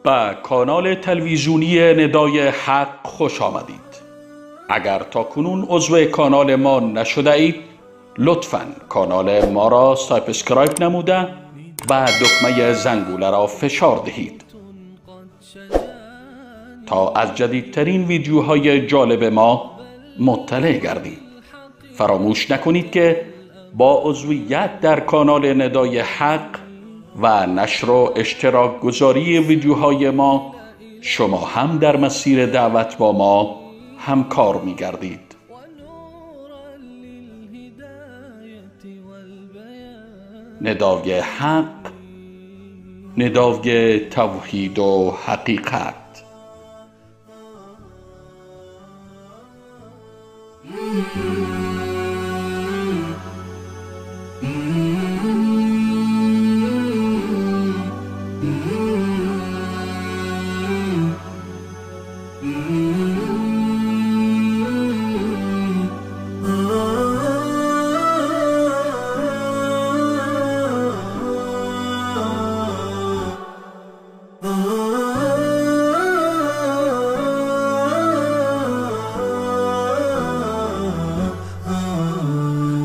به کانال تلویزیونی ندای حق خوش آمدید. اگر تا کنون عضو کانال ما نشده اید لطفاً کانال ما را سابسکرایب نموده و دکمه زنگوله را فشار دهید تا از جدیدترین ویدیوهای جالب ما مطلع گردید. فراموش نکنید که با عضویت در کانال ندای حق و نشر و اشتراک گذاری ویدیوهای ما شما هم در مسیر دعوت با ما همکار می گردید. ندای حق، ندای توحید و حقیقت.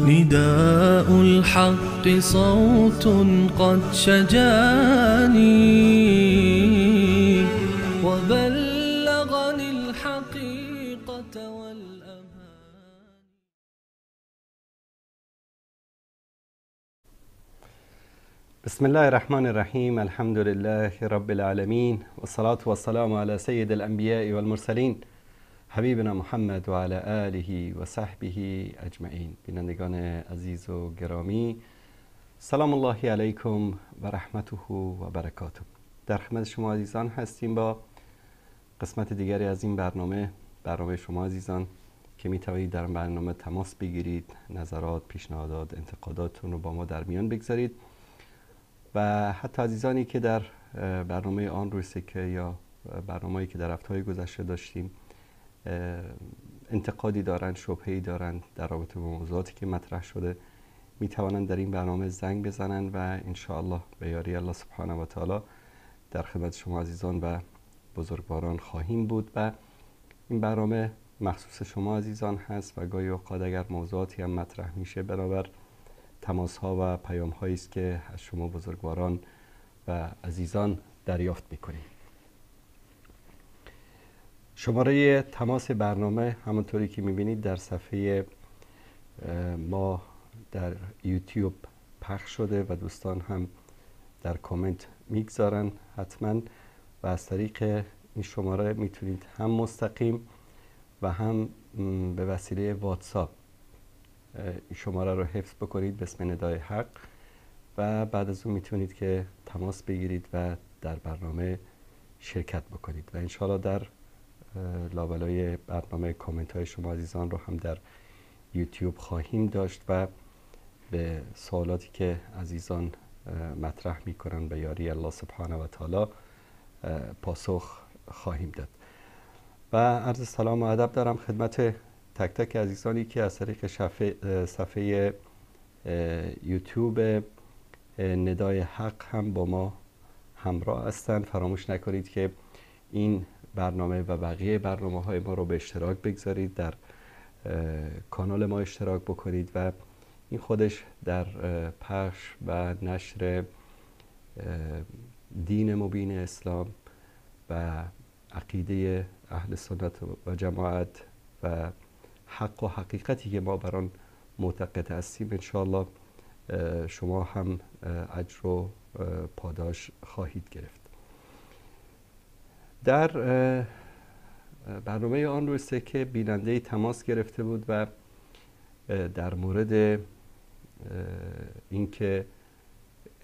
نداء الحق صوت قد شجاني وبلغني الحقيقة والأمان. بسم الله الرحمن الرحیم. الحمد لله رب العالمین والصلاة والسلام على سید الانبیاء والمرسلین حبیبنا محمد و علی آله و صحبه اجمعین. بینندگان عزیز و گرامی، سلام الله علیکم و رحمته و برکاته. در خدمت شما عزیزان هستیم با قسمت دیگری از این برنامه شما عزیزان که می توانید در برنامه تماس بگیرید، نظرات، پیشنهادات، انتقاداتتون رو با ما در میان بگذارید و حتی عزیزانی که در برنامه آن روی سکه یا برنامه‌ای که در هفته‌های گذشته داشتیم انتقادی دارند، شبهه‌ای دارند در رابطه با موضوعاتی که مطرح شده، می توانند در این برنامه زنگ بزنند و ان شاء الله به یاری الله سبحانه و تعالی در خدمت شما عزیزان و بزرگواران خواهیم بود. و این برنامه مخصوص شما عزیزان هست و گاهی اوقات اگر موضوعاتی هم مطرح میشه بنابر تماس ها و پیام هایی است که از شما بزرگواران و عزیزان دریافت میکنیم. شماره تماس برنامه همونطوری که میبینید در صفحه ما در یوتیوب پخش شده و دوستان هم در کامنت میگذارن حتما و از طریق این شماره میتونید هم مستقیم و هم به وسیله واتساپ این شماره رو حفظ بکنید به اسم ندای حق و بعد از اون میتونید که تماس بگیرید و در برنامه شرکت بکنید و انشاءالله در لابلای برنامه کامنت های شما عزیزان رو هم در یوتیوب خواهیم داشت و به سوالاتی که عزیزان مطرح میکنن به یاری الله سبحانه و تعالی پاسخ خواهیم داد. و عرض سلام و ادب دارم خدمت تک تک عزیزانی که از طریق صفحه یوتیوب ندای حق هم با ما همراه هستند. فراموش نکنید که این برنامه و بقیه برنامه‌های ما رو به اشتراک بگذارید، در کانال ما اشتراک بکنید و این خودش در پخش و نشر دین مبین اسلام و عقیده اهل سنت و جماعت و حق و حقیقتی که ما بر آن معتقد هستیم انشاءالله شما هم اجر و پاداش خواهید گرفت. در برنامه آن روز که بیننده تماس گرفته بود و در مورد اینکه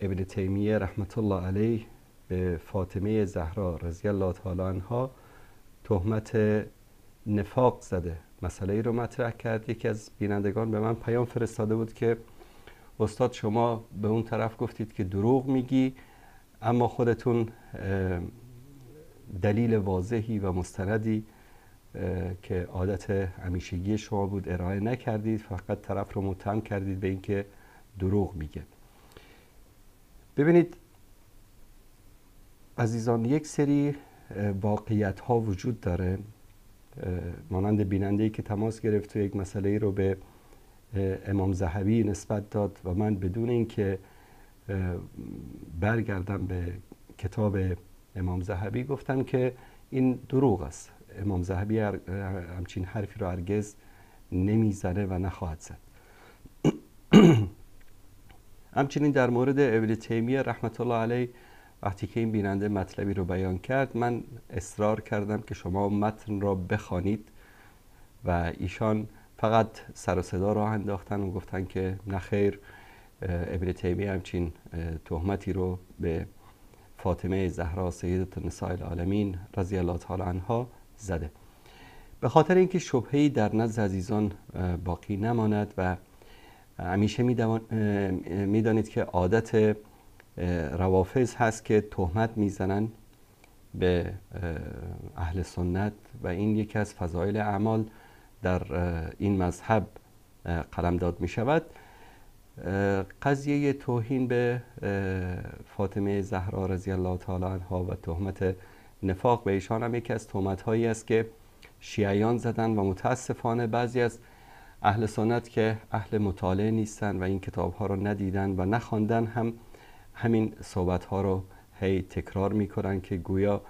ابن تیمیه رحمت الله علیه به فاطمه زهرا رضی الله تعالی عنها تهمت نفاق زده مسئله رو مطرح کرد. یکی از بینندگان به من پیام فرستاده بود که استاد شما به اون طرف گفتید که دروغ میگی اما خودتون دلیل واضحی و مستندی که عادت همیشگی شما بود ارائه نکردید، فقط طرف رو متهم کردید به اینکه دروغ میگه. ببینید عزیزان یک سری واقعیت ها وجود داره، مانند بیننده‌ای که تماس گرفت و یک مسئله رو به امام ذهبی نسبت داد و من بدون اینکه برگردم به کتاب امام ذهبی گفتم که این دروغ است. امام ذهبی همچین حرفی رو هرگز نمیزنه و نخواهد زد. همچنین در مورد ابن تیمیه رحمت الله علیه وقتی که این بیننده مطلبی رو بیان کرد، من اصرار کردم که شما متن را بخوانید و ایشان فقط سر و صدا راه انداختن و گفتن که نخیر، ابن تیمیه همچین تهمتی رو به فاطمه زهرا سیدة النساء العالمین رضی الله تعالی عنها زده. به خاطر اینکه شبهه‌ای در نزد عزیزان باقی نماند و همیشه میدانید که عادت روافض هست که تهمت میزنن به اهل سنت و این یکی از فضایل اعمال در این مذهب قلمداد می شود. قضیه توهین به فاطمه زهرا رضی الله تعالی عنها و تهمت نفاق به ایشان هم یکی از تهمت هایی است که شیعیان زدن و متاسفانه بعضی از اهل سنت که اهل مطالعه نیستن و این کتاب ها رو ندیدن و نخواندن هم همین صحبت ها رو هی تکرار میکنن که گویا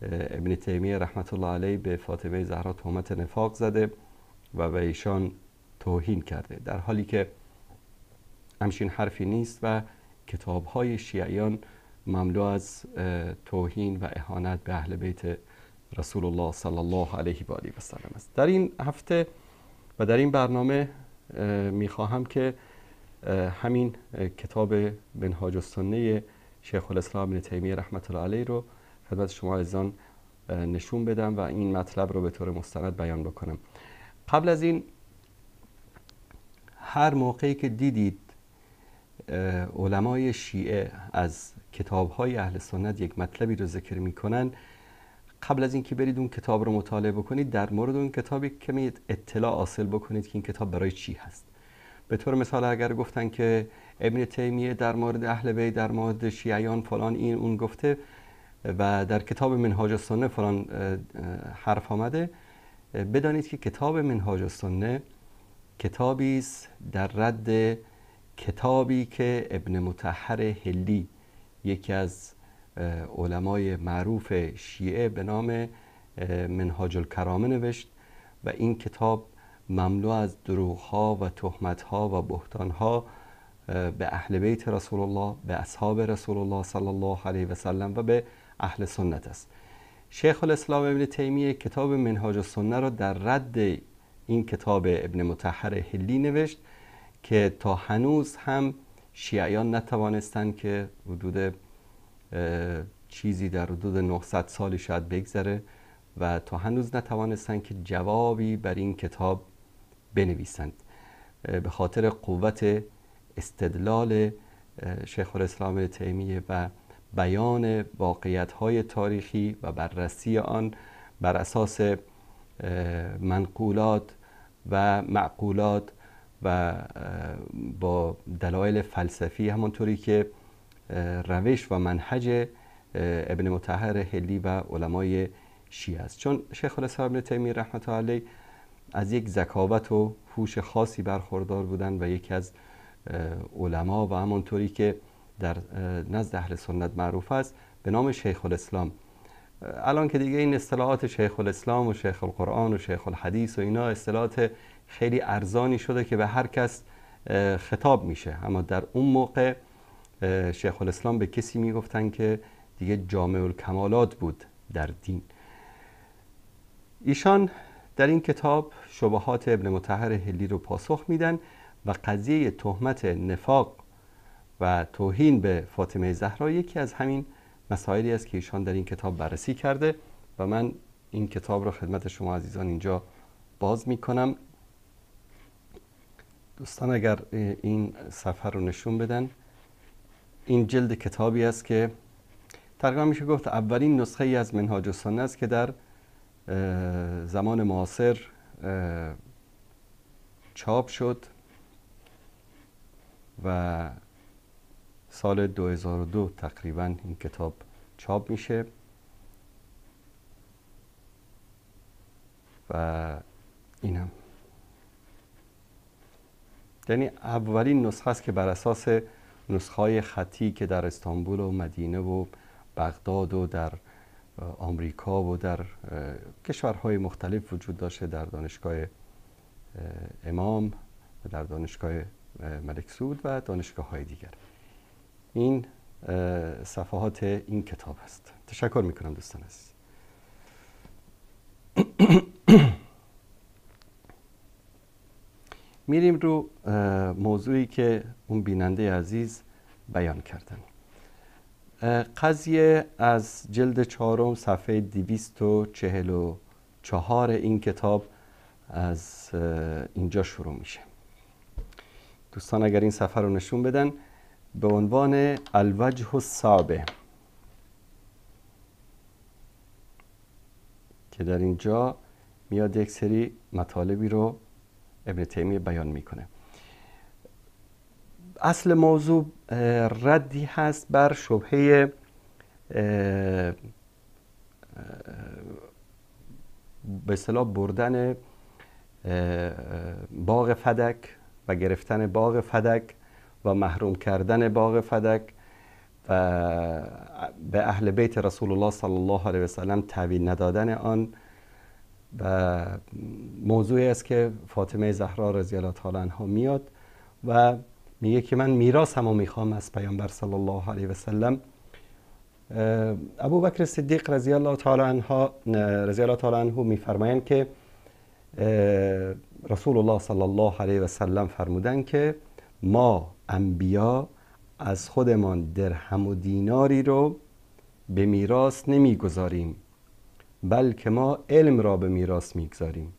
ابن تیمیه رحمت الله علیه به فاطمه زهرا تهمت نفاق زده و به ایشان توهین کرده، در حالی که همچین حرفی نیست و کتاب های شیعیان مملو از توهین و اهانت به اهل بیت رسول الله صلی الله علیه و آله و سلم است. در این هفته و در این برنامه میخواهم که همین کتاب منهاج السنه شیخ الاسلام ابن تیمیه رحمت الله علیه رو خدمت شما عزیزان نشون بدم و این مطلب رو به طور مستند بیان بکنم. قبل از این، هر موقعی که دیدید علمای شیعه از کتاب‌های اهل سنت یک مطلبی رو ذکر میکنن، قبل از اینکه برید اون کتاب رو مطالعه بکنید، در مورد اون کتابی کمی اطلاع حاصل بکنید که این کتاب برای چی هست. به طور مثال اگر گفتن که ابن تیمیه در مورد اهل بیت، در مورد شیعیان فلان این اون گفته و در کتاب منهاج السنه فلان حرف آمده، بدانید که کتاب منهاج السنه کتابی است در رد کتابی که ابن مطهر حلی، یکی از علمای معروف شیعه، به نام منهاج الکرامه نوشت و این کتاب مملو از دروغ‌ها و تهمت‌ها و بهتان‌ها به اهل بیت رسول الله، به اصحاب رسول الله صلی الله علیه و سلم و به اهل سنت است. شیخ الاسلام ابن تیمیه کتاب منهاج السنه را در رد این کتاب ابن مطهر حلی نوشت که تا هنوز هم شیعیان نتوانستند که حدود چیزی در حدود 900 سالی شاید بگذره و تا هنوز نتوانستند که جوابی بر این کتاب بنویسند. به خاطر قوت استدلال شیخ الاسلام ابن تیمیه و بیان واقعیت‌های تاریخی و بررسی آن بر اساس منقولات و معقولات و با دلایل فلسفی، همونطوری که روش و منهج ابن مطهر حلی و علمای شیعه است. چون شیخ الاسلام ابن تیمیه رحمت الله علیه از یک ذکاوت و هوش خاصی برخوردار بودند و یکی از علما و همونطوری که در نزد اهل سنت معروف است به نام شیخ الاسلام. الان که دیگه این اصطلاحات شیخ الاسلام و شیخ القرآن و شیخ الحدیث و اینا اصطلاحات خیلی ارزانی شده که به هر کس خطاب میشه، اما در اون موقع شیخ الاسلام به کسی میگفتن که دیگه جامع الکمالات بود در دین. ایشان در این کتاب شبهات ابن مطهر حلی رو پاسخ میدن و قضیه تهمت نفاق و توهین به فاطمه زهرا یکی از همین مسائلی است که ایشان در این کتاب بررسی کرده و من این کتاب رو خدمت شما عزیزان اینجا باز میکنم. دوستان اگر این صفحه رو نشون بدن، این جلد کتابی است که تقریبا میشه گفت اولین نسخه ای از منهاج السنه است که در زمان معاصر چاپ شد و سال 2002 تقریبا این کتاب چاپ میشه و اینم یعنی اولین نسخه است که بر اساس نسخه‌های خطی که در استانبول و مدینه و بغداد و در آمریکا و در کشورهای مختلف وجود داشته، در دانشگاه امام و در دانشگاه ملک سعود و دانشگاه های دیگر. این صفحات این کتاب است. تشکر میکنم دوستان عزیز. میریم رو موضوعی که اون بیننده عزیز بیان کردن. قضیه از جلد 4 صفحه 244 این کتاب از اینجا شروع میشه. دوستان اگر این صفحه رو نشون بدن، به عنوان الوجه السابع که در اینجا میاد یک سری مطالبی رو ابن تیمیه بیان میکنه. اصل موضوع ردی هست بر شبهه به اصطلاح بردن باغ فدک و گرفتن باغ فدک و محروم کردن باغ فدک و به اهل بیت رسول الله صلی الله علیه و سلم تحویل ندادن آن. و موضوعی است که فاطمه زهرا رضی الله تعالی عنها میاد و میگه که من میراثمو میخوام از پیامبر صلی الله علیه و سلم. ابوبکر صدیق رضی الله تعالی عنه میفرمایند که رسول الله صلی الله علیه و سلم فرمودن که ما انبیا از خودمان درهم و دیناری رو به میراث نمیگذاریم، بلکه ما علم را به میراث میگذاریم.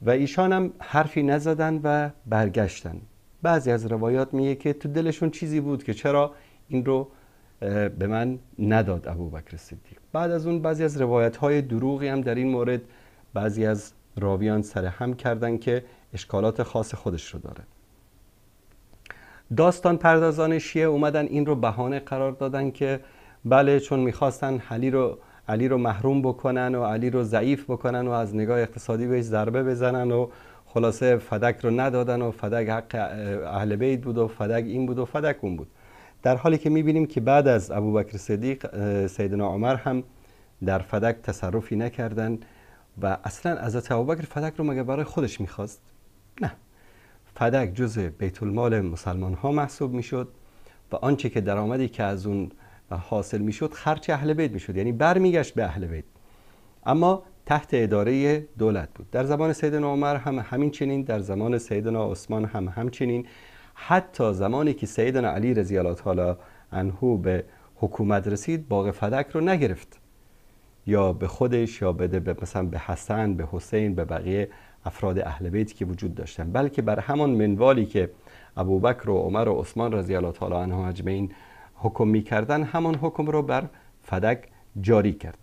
و ایشان هم حرفی نزدن و برگشتن. بعضی از روایات میگه که تو دلشون چیزی بود که چرا این رو به من نداد ابوبکر صدیق. بعد از اون بعضی از روایت‌های دروغی هم در این مورد بعضی از راویان سرهم کردن که اشکالات خاص خودش رو داره. داستان پردازان شیعه اومدن این رو بهانه قرار دادن که بله چون میخواستن علی رو محروم بکنن و علی رو ضعیف بکنن و از نگاه اقتصادی بهش ضربه بزنن و خلاصه فدک رو ندادن و فدک حق اهل بیت بود و فدک این بود و فدک اون بود. در حالی که میبینیم که بعد از ابوبکر صدیق سیدنا عمر هم در فدک تصرفی نکردن و اصلا حضرت ابوبکر فدک رو مگه برای خودش میخواست؟ نه، فدک جزء بیت المال مسلمان ها محسوب میشد و آنچه که درآمدی که از اون حاصل میشد خرج اهل بیت میشد، یعنی برمیگشت به اهل بیت، اما تحت اداره دولت بود. در زمان سیدنا عمر هم همین چنین، در زمان سیدنا عثمان هم همچنین. حتی زمانی که سیدنا علی رضی الله تعالی عنه به حکومت رسید باغ فدک رو نگرفت یا به خودش یا بده مثلا به حسن، به حسین، به بقیه افراد اهل بیت که وجود داشتن، بلکه بر همان منوالی که ابوبکر و عمر و عثمان رضی الله تعالی عنهم اجمعین حکم می‌کردن همان حکم رو بر فدک جاری کرد.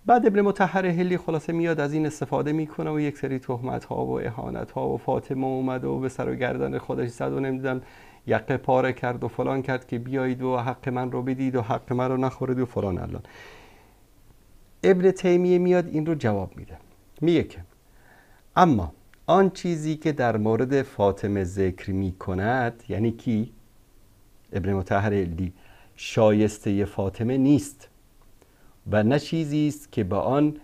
بعد ابن مطهر حلی خلاصه میاد از این استفاده میکنه و یک سری تهمت ها و اهانت ها و فاطمه اومد و به سر و گردن خودش زد و نمیدونم یقه پاره کرد و فلان کرد که بیایید و حق من رو بدید و حق من رو نخورید و فلان الان. ابن تیمیه میاد این رو جواب میده، میگه که اما آن چیزی که در مورد فاطمه ذکر میکند، یعنی کی؟ ابن مطهر حلی، شایسته فاطمه نیست و نه چیزی است که به آن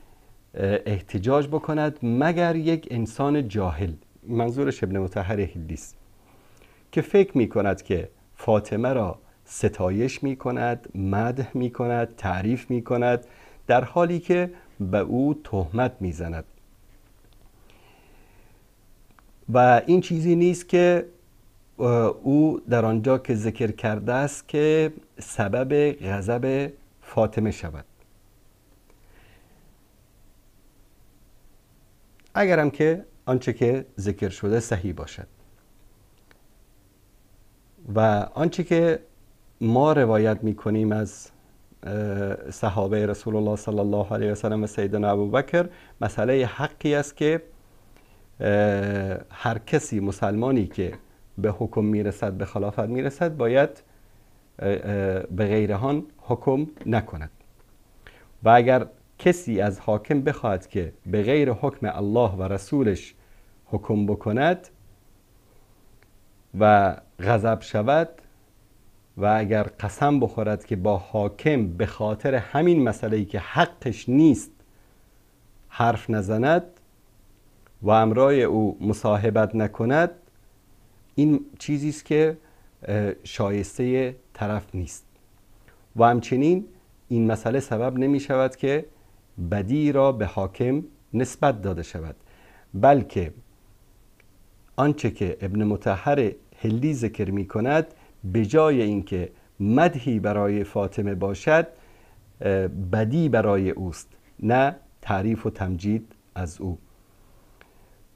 احتجاج بکند مگر یک انسان جاهل. منظورش ابن مطهر حلی است که فکر میکند که فاطمه را ستایش میکند، مدح میکند، تعریف میکند، در حالی که به او تهمت میزند و این چیزی نیست که او در آنجا که ذکر کرده است که سبب غضب فاطمه شود. اگرم که آنچه که ذکر شده صحیح باشد و آنچه که ما روایت میکنیم از صحابه رسول الله صلی الله علیه و سلم و سیدنا ابوبکر مسئله حقی است که هر کسی مسلمانی که به حکم میرسد، به خلافت میرسد، باید به غیرهان حکم نکند. و اگر کسی از حاکم بخواهد که به غیر حکم الله و رسولش حکم بکند و غضب شود و اگر قسم بخورد که با حاکم به خاطر همین مسئله‌ای که حقش نیست حرف نزند و امرای او مصاحبت نکند، این چیزی است که شایسته طرف نیست و همچنین این مسئله سبب نمی شود که بدی را به حاکم نسبت داده شود، بلکه آنچه که ابن مطهر هلی ذکر می کند به جای اینکه مدحی برای فاطمه باشد بدی برای اوست، نه تعریف و تمجید از او.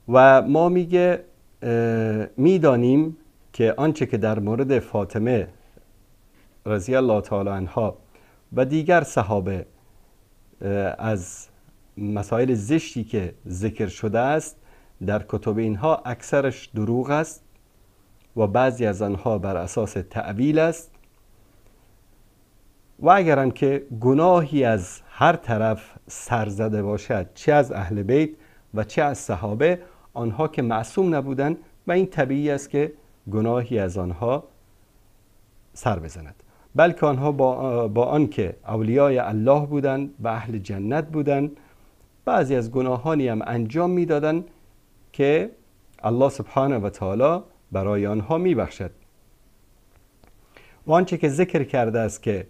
و ما میدانیم که آنچه که در مورد فاطمه رضی الله تعالی عنها و دیگر صحابه از مسائل زشتی که ذکر شده است در کتب اینها اکثرش دروغ است و بعضی از آنها بر اساس تأویل است و اگرم که گناهی از هر طرف سر زده باشد، چه از اهل بیت و چه از صحابه، آنها که معصوم نبودند و این طبیعی است که گناهی از آنها سر بزند، بلکه آنها با آنکه اولیای الله بودند و اهل جنت بودند بعضی از گناهانی هم انجام میدادند که الله سبحانه و تعالی برای آنها میبخشد. و آنچه که ذکر کرده است که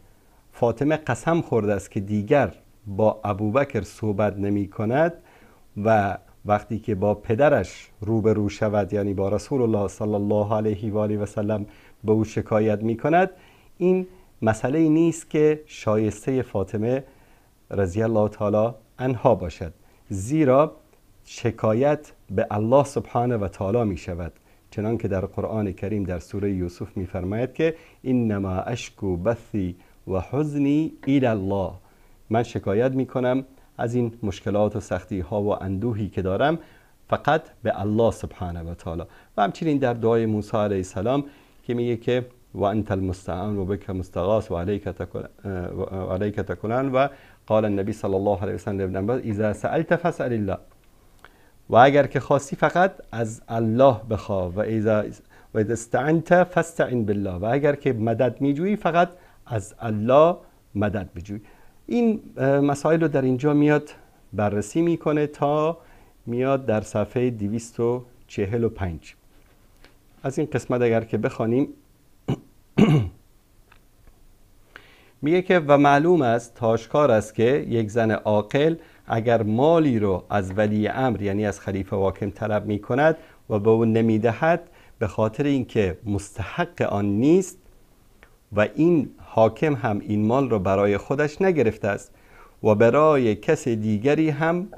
فاطمه قسم خورده است که دیگر با ابوبکر صحبت نمی کند و وقتی که با پدرش روبرو شود، یعنی با رسول الله صلی الله علیه و آله و سلم به او شکایت می کند، این مسئله نیست که شایسته فاطمه رضی الله تعالی عنها باشد، زیرا شکایت به الله سبحانه و تعالی می شود، چنان که در قرآن کریم در سوره یوسف می فرماید که انما اشکو بثی و حزنی الی الله، من شکایت می کنم از این مشکلات و سختی ها و اندوهی که دارم فقط به الله سبحانه و تعالی. و همچنین در دعای موسی علیه السلام که میگه که و انت المستعان و بک مستغاث و علیک تکلان و قال النبی صلی الله علیه و سلم اذا سألت فاسأل الله، و اگر که خواستی فقط از الله بخواه و اذا استعنت فاستعن بالله، و اگر که مدد میجویی فقط از الله مدد بجوی. این مسائل رو در اینجا میاد بررسی میکنه تا میاد در صفحه 245. از این قسمت اگر که بخوانیم میگه که و معلوم است آشکار است که یک زن عاقل اگر مالی رو از ولی امر یعنی از خلیفه و حاکم طلب میکند و به اون نمیدهد به خاطر اینکه مستحق آن نیست و این حاکم هم این مال رو برای خودش نگرفته است و برای کس دیگری هم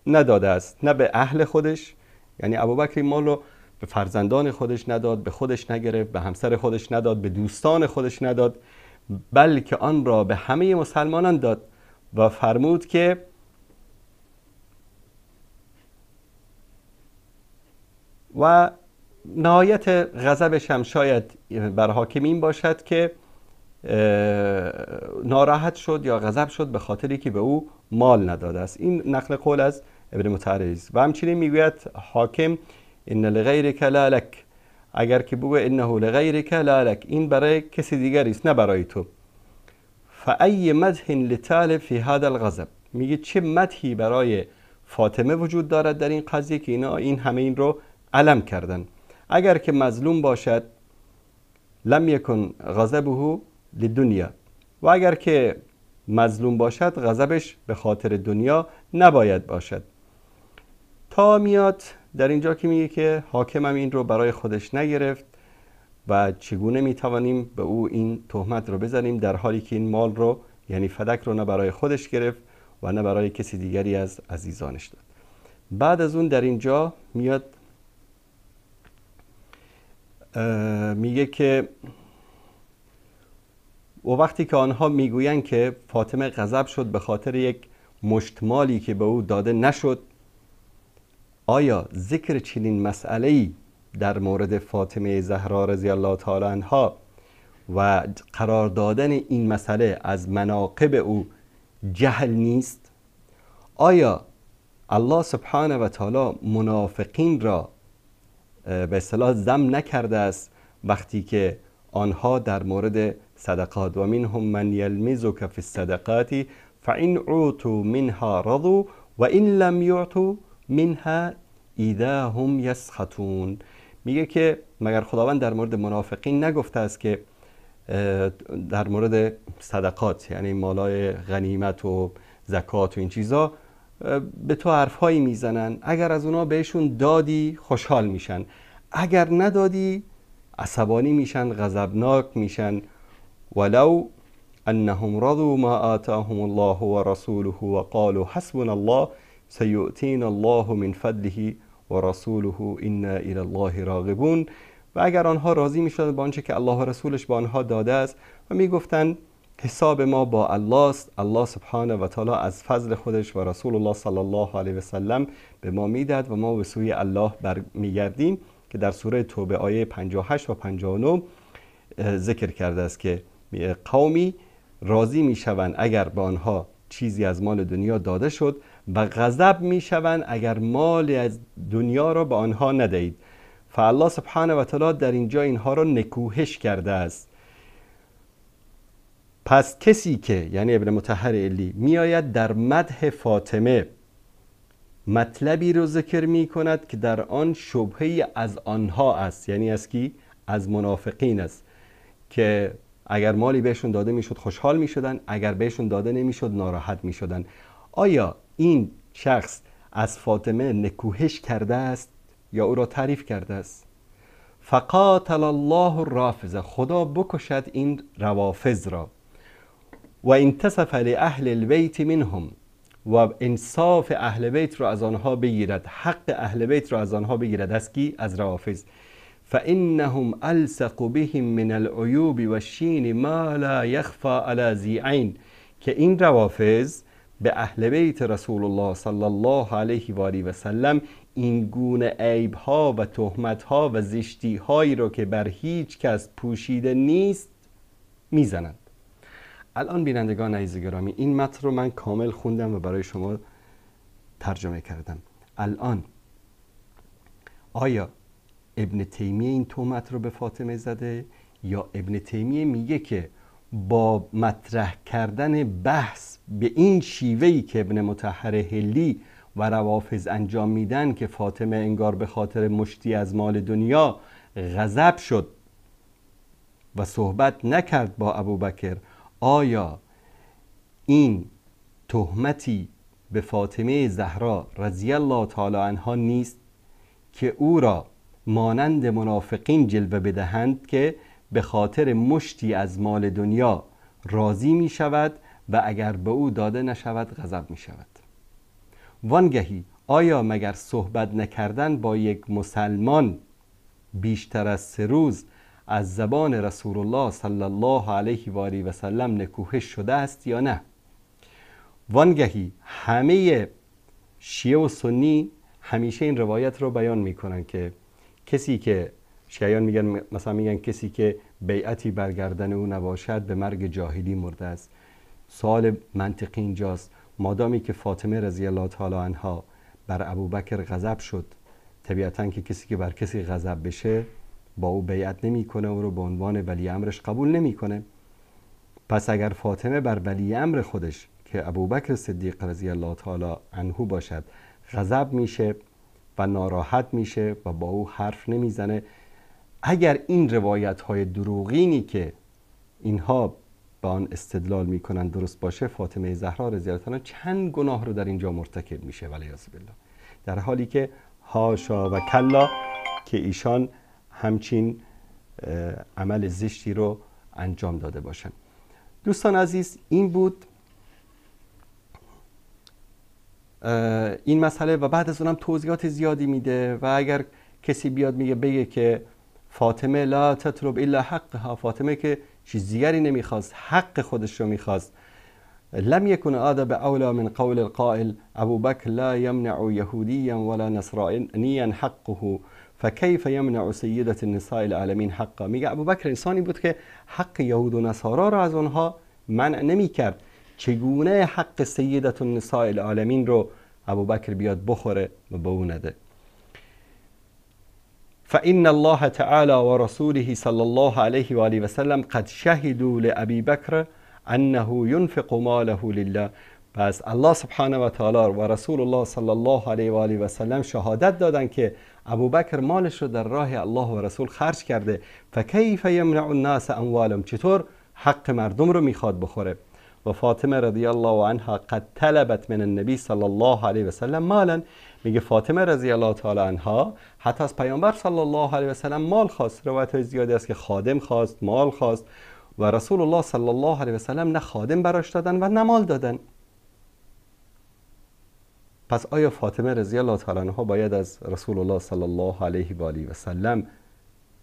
نداده است، نه به اهل خودش، یعنی ابوبکر این مال رو به فرزندان خودش نداد، به خودش نگرفت، به همسر خودش نداد، به دوستان خودش نداد، بلکه آن را به همه مسلمانان داد و فرمود که و نهایت غضبش هم شاید بر حاکم این باشد که ناراحت شد یا غضب شد به خاطری که به او مال نداده است. این نقل قول از ابن مطهر و همچنین میگوید حاکم ان لغیرک لا لک، اگر که بگه انه لغیرک لا لک، این برای کسی دیگری است نه برای تو. فای مدح لتال فی هذا الغضب، میگه چه مدحی برای فاطمه وجود دارد در این قضیه که اینا این همه این رو علم کردن. اگر که مظلوم باشد لم یکن غضبه لدنیا، و اگر که مظلوم باشد غضبش به خاطر دنیا نباید باشد. تا میاد در اینجا که میگه که حاکم هم این رو برای خودش نگرفت و چگونه میتوانیم به او این تهمت رو بزنیم در حالی که این مال رو یعنی فدک رو نه برای خودش گرفت و نه برای کسی دیگری از عزیزانش داد. بعد از اون در اینجا میاد میگه که و وقتی که آنها میگویند که فاطمه غضب شد به خاطر یک مشت مالی که به او داده نشد، آیا ذکر چنین مسئله‌ای در مورد فاطمه زهرا رضی الله تعالی عنها و قرار دادن این مسئله از مناقب او جهل نیست؟ آیا الله سبحانه و تعالی منافقین را به اصطلاح ذم نکرده است وقتی که آنها در مورد صدقات و منهم من یلمزک فی الصدقات فإن اعطوا منها رضوا و ان لم یعطوا منها اذا هم یسخطون، میگه که مگر خداوند در مورد منافقین نگفته است که در مورد صدقات یعنی مالای غنیمت و زکات و این چیزا به تو حرفهایی میزنن، اگر از اونا بهشون دادی خوشحال میشن، اگر ندادی عصبانی میشن، غضبناک میشن. ولو انهم رضوا ما آتاهم الله و رسوله و قالوا حسبنا الله سیؤتینا الله من فضله و رسوله انا الی الله راغبون. و اگر آنها راضی میشدند با آنچه که الله و رسولش به آنها داده است و میگفتند حساب ما با الله است، الله سبحانه و تعالی از فضل خودش و رسول الله صلی الله علیه و سلم به ما میداد و ما به سوی الله برمیگردیم، که در سوره توبه آیه 58 و 59 ذکر کرده است که قومی راضی میشوند اگر به آنها چیزی از مال دنیا داده شد و غضب میشوند اگر مال از دنیا را به آنها ندهید. فالله سبحانه و تعالی در اینجا اینها را نکوهش کرده است. پس کسی که یعنی ابن مطهر علی میآید در مدح فاطمه مطلبی رو ذکر می کند که در آن شبهه از آنها است، یعنی از کی؟ از منافقین است، که اگر مالی بهشون داده میشد خوشحال می شدن، اگر بهشون داده نمیشد ناراحت می شدن. آیا این شخص از فاطمه نکوهش کرده است یا او را تعریف کرده است؟ فقاتل الله الرافضه، خدا بکشد این روافض را. و انتصف لأهل البیت منهم، و انصاف اهل بیت را از آنها بگیرد، حق اهل بیت را از آنها بگیرد. از کی؟ از روافض. فانهم الصق بهم من العیوب والشین ما لا یخفى علی ذی عین، که این روافض به اهل بیت رسول الله صلی الله علیه و آله و سلم این گونه عیب‌ها و تهمت‌ها و زشتی‌هایی را که بر هیچ کس پوشیده نیست میزنند. الان بینندگان عزیز گرامی، این متن رو من کامل خوندم و برای شما ترجمه کردم. الان آیا ابن تیمیه این تهمت رو به فاطمه زده یا ابن تیمیه میگه که با مطرح کردن بحث به این شیوهی که ابن مطهر حلی و روافض انجام میدن که فاطمه انگار به خاطر مشتی از مال دنیا غضب شد و صحبت نکرد با ابوبکر، آیا این تهمتی به فاطمه زهرا رضی الله تعالی عنها نیست که او را مانند منافقین جلوه بدهند که به خاطر مشتی از مال دنیا راضی می شود و اگر به او داده نشود غضب می شود؟ وانگهی آیا مگر صحبت نکردن با یک مسلمان بیشتر از 3 روز از زبان رسول الله صلی الله علیه و آله و سلم نکوهش شده است یا نه؟ وانگهی همه شیعه و سنی همیشه این روایت رو بیان میکنن که کسی که شیعیان میگن، مثلا میگن کسی که بیعتی برگردن او نباشد به مرگ جاهلی مرده است. سوال منطقی اینجاست، مادامی که فاطمه رضی الله تعالی عنها بر ابوبکر غضب شد، طبیعتاً که کسی که بر کسی غضب بشه با او بیعت نمیکنه، او رو به عنوان ولی امرش قبول نمیکنه. پس اگر فاطمه بر ولی امر خودش که ابوبکر صدیق رضی الله تعالی عنه باشد غضب میشه و ناراحت میشه و با او حرف نمیزنه، اگر این روایت های دروغینی که اینها با آن استدلال میکنن درست باشه، فاطمه زهرا رضی الله عنها چند گناه رو در اینجا مرتکب میشه والعیاذ بالله، در حالی که هاشا و کلا که ایشان همچین عمل زشتی رو انجام داده باشن. دوستان عزیز، این بود این مسئله و بعد از اونم توضیحات زیادی میده و اگر کسی بیاد بگه که فاطمه لا تطلب الا حقها، فاطمه که چیز دیگری نمیخواست، حق خودش رو میخواست. لم يكن آدب اولا من قول القائل ابو بکر لا يمنع يهوديا ولا نصرانيا حقه فکیف یمنع سیدة النساء العالمین حقا. میگه ابوبکر انسانی بود که حق یهود و نصارا را از اونها منع نمی کرد، چگونه حق سیدة النساء العالمین رو ابوبکر بیاد بخوره و به اون نده؟ فإن الله تعالى ورسوله صلى الله عليه وآله وسلم قد شهدوا لأبي بكر أنه ينفق ماله لله. پس الله سبحانه و تعالی و رسول الله صلی الله علیه و آله و سلم شهادت دادن که ابوبکر مالش رو در راه الله و رسول خرج کرده. فکیف یمنع الناس اموالهم، چطور حق مردم رو میخواد بخوره؟ و فاطمه رضی الله عنها قد طلبت من النبی صلی الله علیه و سلم مالا. میگه فاطمه رضی الله تعالی عنها حتی از پیامبر صلی الله علیه و سلم مال خواست. روایت زیادی است که خادم خواست، مال خواست، و رسول الله صلی الله علیه و سلم نه خادم براش دادن و نه مال دادن. پس آیا فاطمه رضی الله تعالی عنها باید از رسول الله صلی الله علیه و آله و سلم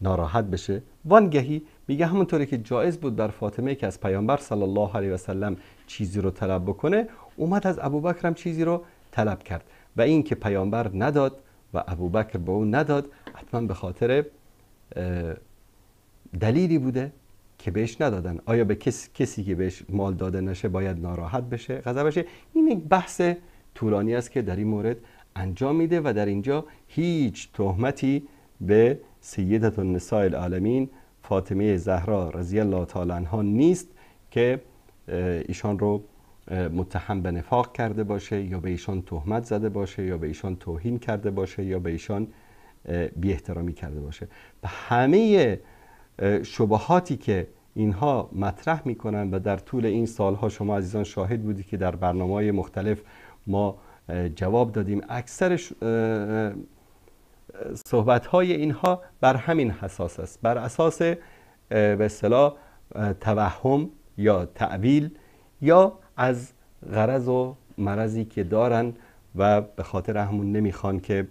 ناراحت بشه؟ وانگهی میگه همونطوری که جایز بود بر فاطمه که از پیامبر صلی الله علیه و سلم چیزی رو طلب بکنه، اومد از ابوبکر هم چیزی رو طلب کرد. و این که پیامبر نداد و ابوبکر به اون نداد، حتما به خاطر دلیلی بوده که بهش ندادن. آیا به کسی که بهش مال داده نشه باید ناراحت بشه، غضب بشه؟ این یک بحث طولانی است که در این مورد انجام میده و در اینجا هیچ تهمتی به سیدة النساء العالمین فاطمه زهرا رضی الله تعالی عنها نیست که ایشان رو متهم به نفاق کرده باشه یا به ایشان تهمت زده باشه یا به ایشان توهین کرده باشه یا به ایشان بی احترامی کرده باشه. و همه شبهاتی که اینها مطرح میکنن و در طول این سالها شما عزیزان شاهد بودی که در برنامه‌های مختلف ما جواب دادیم، اکثر صحبت‌های اینها بر همین اساس است، بر اساس به اصطلاح توهم یا تعویل یا از غرض و مرضی که دارن و به خاطر همون نمیخوان که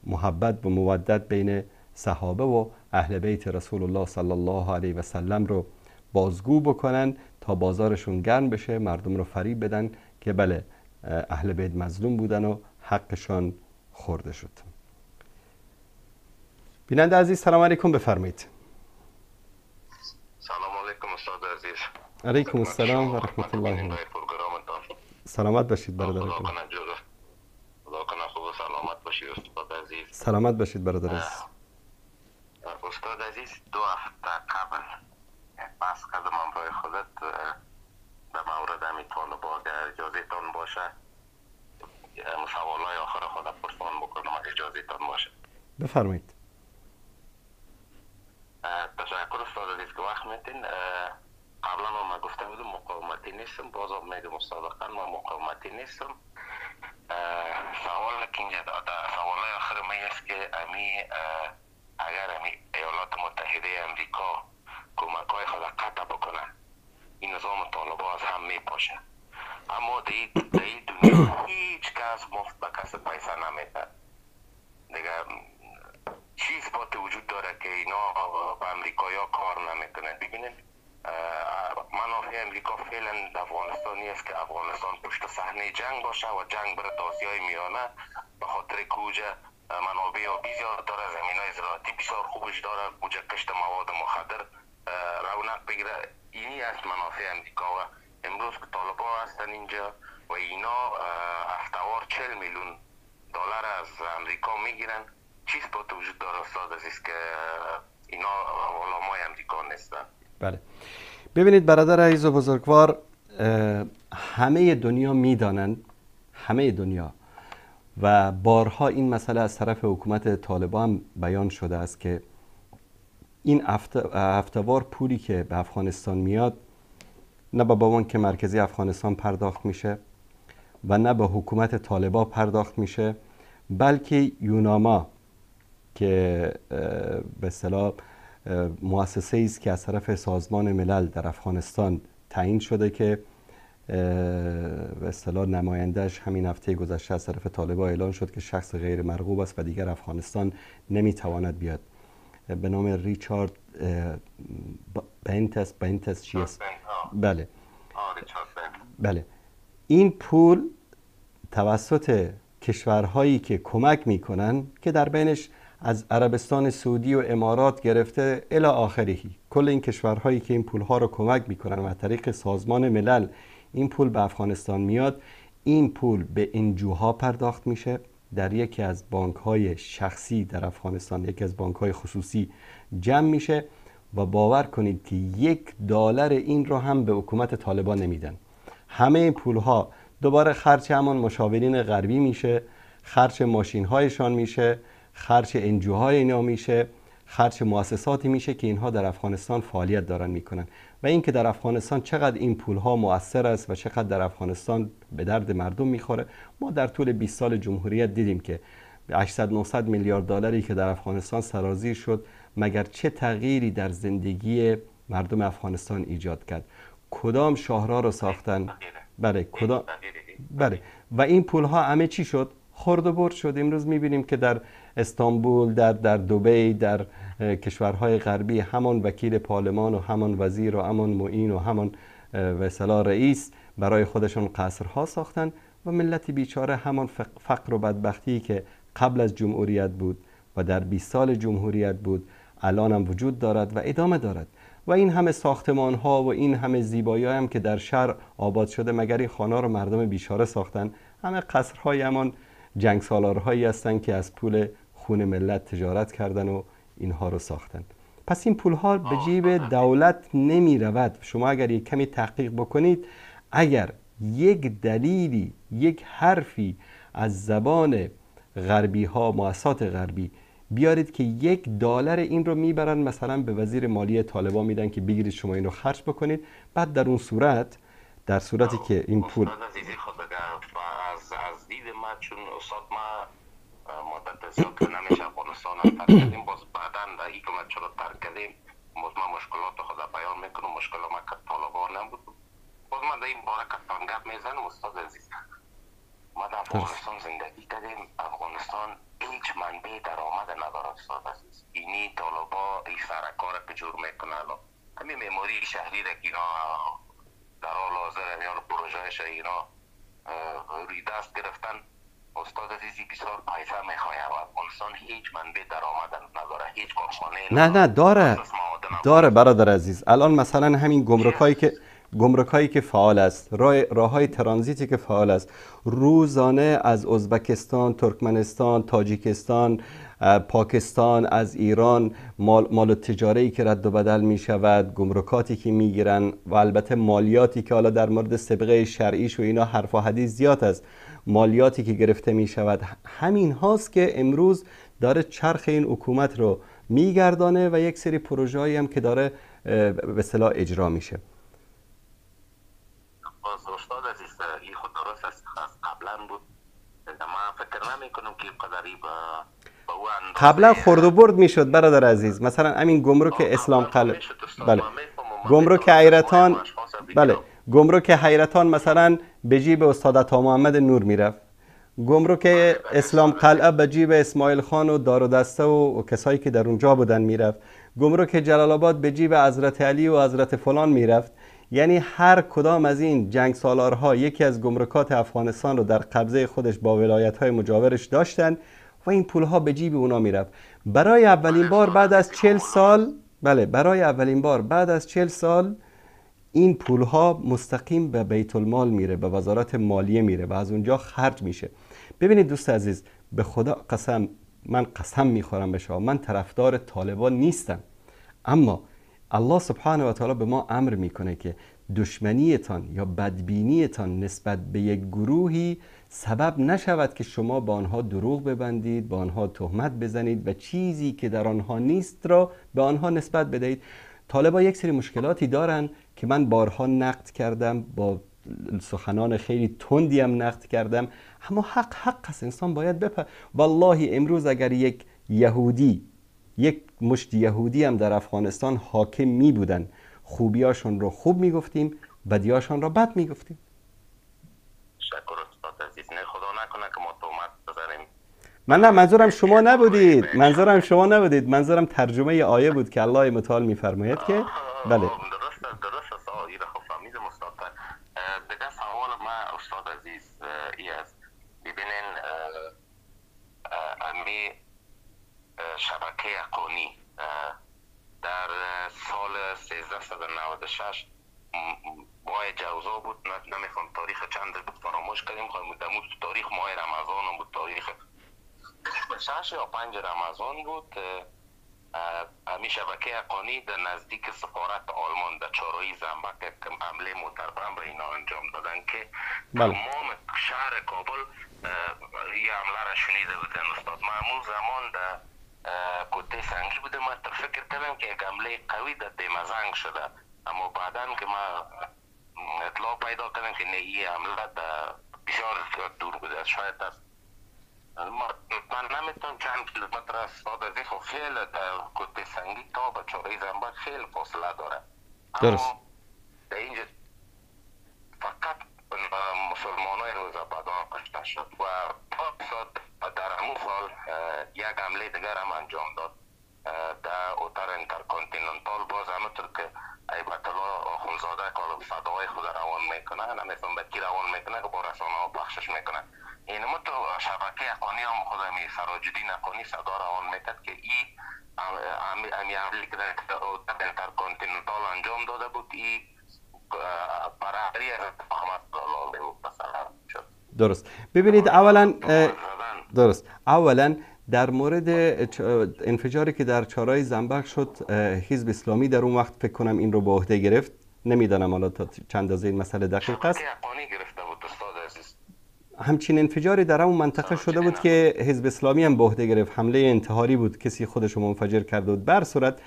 محبت و مودت بین صحابه و اهل بیت رسول الله صلی الله علیه و سلم رو بازگو بکنن تا بازارشون گرم بشه، مردم رو فریب بدن که بله اهل بیت مظلوم بودن و حقشان خورده شد. بیننده عزیز سلام علیکم، بفرمایید. سلام علیکم استاد عزیز. علیکم السلام و رحمت الله و برکاته. سلامت باشید برادر عزیز. خدا کنه خوب و سلامت باشید استاد عزیز. سلامت باشید برادر عزیز. استاد عزیز، 2 هفته قبل بحث کردم همراه خودت در مورد همی طالبا، اگر اجازه تان باشه سوالای آخر خودت پرسان بکنم اگر اجازه تان باشه. بفرمایید. تشکر استاد عزیز که وقت میتین. قبلا ما گفته بودم مقاومتی نیستم، بازم میگم مصادقا ما مقاومتی نیستم. سوال که اینجا داده، سوالای آخر می است که اگر ایالات متحده امریکا کمک های خود قطع بکنه این نظام طالبا از هم می پاشه، اما در این دنیا هیچ کس مفت به کس پیسه نمیده دیگه. چی اثبات وجود داره که اینا به امریکایی ها کار نمیکنه؟ ببینید منافع امریکا فعلا در افغانستانی است که افغانستان پشت صحنه جنگ باشه و جنگ بره تا آسیای میانه، به خاطر که اوجه منابع آبی زیاد داره، زمینای زراعتی بسیار خوبش داره، اوجه کشت مواد مخدر رونق بگیره. اینی است منافع امریکا. و امروز که طالبان هستن اینجا و اینا هفته‌وار 40 میلیون دلار از امریکا میگیرن، چی اثبات وجود داره استاد عزیز که اینا علمای امریکا نیستن؟ بله ببینید برادر عزیز و بزرگوار، همه دنیا میدانند، همه دنیا و بارها این مسئله از طرف حکومت طالبان بیان شده است که این هفته‌وار پولی که به افغانستان میاد نه به بانک مرکزی افغانستان پرداخت میشه و نه به حکومت طالبان پرداخت میشه، بلکه یوناما که به اصطلاح مؤسسه است که از طرف سازمان ملل در افغانستان تعیین شده که به اصطلاح نمایندهش همین هفته گذشته از طرف طالبان اعلان شد که شخص غیر مرغوب است و دیگر افغانستان نمیتواند بیاد، به نام ریچارد بنتس چی است؟ بله بله. این پول توسط کشورهایی که کمک میکنن که در بینش از عربستان سعودی و امارات گرفته الی آخره، کل این کشورهایی که این پولها رو کمک میکنن و از طریق سازمان ملل این پول به افغانستان میاد، این پول به انجوها پرداخت میشه در یکی از بانک‌های شخصی در افغانستان، یکی از بانک‌های خصوصی جمع میشه و باور کنید که $1 این رو هم به حکومت طالبان نمیدن. همه این پولها دوباره خرج همان مشاورین غربی میشه، خرج ماشین‌هایشان میشه، خرج انجوهای اینا میشه، خرج مؤسساتی میشه که اینها در افغانستان فعالیت دارن میکنن. و این که در افغانستان چقدر این پولها مؤثر است و چقدر در افغانستان به درد مردم میخوره، ما در طول 20 سال جمهوریت دیدیم که 800-900 میلیارد دلاری که در افغانستان سرازیر شد مگر چه تغییری در زندگی مردم افغانستان ایجاد کرد؟ کدام شاهراه رو ساختن؟ بله و این پولها همه چی شد؟ خورد و برد شد. امروز میبینیم که در استانبول، در دبی، در کشورهای غربی همان وکیل پارلمان و همان وزیر و همان معین و همان به اصطلاح رئیس برای خودشون قصرها ساختن و ملت بیچاره همان فقر و بدبختی که قبل از جمهوریت بود و در 20 سال جمهوریت بود الان هم وجود دارد و ادامه دارد. و این همه ساختمان ها و این همه زیبایی هم که در شهر آباد شده، مگر این خانه رو مردم بیچاره ساختن؟ همه قصرهای همان جنگ سالارهایی هستن که از پول خون ملت تجارت کردن و اینها رو ساختن. پس این پولها به جیب دولت نمی رود. شما اگر یک کمی تحقیق بکنید، اگر یک دلیلی، یک حرفی از زبان غربی ها، مؤسسات غربی بیارید که $1 این رو میبرن مثلا به وزیر مالی طالبان میدن که بگیرید شما این رو خرج بکنید، بعد در اون صورت، در صورتی که این پول از دید ما، چون استاد ما مدت زیاد نمیشه افغانستان هم ترک کردیم، باز بعدا در این که ما چرا ترک کردیم باز ما مشکلات خود بیان میکنم. مشکل ما که طالبان نبود، باز ما در این باره که تنگب میزنم. استاد عزیز، ما در افغانستان زندگی کردیم. افغانستان هیچ منبع درآمد نداره استاد عزیز. اینی طالبا این سرکار که جور میکنن، همین معماری شهری را که اینا در حال حاضر میان پروژهش اینا روی دست گرفتن، استاد عزیزی بسیار پیسه میخواه. افغانستان هیچ منبع درآمد نداره، هیچ کارخانه نه داره برادر عزیز. الان مثلا همین گمرکایی که فعال است، راههای ترانزیتی که فعال است، روزانه از ازبکستان، ترکمنستان، تاجیکستان، پاکستان، از ایران مال تجاری که رد و بدل می شود، گمرکاتی که می گیرن و البته مالیاتی که حالا در مورد سابقه شرعیش و اینا حرف و حدیث زیاد است، مالیاتی که گرفته می شود، همین هاست که امروز داره چرخ این حکومت رو میگردانه و یک سری پروژه‌ای هم که داره به اصطلاح اجرا میشه. استاد عزیز، این خود درست است، قبلا بود. ما فکر نمی کنم که قدری با او قبلا خورد و برد میشد برادر عزیز. مثلا همین گمرک اسلام قلعه، بله، گمرک حیرتان، بله، گمرک حیرتان مثلا به جیب استاد عطا محمد نور میرفت. گمرک اسلام قلعه به جیب اسماعیل خان و دار و دسته و کسایی که در اونجا بودن میرفت. گمرک جلال آباد به جیب حضرت علی و حضرت فلان میرفت. یعنی هر کدام از این جنگ سالارها یکی از گمرکات افغانستان رو در قبضه خودش با ولایت‌های مجاورش داشتن و این پولها به جیب اونا میرفت. برای اولین بار بعد از 40 سال، بله، برای اولین بار بعد از 40 سال این پولها مستقیم به بیت المال میره، به وزارت مالیه میره و از اونجا خرج میشه. ببینید دوست عزیز، به خدا قسم، من قسم میخورم به شما، من طرفدار طالبان نیستم، اما الله سبحانه و تعالی به ما امر میکنه که دشمنیتان یا بدبینیتان نسبت به یک گروهی سبب نشود که شما با آنها دروغ ببندید، با آنها تهمت بزنید و چیزی که در آنها نیست را به آنها نسبت بدهید. طالبان یک سری مشکلاتی دارن که من بارها نقد کردم، با سخنان خیلی تندی هم نقد کردم، اما حق است، انسان باید والله امروز اگر یک یهودی، یک مشت یهودی هم در افغانستان حاکم می بودن، خوبیاشون رو خوب می گفتیم، بدیاشون رو بد می گفتیم. شکر استاد عزیز. نه خدا نکنه که ما تهمت بزنیم. من نه، منظورم شما نبودید، منظورم ترجمه آیه بود که الله متعال میفرماید که بله درست است. آیه رو خوب فهمیدم استاد. دیگه سوال ما استاد عزیز ای است، ببینین امی شبکه اقانی در سال 1396 ماه جوزا بود، نمیخوام تاریخ چند بود فراموش کردیم، تاریخ ماه رمضان بود، تاریخ 6 یا 5 رمضان بود. همین شبکه اقانی در نزدیک سفارت آلمان در چهارراه زنبق یک حمله متورم به اینا انجام دادن که تمام شهر کابل این حمله را شنیده بودن. استاد محمود زمان در کته سنگی بوده، من فکر کردم که یک حمله قوی در دیمزنگ شده، اما بعداً که من اطلاع پیدا کردم که نه، این حمله بسیار دور بوده، شاید است من نمیتونم چند کیلومتر از ساده خب خیلی در کته سنگی تا به چهارراه زنبق خیلی فاصله داره. اما در اینجا فقط مسلمان های روزآبادان کشته شد و در همون سال یک حمله دیگر هم انجام داد در اتر انترکانتیننتال. باز همونطور که ایبت الله آخونزاده کالب صداهای خود روان میکنه، نمیتون به کی روان میکنه که با رسانه ها بخشش میکنه. اینما تو شبکه اقانی هم خود همی سراج الدین اقانی صدا روان میکرد که این همی حمله که در انترکانتیننتال انجام داده بود، این برابری از احمد لاله بود مثلا شد. درست. ببینید اولا در مورد انفجاری که در چهارراه زنبق شد، حزب اسلامی در اون وقت فکر کنم این رو به عهده گرفت. نمیدانم حالا تا چند اندازه این مسئله دقیق است. همچین انفجاری در اون منطقه شده بود که حزب اسلامی هم به عهده گرفت. حمله انتحاری بود، کسی خودش رو منفجر کرده بود. بر صورت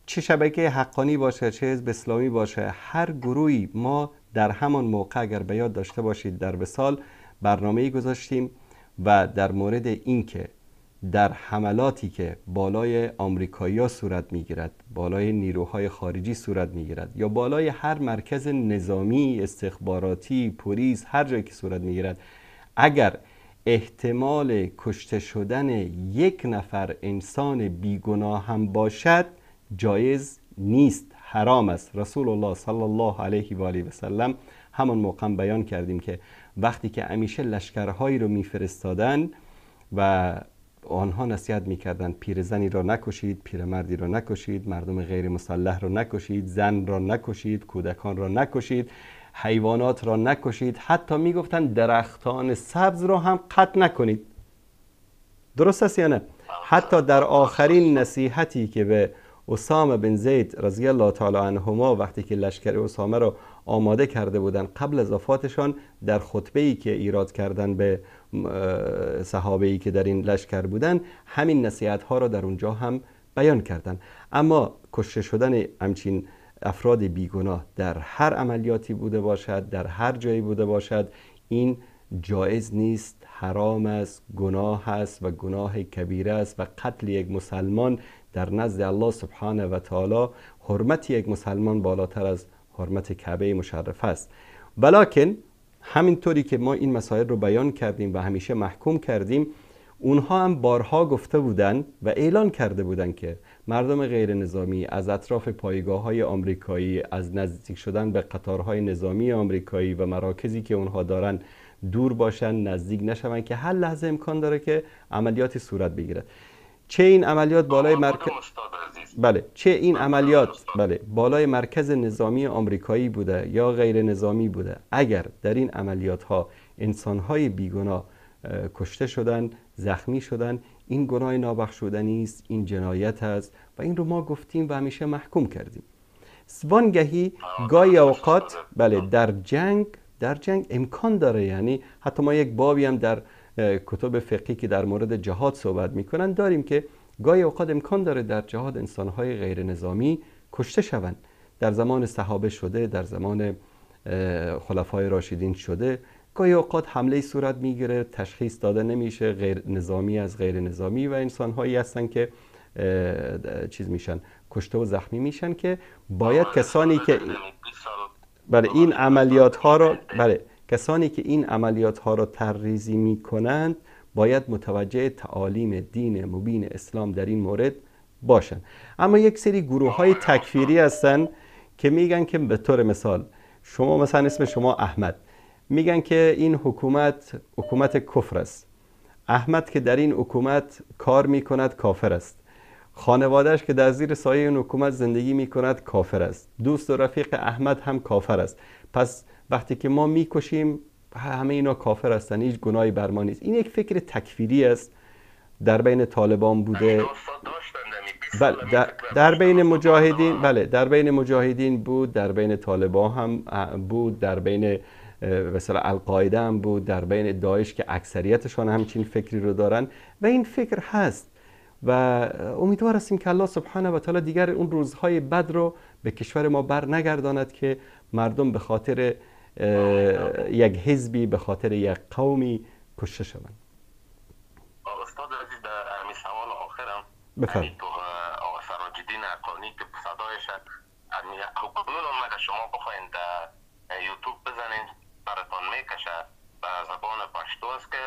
چه شبکه حقانی باشه، چه حزب اسلامی باشه، هر گروهی ما در همان موقع اگر به یاد داشته باشید در وصال برنامه‌ای گذاشتیم و در مورد اینکه در حملاتی که بالای آمریکایی‌ها صورت می‌گیرد، بالای نیروهای خارجی صورت می‌گیرد یا بالای هر مرکز نظامی، استخباراتی، پلیس، هر جایی که صورت می‌گیرد، اگر احتمال کشته شدن یک نفر انسان بیگناه هم باشد جایز نیست، حرام است. رسول الله صلی الله علیه و آله و سلم همان موقع بیان کردیم که وقتی که همیشه لشکرهایی رو میفرستادن و آنها نصیحت میکردن پیرزنی را نکشید، پیرمردی را نکشید، مردم غیر مسلح را نکشید، زن را نکشید، کودکان را نکشید، حیوانات را نکشید، حتی میگفتن درختان سبز را هم قطع نکنید. درست است یا نه؟ حتی در آخرین نصیحتی که به اسامه بن زید رضی الله تعالی عنهما وقتی که لشکر اسامه را آماده کرده بودند قبل از وفاتشان، در خطبه‌ای که ایراد کردن به صحابه‌ای که در این لشکر بودند، همین نصیحت‌ها را در اونجا هم بیان کردند. اما کشته شدن همچین افراد بیگناه در هر عملیاتی بوده باشد، در هر جایی بوده باشد، این جایز نیست، حرام است، گناه است و گناه کبیره است و قتل یک مسلمان در نزد الله سبحانه و تعالی حرمت یک مسلمان بالاتر از حرمت کعبه مشرف است. ولیکن همینطوری که ما این مسائل رو بیان کردیم و همیشه محکوم کردیم، اونها هم بارها گفته بودن و اعلان کرده بودن که مردم غیر نظامی از اطراف پایگاه‌های آمریکایی، از نزدیک شدن به قطارهای نظامی آمریکایی و مراکزی که اونها دارن دور باشن، نزدیک نشون، که هر لحظه امکان داره که عملیاتی صورت بگیرد. چه این عملیات بالای بالای مرکز نظامی آمریکایی بوده یا غیر نظامی بوده، اگر در این عملیات ها انسان‌های بیگناه کشته شدن، زخمی شدن، این گناه نابخشودنی است، این جنایت است و این رو ما گفتیم و همیشه محکوم کردیم. وانگهی گاهی اوقات در جنگ امکان داره، یعنی حتی ما یک بابی هم در کتب فقهی که در مورد جهاد صحبت میکنن داریم که گاهی اوقات امکان داره در جهاد انسانهای غیر نظامی کشته شوند. در زمان صحابه شده، در زمان خلفای راشدین شده، گاهی اوقات حمله صورت میگیره، تشخیص داده نمیشه غیر نظامی از غیر نظامی و انسانهایی هستن که میشن کشته و زخمی میشن که باید کسانی که این عملیات ها رو کسانی که این عملیات ها را طرحریزی می کنند باید متوجه تعالیم دین مبین اسلام در این مورد باشند. اما یک سری گروه های تکفیری هستن که میگن که به طور مثال شما مثلا اسم شما احمد، میگن که این حکومت کفر است، احمد که در این حکومت کار میکند کافر است، خانوادهش که در زیر سایه این حکومت زندگی میکند کافر است. دوست و رفیق احمد هم کافر است. پس وقتی که ما میکشیم همه اینا کافر هستن، هیچ گناهی بر ما نیست. این یک فکر تکفیری است در بین طالبان بوده. در بین مجاهدین، بله در بین مجاهدین بود، در بین طالبان هم بود، در بین مثلا القاعده هم بود، در بین داعش که اکثریتشان همچین فکری رو دارن و این فکر هست و امیدوار هستیم که الله سبحانه و تعالی دیگر اون روزهای بد رو به کشور ما بر نگرداند که مردم به خاطر یک حزبی، به خاطر یک قومی کشته شوند. استاد عزیز در همین سوال آخرم بفرمایید. تو سراج الدین حقانی که صدایش حکومت مگه شما بخواین در یوتیوب بزنین براتون میکشه به زبان پشتو است که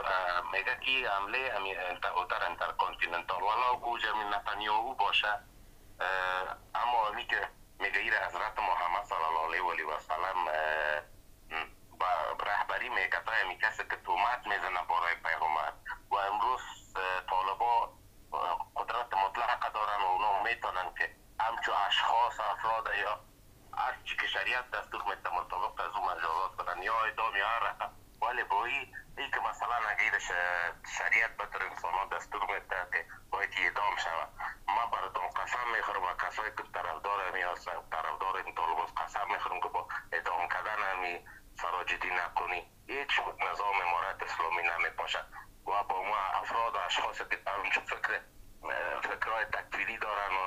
میگه که حمله در انترکانتیننتال والا گوجه من نتانیاهو باشه، اما اینی که میگه ایر حضرت محمد صلی الله علیه و سلم با رهبری میکته همی کسی که تومت میزنه برای پیغمبر و امروز طالبا قدرت مطلق دارن و اونا میتونن که همچو اشخاص افراد یا هر چی که شریعت دستور میده مطابق از اون مجازات کنن یا اعدام یا هر رقم، ولی باید ای که مثلا اگر شریعت به طور انسانان دستور میده که باید اعدام شود. ما براتون قسم میخورم و کسایی که طرفدار همی هستن، طرفدار این طالباست، قسم میخورم که با اعدام کردن همی سراج الدین حقانی هیچ نظام امارت اسلامی نمیپاشد و با ما افراد و اشخاص که همچون فکرهای تکفیری دارن و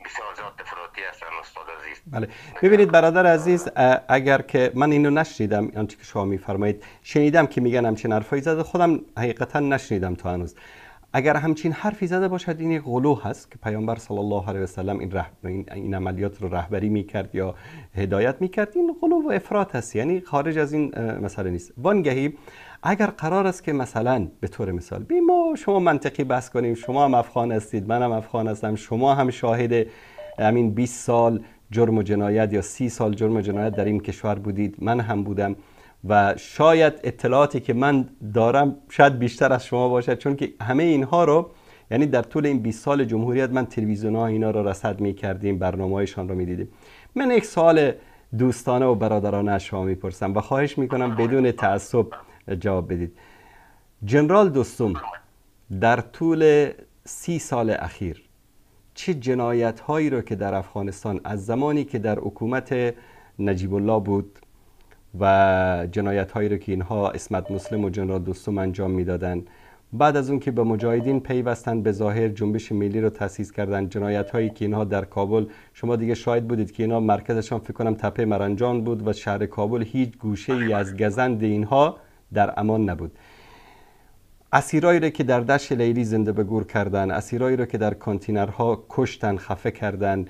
بسیار زیاد افراطی هستن استاد عزیز. بله ببینید برادر عزیز، اگر که من اینو نشنیدم آنچه که شما میفرمایید، شنیدم که میگن همچین حرفایی زده، خودم حقیقتا نشنیدم تا هنوز. اگر همچین حرفی زده باشد این یک غلو هست که پیامبر صلی الله علیه و سلم این عملیات رو رهبری میکرد یا هدایت میکرد، این غلو و افراط هست، یعنی خارج از این مسئله نیست. وانگهی اگر قرار است که مثلا به طور مثال شما منطقی بحث کنیم، شما هم افغان هستید، منم افغان هستم، شما هم شاهد همین 20 سال جرم و جنایت یا 30 سال جرم و جنایت در این کشور بودید، من هم بودم و شاید اطلاعاتی که من دارم شاید بیشتر از شما باشد، چون که همه اینها رو یعنی در طول این 20 سال جمهوریت من تلویزیون‌ها اینا رو رصد می‌کردیم، برنامه‌هایشان رو می‌دیدیم. من یک سوال دوستانه و برادرانه از شما می‌پرسم و خواهش می‌کنم بدون تعصب جواب بدید. جنرال دوستم در طول 30 سال اخیر چه جنایت هایی رو که در افغانستان از زمانی که در حکومت نجیب الله بود و جنایت هایی رو که اینها عصمت مسلم و جنرال دوستم انجام میدادن، بعد از اون که به مجاهدین پیوستن، به ظاهر جنبش ملی رو تأسیس کردن، جنایت هایی که اینها در کابل، شما دیگه شاهد بودید که اینها مرکزشان فکر کنم تپه مرنجان بود و شهر کابل هیچ گوشه ای از گزند اینها در امان نبود. اسیرایی رو که در دشت لیلی زنده به گور کردن، اسیرایی رو که در کانتینرها کشتن، خفه کردن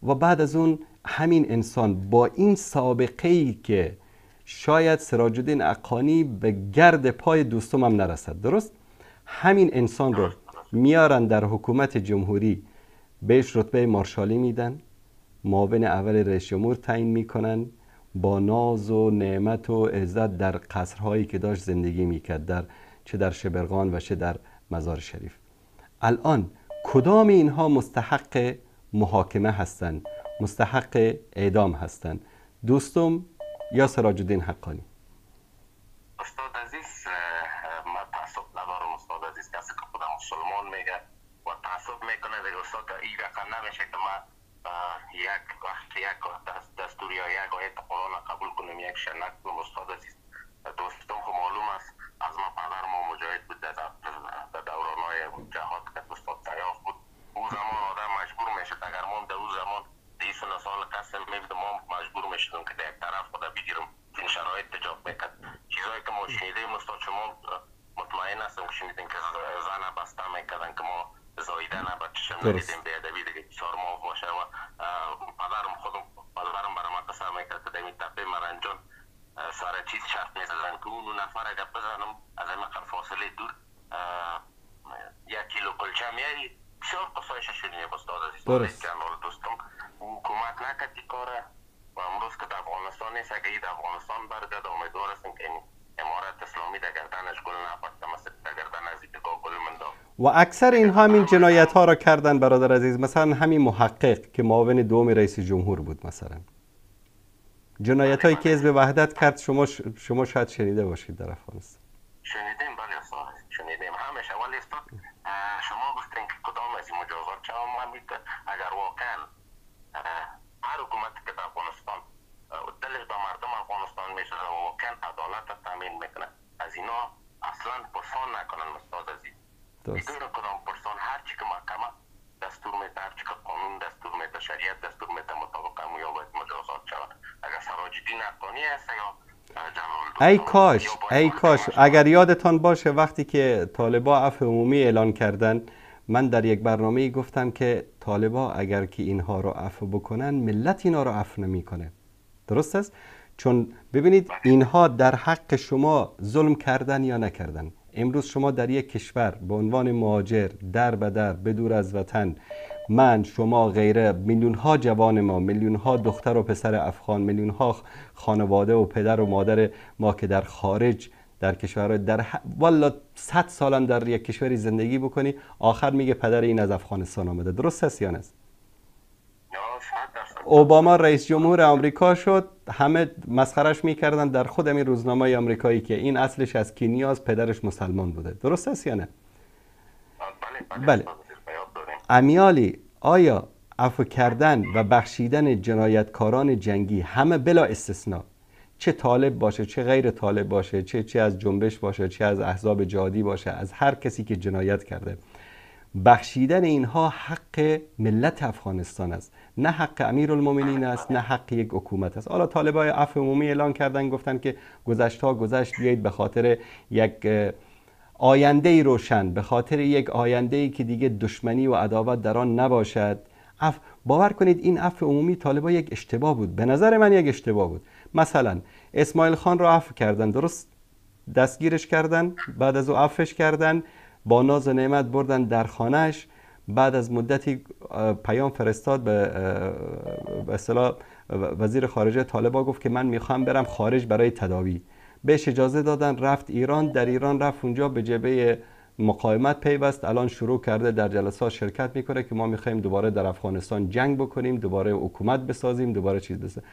و بعد از اون همین انسان با این سابقه‌ای که شاید سراج الدین حقانی به گرد پای دوستم هم نرسد، درست؟ همین انسان رو میارن در حکومت جمهوری، بهش رتبه مارشالی میدن، معاون اول رئیس جمهور تعیین میکنن، با ناز و نعمت و عزت در قصرهایی که داشت زندگی میکرد، چه در شبرغان و چه در مزار شریف. الان کدام اینها مستحق محاکمه هستند، مستحق اعدام هستند؟ دوستم یا سراج الدین حقانی؟ استاد عزیز ما تعصب ندارم استاد عزیز، کسی که خودم مسلمان میگه و تعصب میکنه دیگه استاد این رقم نمیشه که ما یک وقت یک دستور یا یک آیت قرآن قبول کنیم یک شنک کنیم. استاد عزیز دوستم خب معلوم است از ما پدرم مجاهد بود در دورانهای جهاد که استاد سیاف بود. او زمان آدم مجبور میشد اگر ما در او زمان 20 سال قسم میبودم ما مجبور میشدم که در یک طرف خدا بگیرم این شرایط تجاب میکرد. چیزایی که ما شنیدیم استاد شما مطمئن هستم که شنیدیم که زن بسته میکردن که ما زایده نباید چشم ندیدیم به ادبی دیگه 4 ماه باشه و پدرم برای ما قسم میکرد که در این تپه مرنجان سر چیز شرط میزدن که اون نفر اگر بزنم از این مقدار فاصله دور 1 کیلو کلچه میاری. بسیار قصایش شنیدیم استاد عزیز. جنرال دوستم حکومت نکردی کاره و امروز که در افغانستان نیست، اگه این در افغانستان برگرد امیدوار هستیم که این امارت اسلامی در گردنش گل نپرده مثل در گردن از دیگاه گل منده. و اکثر اینها همین جنایت ها را کردن برادر عزیز. مثلا همین محقق که معاون دوم رئیس جمهور بود، مثلا جنایت هایی که حزب وحدت کرد شما شاید شنیده باشید در افغانستان. شنیدیم بله استاد، شنیدیم همیشه. ولی استاد شما گفتین که کدام از این مجازات شما همین که اگر واقعا هر حکومتی که در افغانستان دلش به مردم افغانستان میشه و واقعا عدالت تامین میکنه، از اینا اصلا پرسان نکنن استاد عزیز. بدون کدام پرسان، هر چی که محکمه دستور میده، هر چی که قانون دستور میده، شریعت دستور میده، مطابق یا باید مجازات شود. اگر سراج‌الدین حقانی هست یا ای کاش اگر یادتان باشه وقتی که طالبا عفو عمومی اعلان کردن، من در یک برنامه گفتم که طالبا اگر که اینها رو عفو بکنن، ملت اینا رو عفو نمیکنه. درست است؟ چون ببینید اینها در حق شما ظلم کردن یا نکردن. امروز شما در یک کشور به عنوان مهاجر در به در بدور از وطن، من، شما، غیره، میلیون ها جوان ما، میلیون ها دختر و پسر افغان، میلیون ها خانواده و پدر و مادر ما که در خارج در کشور والا 100 سالم در یک کشوری زندگی بکنی، آخر میگه پدر این از افغانستان آمده. درست است یا نه؟ اوباما رئیس جمهور آمریکا شد، همه مسخرش میکردن در خود همین روزنامه آمریکایی که این اصلش از کینیاست، پدرش مسلمان بوده. درست است یا نه؟ بله. امیالی، آیا عفو کردن و بخشیدن جنایتکاران جنگی همه بلا استثناء، چه طالب باشه چه غیر طالب باشه، چه از جنبش باشه چه از احزاب جهادی باشه، از هر کسی که جنایت کرده، بخشیدن اینها حق ملت افغانستان است، نه حق امیرالمومنین است، نه حق یک حکومت است. حالا طالبای عفو عمومی اعلان کردن، گفتن که گذشته ها گذشت، بیایید به خاطر یک آینده روشن، به خاطر یک آینده که دیگه دشمنی و عداوت در آن نباشد. باور کنید این عفو عمومی طالبا یک اشتباه بود، به نظر من یک اشتباه بود. مثلا اسماعیل خان را عفو کردن، درست، دستگیرش کردن، بعد از او عفوش کردن، با ناز و نعمت بردن در خانهش. بعد از مدتی پیام فرستاد به اصطلاح وزیر خارجه طالبا، گفت که من میخوام برم خارج برای تداوی. بهش اجازه دادن، رفت ایران. در ایران رفت اونجا به جبهه مقاومت پیوست. الان شروع کرده در جلسات شرکت میکنه که ما میخوایم دوباره در افغانستان جنگ بکنیم، دوباره حکومت بسازیم، دوباره چیز بسازیم.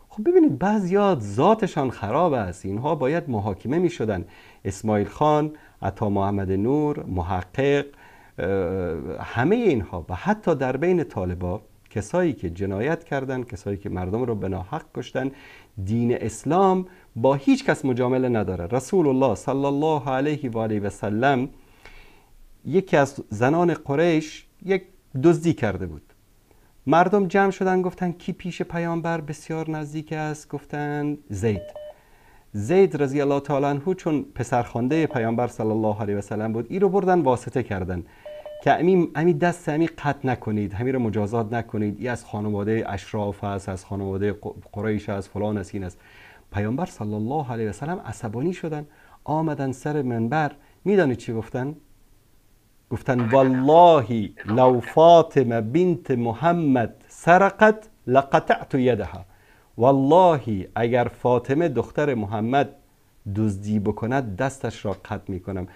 خب ببینید بعضیات ذاتشان خراب است، اینها باید محاکمه میشدن. اسماعیل خان، عطا محمد نور، محقق، همه اینها و حتی در بین طالبا کسایی که جنایت کردن، کسایی که مردم رو به ناحق کشتن، دین اسلام با هیچ کس مجامله نداره. رسول الله صلی الله علیه و آله و سلم یکی از زنان قریش یک دزدی کرده بود. مردم جمع شدن گفتن کی پیش پیامبر بسیار نزدیک است؟ گفتن زید رضی الله تعالی عنه، چون پسرخوانده پیامبر صلی الله علیه و سلم بود. این رو بردن واسطه کردن که امی دست امی قطع نکنید، همین رو مجازات نکنید، این از خانواده اشراف است، از خانواده قریش است، فلان است، این است. پیامبر صلی الله علیه و سلم عصبانی شدن، آمدن سر منبر. میدونید چی گفتن؟ گفتن والله لو فاطمه بنت محمد سرقت لقطعت یدها. والله اگر فاطمه دختر محمد دزدی بکند دستش را قطع میکنم.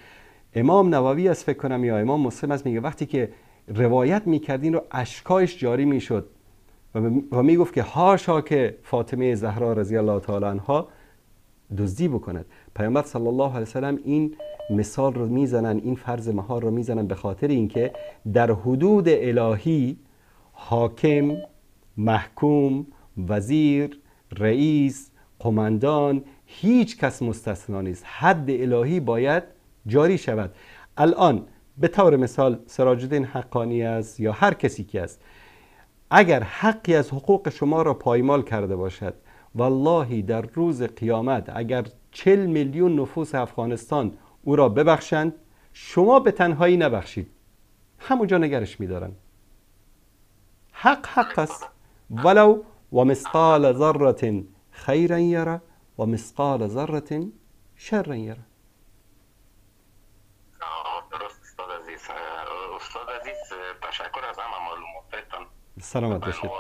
امام نووی است فکر کنم یا امام مسلم است، میگه وقتی که روایت میکردین رو اشکایش جاری میشد و میگفت که هاشا که فاطمه زهرا رضی الله تعالی عنها دزدی بکند. پیامبر صلی الله علیه و سلم این مثال رو میزنن، این فرض مهار رو میزنن به خاطر اینکه در حدود الهی حاکم، محکوم، وزیر، رئیس، قماندان، هیچ کس مستثنا نیست. حد الهی باید جاری شود. الان به طور مثال سراج الدین حقانی است یا هر کسی که است، اگر حقی از حقوق شما را پایمال کرده باشد، والله در روز قیامت اگر 40 میلیون نفوس افغانستان او را ببخشند، شما به تنهایی نبخشید، همونجا نگرش می‌دارن. حق است. ولو و مثقال ذره خیرا یره و مثقال ذره شرا یره. درست استاد عزیز. استاد عزیز تشکر از همه معلوماتتان. سلامت باشید.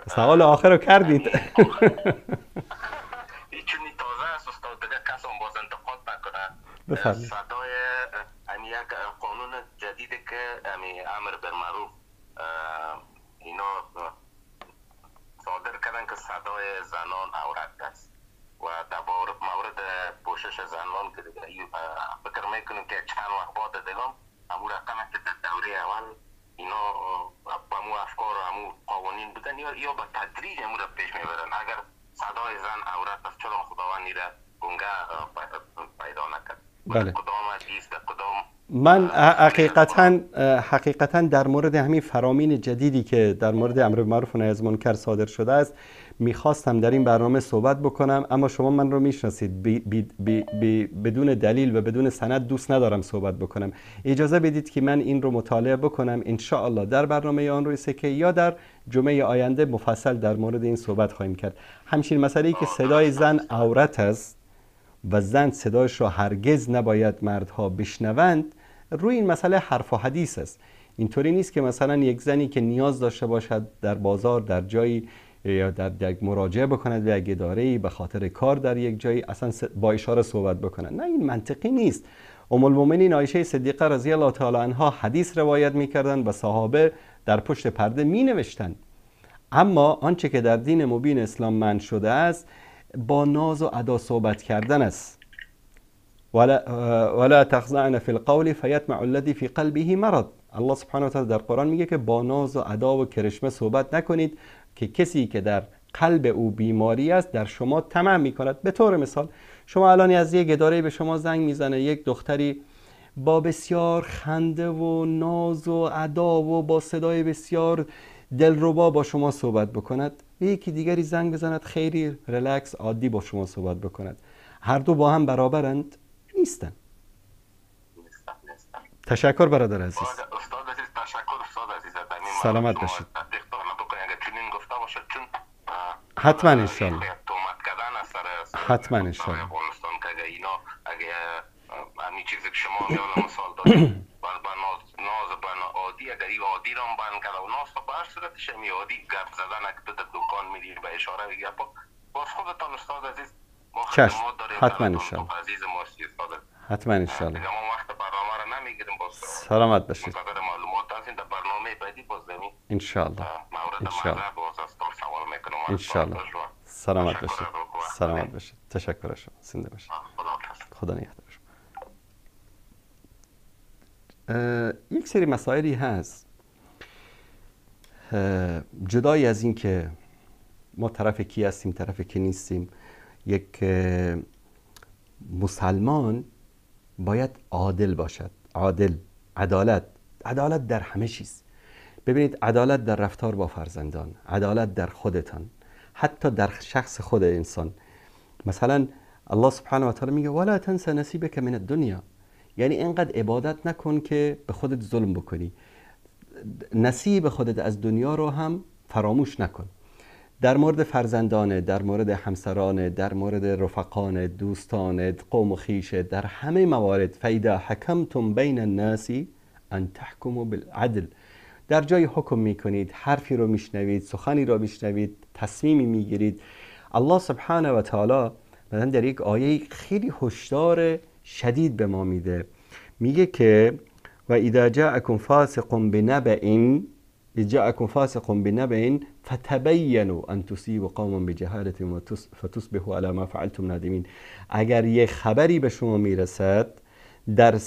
سوال آخر رو کردید. چونی تازه است استاد، دیگه کس هم باز انتقاد نکنه. بفرمایید. صدای یک زنان عورت است و در مورد پوشش زنان که دیگه فکر میکنیم که چند وقت بعد دیگه همون رقم که در دوره اول اینا همون افکار و همون قوانین بودن یا به تدریج همون را پیش میبرن. اگر صدای زن عورت است چرا خداوند را گنگه پیدا نکرد؟ بله. کدام حدیث در کدام من حقیقتا در مورد همین فرامین جدیدی که در مورد امر بالمعروف و نهی از منکر صادر شده است میخواستم در این برنامه صحبت بکنم، اما شما من رو میشناسید بدون دلیل و بدون سند دوست ندارم صحبت بکنم. اجازه بدید که من این رو مطالعه بکنم، ان شاء الله در برنامه آن روی سکه یا در جمعه آینده مفصل در مورد این صحبت خواهیم کرد. همچنین مسئله‌ای که صدای زن عورت است و زن صدایش را هرگز نباید مردها بشنوند، روی این مسئله حرف و حدیث است. اینطوری نیست که مثلا یک زنی که نیاز داشته باشد در بازار در جایی یا در یک مراجعه بکند به یک اداره‌ای به خاطر کار در یک جایی اصلا با اشاره صحبت بکند. نه، این منطقی نیست. ام المؤمنین عایشه صدیقه رضی الله تعالی عنها حدیث روایت می‌کردند و صحابه در پشت پرده می‌نوشتند. اما آنچه که در دین مبین اسلام منع شده است با ناز و ادا صحبت کردن است. ولا تخضعن فی القول فیطمع الذی فی قلبه مرض. الله سبحانه و تعالی در قرآن میگه که با ناز و ادا و کرشمه صحبت نکنید که کسی که در قلب او بیماری است در شما طمع میکند. به طور مثال شما الان از یک اداره به شما زنگ میزنه یک دختری با بسیار خنده و ناز و ادا و با صدای بسیار دلربا با شما صحبت بکند، یکی دیگری زنگ بزند خیلی ریلکس عادی با شما صحبت بکند. هر دو با هم برابرند؟ نیستن. تشکر برادر عزیز. استاد عزیز تشکر استاد عزیز. سلامت باشید. چون حتما ان شاء الله. تومت کردن از سر حتما ان شاء الله. افغانستان که اینا اگه همین چیزی که شما میال مثال دادید با ناز عادی اگر این عادی را بند کرده و ناز به هر صورتش همی عادی گپ زدن اگه تو در دکان میری به اشاره بگی باز خودتان استاد عزیز ما خدمات داریم. حتما ان شاء الله. عزیز ماستی استاد حتما ان شاء الله. دیگه ما وقت برنامه را نمیگیریم. باز سلامت باشید. منتظر معلومات هستیم در برنامه بعدی باز داریم ان شاء الله. مورد ان شاء الله. معرض باز است سوال میکنم. ان شاء الله. سلامت باشید. سلامت باشید. تشکر از شما. زنده باشید. خدا نگهدار. یک سری مسائلی هست جدای از این که ما طرف کی هستیم طرف کی نیستیم. یک مسلمان باید عادل باشد. عدالت در همه چیز. ببینید عدالت در رفتار با فرزندان، عدالت در خودتان، حتی در شخص خود انسان. مثلا الله سبحانه و تعالی میگه ولا تنس نصیبک من الدنیا، یعنی اینقدر عبادت نکن که به خودت ظلم بکنی. نصیب خودت از دنیا رو هم فراموش نکن. در مورد فرزندانه، در مورد همسرانه، در مورد رفقانه، دوستانه، قوم و خیشه، در همه موارد فاذا حکمتم بین الناس ان تحکموا بالعدل. در جای حکم میکنید، حرفی رو میشنوید، سخنی رو میشنوید، تصمیمی میگیرید. الله سبحانه و تعالی مثلا در یک آیه خیلی هشدار شدید به ما میده، میگه که و اذا جاءكم فاسق بنبأ فتبینوا ان تصیبوا قوما بجهاله فتصبحوا على ما فعلتم نادمین. اگر یک خبری به شما میرسد در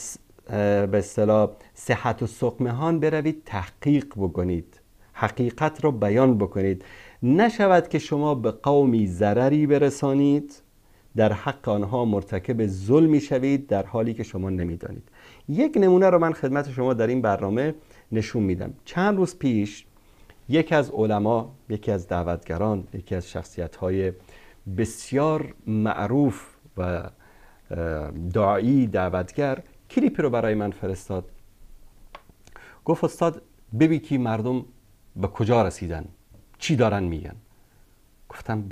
به اصطلاح صحت و سقمهان بروید تحقیق بکنید، حقیقت رو بیان بکنید، نشود که شما به قومی ضرری برسانید در حق آنها مرتکب ظلمی شوید در حالی که شما نمیدانید. یک نمونه رو من خدمت شما در این برنامه نشون میدم. چند روز پیش یکی از علما، یکی از دعوتگران، یکی از شخصیت‌های بسیار معروف و داعی دعوتگر کلیپی رو برای من فرستاد. گفت استاد ببین که مردم به کجا رسیدن، چی دارن میگن. گفتم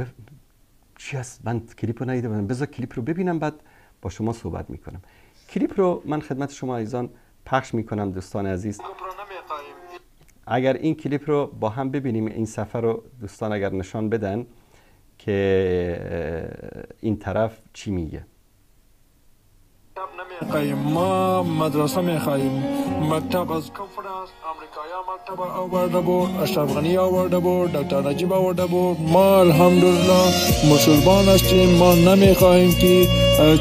چی هست؟ من کلیپ رو ندیدم، بذار کلیپ رو ببینم بعد با شما صحبت میکنم. کلیپ رو من خدمت شما عزیزان پخش میکنم دوستان عزیز. اگر این کلیپ رو با هم ببینیم، این صفحه رو دوستان اگر نشان بدن که این طرف چی میگه. میخوایم، ما مدرسه میخوایم. مکتب از کفر است، امریکایی مکتب آورده بود، اشرف غنی آورده بود، دکتر نجیب آورده بود. ما الحمدلله مسلمان هستیم، ما نمیخوایم که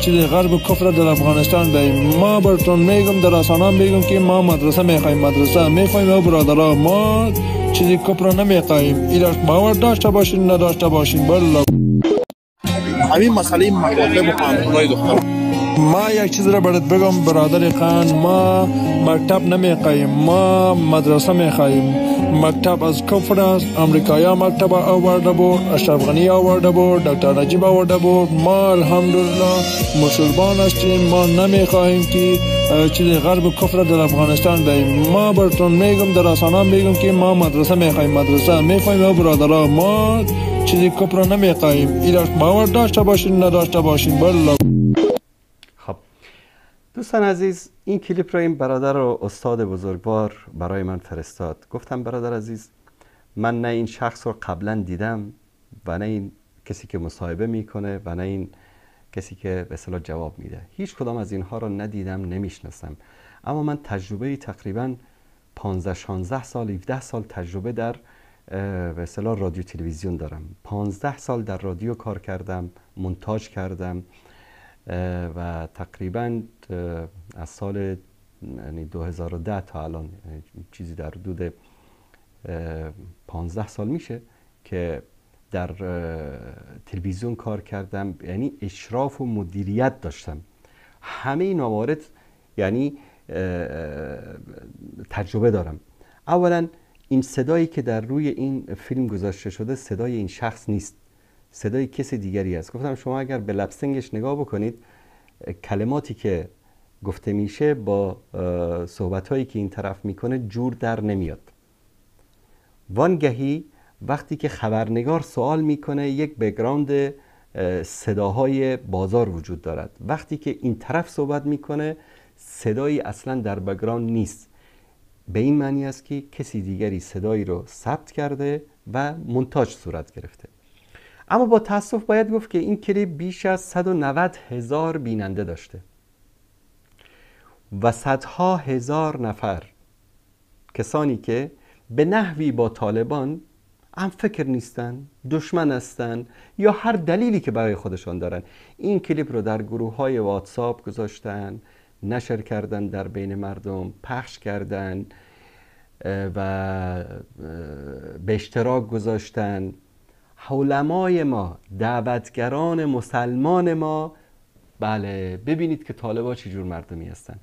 چیز غرب کفر در افغانستان بیم. ما براتون میگم، در آسانان میگم که ما مدرسه میخوایم، مدرسه میخوایم. و برادرها ما چیزی کفر نمیخوایم. ایراش باور داشته باشین نداشته باشین، بالله همین مسئله مکاتب و پانتونای دختر. ما یک چیز را برات بگم برادر خان، ما مکتب نمیخوایم، ما مدرسه میخوایم. مکتب از کفر است، امریکایی مکتب آورده بود، اشرف غنی آورده بود، دکتر نجیب آورده بود. ما الحمدلله مسلمان هستیم، ما نمیخوایم که چیز غرب کفر در افغانستان بیم. ما براتون میگم، در آسانان میگم که ما مدرسه میخوایم، مدرسه میخوایم. و برادرها ما چیزی کفر نمیخوایم. ایراش باور داشته باشین نداشته باشین، بالله. خب دوستان عزیز، این کلیپ را این برادر و استاد بزرگوار برای من فرستاد. گفتم برادر عزیز، من نه این شخص رو قبلا دیدم و نه این کسی که مصاحبه میکنه و نه این کسی که به اصطلاح جواب میده. هیچ کدام از اینها رو ندیدم، نمیشناسم. اما من تجربه تقریبا 15 16 سال 17 سال تجربه در به اصطلاح رادیو تلویزیون دارم. 15 سال در رادیو کار کردم، مونتاژ کردم و تقریبا از سال 2010 تا الان چیزی در حدود 15 سال میشه که در تلویزیون کار کردم. یعنی اشراف و مدیریت داشتم. همه این موارد یعنی تجربه دارم. اولا این صدایی که در روی این فیلم گذاشته شده صدای این شخص نیست، صدای کسی دیگری است. گفتم شما اگر به لپسینگش نگاه بکنید، کلماتی که گفته میشه با صحبتهایی که این طرف میکنه جور در نمیاد. وانگهی وقتی که خبرنگار سوال میکنه یک بک‌گراند صداهای بازار وجود دارد. وقتی که این طرف صحبت میکنه صدایی اصلا در بک‌گراند نیست. به این معنی است که کسی دیگری صدایی رو ثبت کرده و مونتاژ صورت گرفته. اما با تاسف باید گفت که این کلیپ بیش از 190,000 بیننده داشته و صدها هزار نفر کسانی که به نحوی با طالبان هم فکر نیستن، دشمن هستن یا هر دلیلی که برای خودشان دارن، این کلیپ رو در گروه های واتساپ گذاشتن، نشر کردن، در بین مردم پخش کردن و به اشتراک گذاشتن. علمای ما، دعوتگران مسلمان ما، بله ببینید که طالبا چجور مردمی هستن.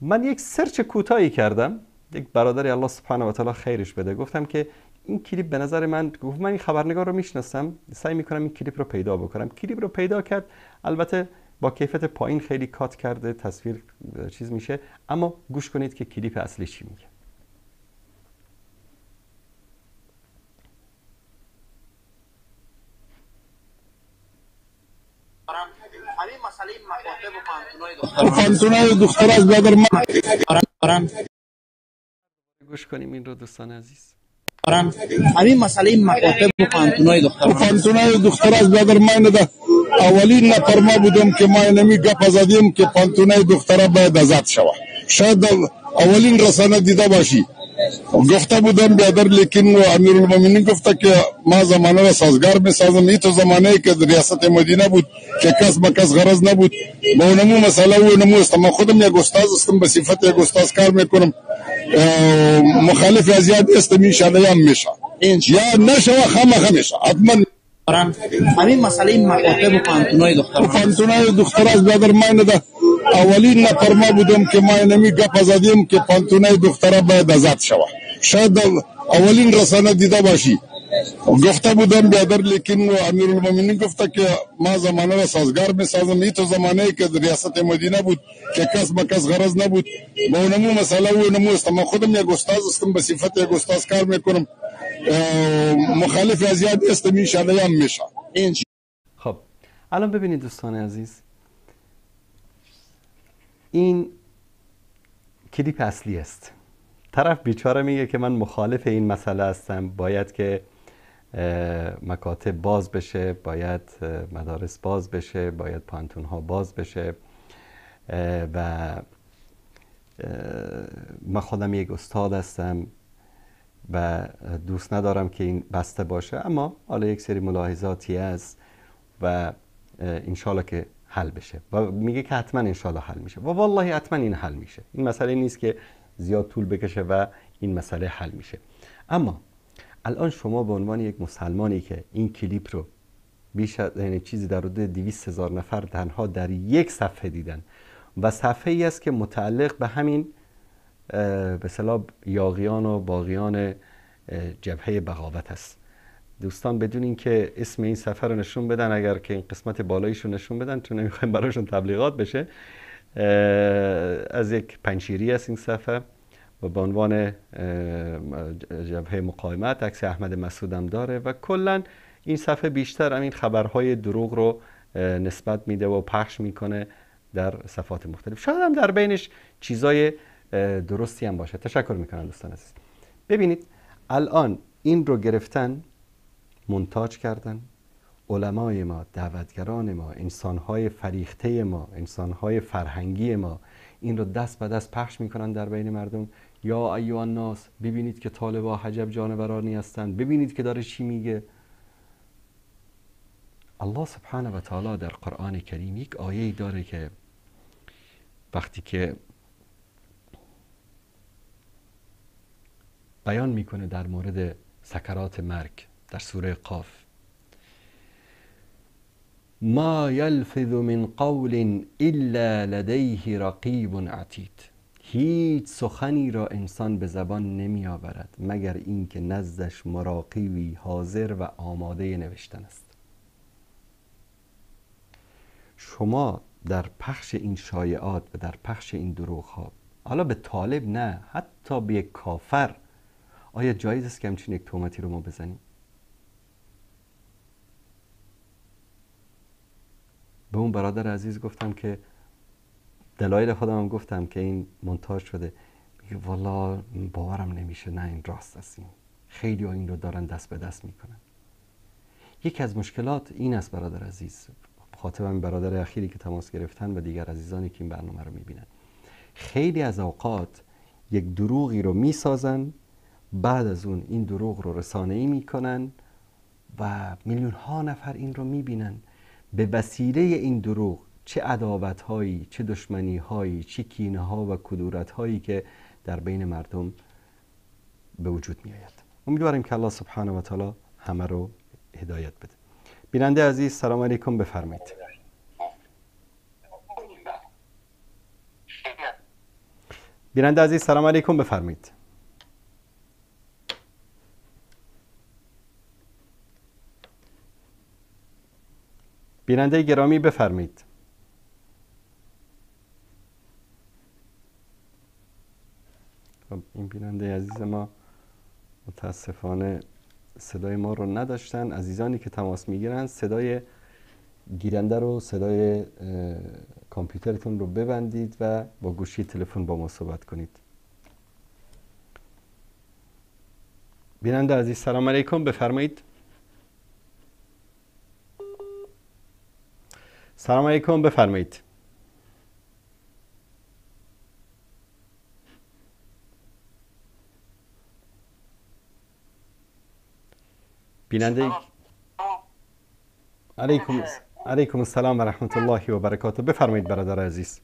من یک سرچ کوتاهی کردم، یک برادری الله سبحانه و تعالی خیرش بده، گفتم که این کلیپ به نظر من، گفت من این خبرنگار رو میشناسم، سعی میکنم این کلیپ رو پیدا بکنم. کلیپ رو پیدا کرد، البته با کیفیت پایین خیلی کات کرده، تصویر چیز میشه، اما گوش کنید که کلیپ اصلی چی میگه. همین مسئله مکاتب و پانتونای دختر از بدر من گوش کنیم این رو دوستان عزیز. همین مسئله مکاتب و پانتونای دختر از بدر من ده. اولین نفر ما بودم که ما نمی گپ زدیم که پانتونای دختر باید آزاد شود. شاید اولین رسانه دیده باشی. گفته بودم بیادر، لیکن امیرالمومنین گفته که ما زمانه را سازگار میسازم. این تو زمانه که ریاست مدینه بود که کس با کس غرض نبود، با اونمو مسئله و اونمو است. من خودم یک استاد هستم، به صفت یک استاد کار میکنم، مخالف از یاد است میشه هم میشه یا نشه خامخا میشه حتما. همین مسئله مکاتب و پانتونای دختر از بدر من ده. اولین نفر ما بودم که ما نمی گپ زدیم که پانتونای دختر باید آزاد شود. شاید اولین رسانه دیده باشی. گفته بودم بیادر، لیکن امیرالمومنین گفته که ما زمانه را سازگار میسازم. این تو زمانه که ریاست مدینه بود که کس با کس غرض نبود، با اونمو مسئله و اونمو است. من خودم یک استاد هستم، به صفت یک استاد کار میکنم، مخالف از یاد است میشه هم میشه. خب الان ببینید دوستان عزیز، این کلیپ اصلی است. طرف بیچاره میگه که من مخالف این مسئله هستم، باید که مکاتب باز بشه، باید مدارس باز بشه، باید پانتون ها باز بشه. و من خودم یک استاد هستم و دوست ندارم که این بسته باشه، اما حالا یک سری ملاحظاتی هست و انشالله که حل بشه و میگه که حتما انشالله حل میشه و والله حتما این حل میشه. این مسئله نیست که زیاد طول بکشه و این مسئله حل میشه. اما الان شما به عنوان یک مسلمانی که این کلیپ رو بیش از یعنی چیزی در حدود 200,000 نفر تنها در یک صفحه دیدن و صفحه ای است که متعلق به همین به اصطلاح یاغیان و باغیان جبهه بغاوت است. دوستان بدون این که اسم این صفحه رو نشون بدن، اگر که این قسمت بالاییش رو نشون بدن چون نمیخوایم براشون تبلیغات بشه، از یک پنشیری است این صفحه و به عنوان جبهه مقاومت عکس احمد مسعود هم داره و کلا این صفحه بیشتر همین خبرهای دروغ رو نسبت میده و پخش میکنه در صفحات مختلف. شاید هم در بینش چیزای درستی هم باشه. تشکر میکنم دوستان عزیز. ببینید الان این رو گرفتن، مونتاژ کردن، علمای ما، دعوتگران ما، انسانهای فریخته ما، انسانهای فرهنگی ما این رو دست به دست پخش میکنن در بین مردم. یا ایها الناس، ببینید که طالبا عجب جانورانی هستند، ببینید که داره چی میگه. الله سبحانه و تعالی در قرآن کریم یک آیه داره که وقتی که بیان میکنه در مورد سکرات مرگ در سوره قاف، ما یلفظ من قول الا لدیه رقیب عتید، هیچ سخنی را انسان به زبان نمی آورد مگر اینکه نزدش مراقبی حاضر و آماده نوشتن است. شما در پخش این شایعات و در پخش این دروغ ها، حالا به طالب نه، حتی به یک کافر، آیا جایز است که همچین یک تهمتی رو ما بزنیم؟ به اون برادر عزیز گفتم که دلایل خودم هم گفتم که این مونتاژ شده، میگه والا باورم نمیشه، نه این راست است، این خیلی ها این رو دارن دست به دست میکنن. یکی از مشکلات این است برادر عزیز، خاطبم برادر اخیری که تماس گرفتن و دیگر عزیزانی که این برنامه رو میبینن، خیلی از اوقات یک دروغی رو میسازن، بعد از اون این دروغ رو رسانه‌ای میکنن و میلیون ها نفر این رو میبینن. به وسیله این دروغ چه عداوت هایی، چه دشمنی هایی، چه کینه ها و کدورت هایی که در بین مردم به وجود می آید. امیدواریم که الله سبحانه و تعالی همه رو هدایت بده. بیننده عزیز سلام علیکم، بفرمایید. بیننده عزیز سلام علیکم، بفرمایید. بیننده گرامی بفرمایید. خب این بیننده عزیز ما متاسفانه صدای ما رو نداشتن. عزیزانی که تماس میگیرن صدای گیرنده رو، صدای کامپیوترتون رو ببندید و با گوشی تلفن با ما صحبت کنید. بیننده عزیز سلام علیکم، بفرمایید. سلام علیکم، بفرمایید. بیننده علیکم السلام و رحمت الله و برکاته. بفرمایید برادر عزیز.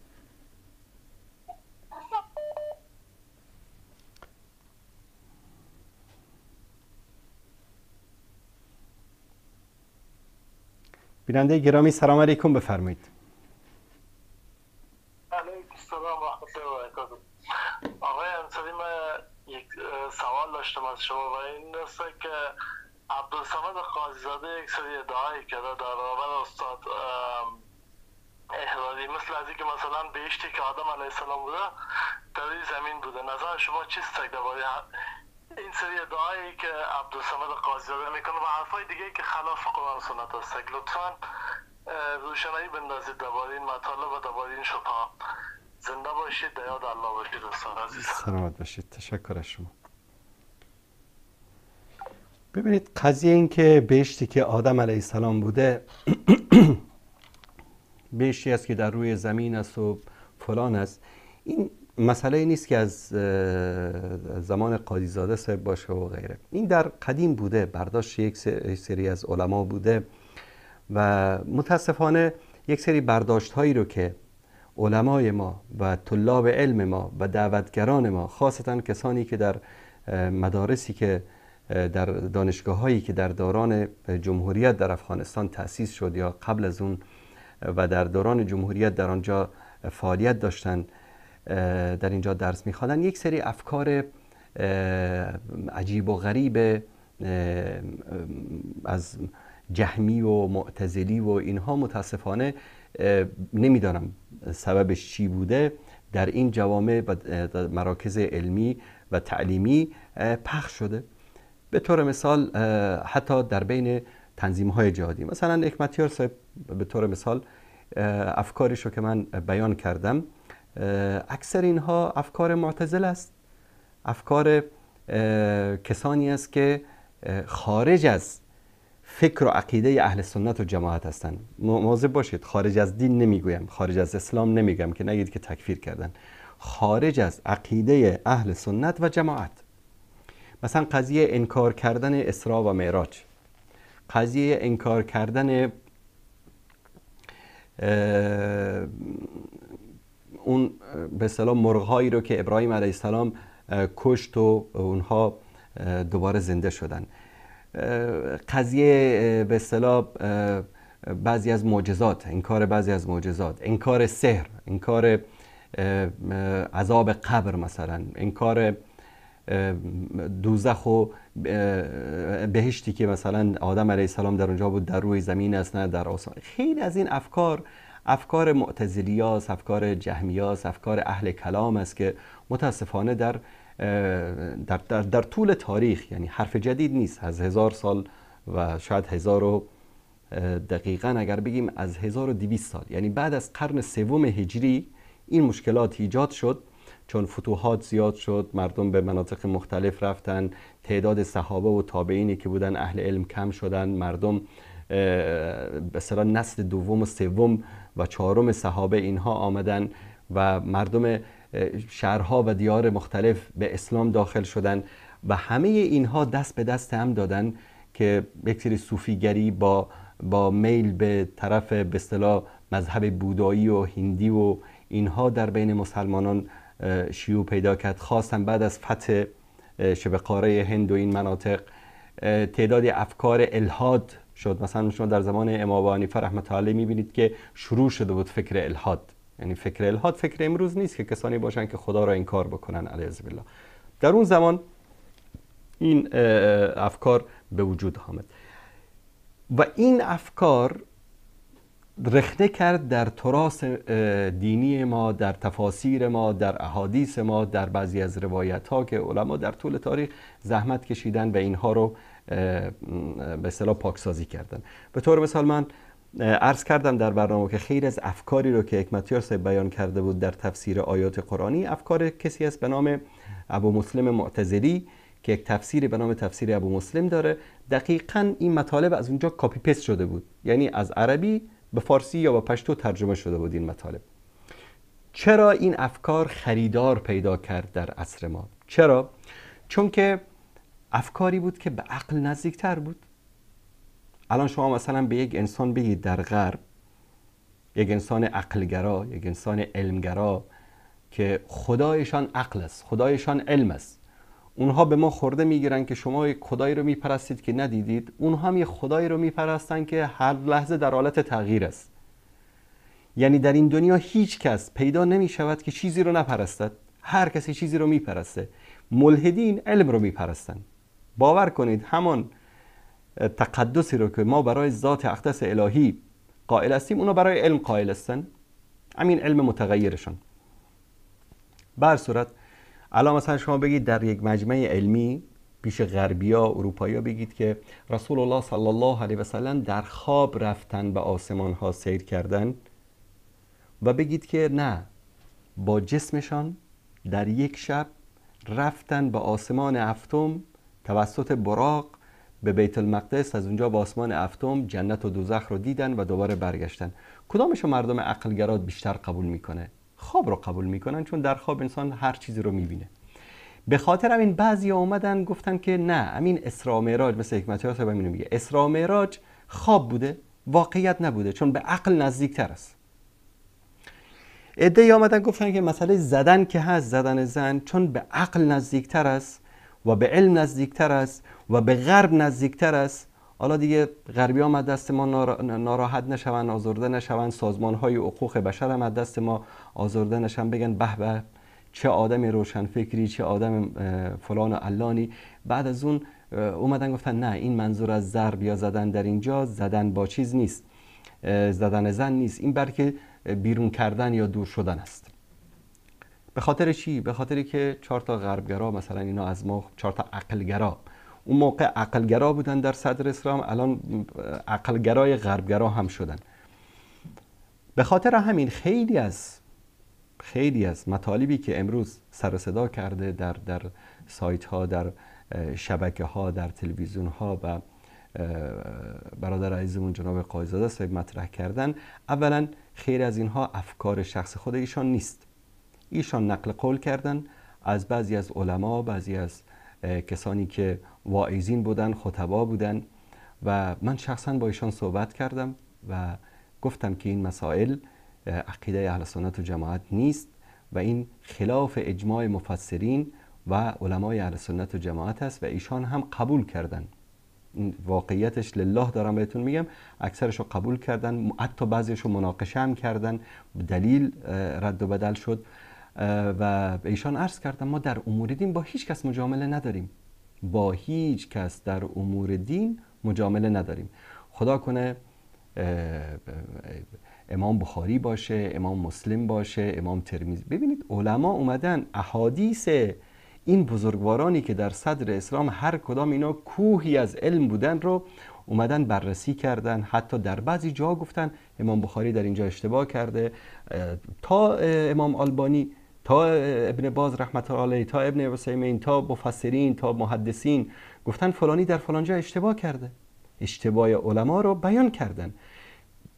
بیننده گرامی سلام علیکم، بفرمایید. علیکم السلام و رحمت الله و برکاته. آقای انصاری، من یک سوال داشتم از شما و این است که عبدالصمد قاضی‌زاده یک سری ادعایی کرده در برابر استاد احراری، مثل از اینکه مثلا بهشتی که آدم علیه السلام بوده در این زمین بوده. نظر شما چیست درباره این سری ادعایی که عبدالصمد قاضی‌زاده میکنه و حرفای دیگه که خلاف قرآن و سنت است؟ لطفاً روشنایی بندازید درباره این مطالب و درباره این شبهات. زنده باشید، در یاد الله باشید استاد عزیز. سلامت باشید. تشکر از شما. ببینید قضیه این که بهشتی که آدم علیه السلام بوده بهشتی است که در روی زمین است و فلان است. این مسئله نیست که از زمان قاضی زاده صاحب باشه و غیره. این در قدیم بوده، برداشت یک سری از علما بوده و متاسفانه یک سری برداشت هایی رو که علمای ما و طلاب علم ما و دعوتگران ما، خاصتا کسانی که در مدارسی که در دانشگاه هایی که در دوران جمهوریت در افغانستان تأسیس شد یا قبل از اون و در دوران جمهوریت در آنجا فعالیت داشتن، در اینجا درس می‌خواندن، یک سری افکار عجیب و غریب از جهمی و معتزلی و اینها متاسفانه نمیدانم سببش چی بوده در این جوامع و مراکز علمی و تعلیمی پخش شده. به طور مثال حتی در بین تنظیم‌های جهادی، مثلا حکمتیار صاحب به طور مثال افکارش رو که من بیان کردم، اکثر اینها افکار معتزله است، افکار کسانی است که خارج از فکر و عقیده اهل سنت و جماعت هستند. مواظب باشید، خارج از دین نمیگویم، خارج از اسلام نمیگم که نگید که تکفیر کردن، خارج از عقیده اهل سنت و جماعت. مثلا قضیه انکار کردن اسراء و معراج، قضیه انکار کردن اون به اصطلاح مرغ‌هایی رو که ابراهیم علیه السلام کشت و اونها دوباره زنده شدن، قضیه به اصطلاح بعضی از معجزات، انکار بعضی از معجزات، انکار سحر، انکار عذاب قبر، مثلا انکار دوزخ و بهشتی که مثلا آدم علیه السلام در اونجا بود، در روی زمین است نه در آسمان. خیلی از این افکار معتزلیاست، افکار جهمیاست، افکار اهل کلام است که متاسفانه در طول تاریخ، یعنی حرف جدید نیست، از 1000 سال و شاید 1000 دقیقاً اگر بگیم از 1200 سال، یعنی بعد از قرن سوم هجری این مشکلات ایجاد شد، چون فتوحات زیاد شد، مردم به مناطق مختلف رفتن، تعداد صحابه و تابعینی که بودن اهل علم کم شدن، مردم به اصطلاح نسل دوم و سوم و چهارم صحابه اینها آمدن و مردم شهرها و دیار مختلف به اسلام داخل شدن و همه اینها دست به دست هم دادن که یک سری صوفیگری با میل به طرف به اصطلاح مذهب بودایی و هندی و اینها در بین مسلمانان شیوع پیدا کرد، خاصا بعد از فتح شبه قاره هند و این مناطق. تعداد افکار الحاد شد، مثلا شما در زمان امام ابو حنیفه رحمة الله علیه میبینید که شروع شده بود فکر الحاد. یعنی فکر الحاد فکر امروز نیست که کسانی باشن که خدا را انکار بکنن علیه بالله. در اون زمان این افکار به وجود آمد و این افکار رخنه کرد در تراث دینی ما، در تفاسیر ما، در احادیث ما، در بعضی از روایت ها که علما در طول تاریخ زحمت کشیدن و اینها رو به اصطلاح پاکسازی کردن. به طور مثال من عرض کردم در برنامه که خیلی از افکاری رو که حکمتیار صاحب بیان کرده بود در تفسیر آیات قرآنی، افکار کسی است به نام ابو مسلم معتزلی که یک تفسیری به نام تفسیر ابو مسلم داره. دقیقاً این مطالب از اونجا کاپی پست شده بود، یعنی از عربی به فارسی یا به پشتو ترجمه شده بود این مطالب. چرا این افکار خریدار پیدا کرد در عصر ما؟ چرا؟ چون که افکاری بود که به عقل نزدیکتر بود. الان شما مثلا به یک انسان بگید در غرب، یک انسان عقلگرا، یک انسان علمگرا که خدایشان عقل است، خدایشان علم است، اونها به ما خورده میگیرن که شما یک خدایی رو میپرستید که ندیدید، اونها هم یک خدایی رو میپرستن که هر لحظه در حالت تغییر است. یعنی در این دنیا هیچ کس پیدا نمیشود که چیزی رو نپرستد، هر کسی چیزی رو میپرسته. ملحدین علم رو میپرستن. باور کنید همان تقدسی رو که ما برای ذات اقدس الهی قائل هستیم، اونا برای علم قائل هستن، همین علم متغیرشان. به هر صورت الان مثلا شما بگید در یک مجمع علمی پیش غربیا، اروپایی‌ها بگید که رسول الله صلی الله علیه و سلم در خواب رفتن به آسمان ها سیر کردن و بگید که نه، با جسمشان در یک شب رفتن به آسمان هفتم توسط براق به بیت المقدس، از اونجا به آسمان هفتم جنت و دوزخ رو دیدن و دوباره برگشتن. کدامشو مردم عقلگرا بیشتر قبول میکنه؟ خواب رو قبول میکنن، چون در خواب انسان هر چیزی رو میبینه. به خاطر همین بعضیا اومدن گفتن که نه، همین اسراء و معراج، مثل حکمت الله صاحب اینو میگه، اسراء و معراج خواب بوده، واقعیت نبوده، چون به عقل نزدیکتر است. عده‌ای آمدن گفتن که مسئله زدن که هست، زدن زن، چون به عقل نزدیکتر است و به علم نزدیکتر است و به غرب نزدیکتر است، حالا دیگه غربی هم از دست ما ناراحت نشون، آزرده نشون، سازمان های حقوق بشر هم از دست ما آزرده نشون، بگن به به چه آدم روشنفکری، چه آدم فلان و علانی. بعد از اون اومدن گفتن نه، این منظور از ضرب یا زدن در اینجا زدن با چیز نیست، زدن زن نیست، این بلکه بیرون کردن یا دور شدن است. به خاطر چی؟ به خاطری که 4 تا غربگرا مثلا اینا از ما، 4 تا عقلگرا، اون موقع عقلگرا بودن در صدر اسلام، الان عقلگرای غربگرا هم شدن. به خاطر همین خیلی از مطالبی که امروز سر و صدا کرده در سایت ها، در شبکه ها، در تلویزیون ها و برادر عزیزمون جناب قایزاده صاحب مطرح کردن، اولا خیلی از اینها افکار شخص خود ایشان نیست. ایشان نقل قول کردن از بعضی از علما، بعضی از کسانی که واعظین بودن، خطبا بودن، و من شخصا با ایشان صحبت کردم و گفتم که این مسائل عقیده اهل سنت و جماعت نیست و این خلاف اجماع مفسرین و علمای اهل سنت و جماعت است و ایشان هم قبول کردن. این واقعیتش لله دارم بهتون میگم، اکثرش رو قبول کردن، حتی بعضیش رو مناقشه هم کردن، دلیل رد و بدل شد و به ایشان عرض کردم ما در امور دین با هیچ کس مجامله نداریم، با هیچ کس در امور دین مجامله نداریم. خدا کنه امام بخاری باشه، امام مسلم باشه، امام ترمذی. ببینید علما اومدن احادیث این بزرگوارانی که در صدر اسلام هر کدام اینا کوهی از علم بودن رو اومدن بررسی کردن، حتی در بعضی جا گفتن امام بخاری در اینجا اشتباه کرده، تا امام آلبانی، تا ابن باز رحمت الله علیه، تا ابن عثیمین، تا مفسرین، تا محدثین گفتن فلانی در فلان جا اشتباه کرده. اشتباه علما رو بیان کردن.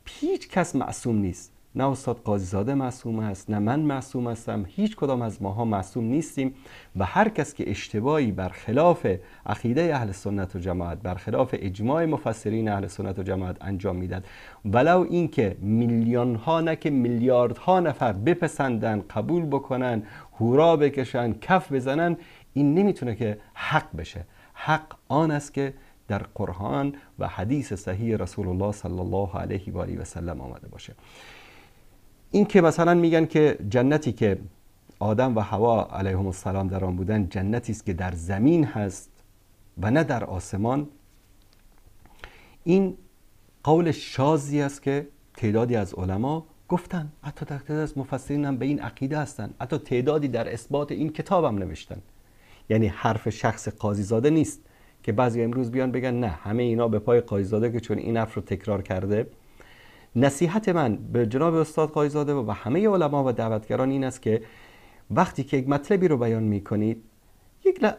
هیچ کس معصوم نیست، نه استاد قاضی زاده معصوم است، نه من معصوم هستم، هیچ کدام از ماها معصوم نیستیم و هر کس که اشتباهی برخلاف عقیده اهل سنت و جماعت، برخلاف اجماع مفسرین اهل سنت و جماعت انجام میداد، ولو این که میلیون ها نه که میلیاردها نفر بپسندن، قبول بکنن، هورا بکشن، کف بزنن، این نمیتونه که حق بشه. حق آن است که در قرآن و حدیث صحیح رسول الله صلی الله علیه و آله و سلم آمده باشه. این که مثلا میگن که جنتی که آدم و حوا علیهم السلام در آن بودن جنتی است که در زمین هست و نه در آسمان، این قول شاذی است که تعدادی از علما گفتن، حتی تعدادی از مفسرین هم به این عقیده هستن، حتی تعدادی در اثبات این کتاب هم نوشتن. یعنی حرف شخص قاضی زاده نیست که بعضی امروز بیان بگن نه همه اینا به پای قاضی زاده که چون این حرف رو تکرار کرده. نصیحت من به جناب استاد قاضی زاده و همه علما و دعوتگران این است که وقتی که یک مطلبی رو بیان میکنید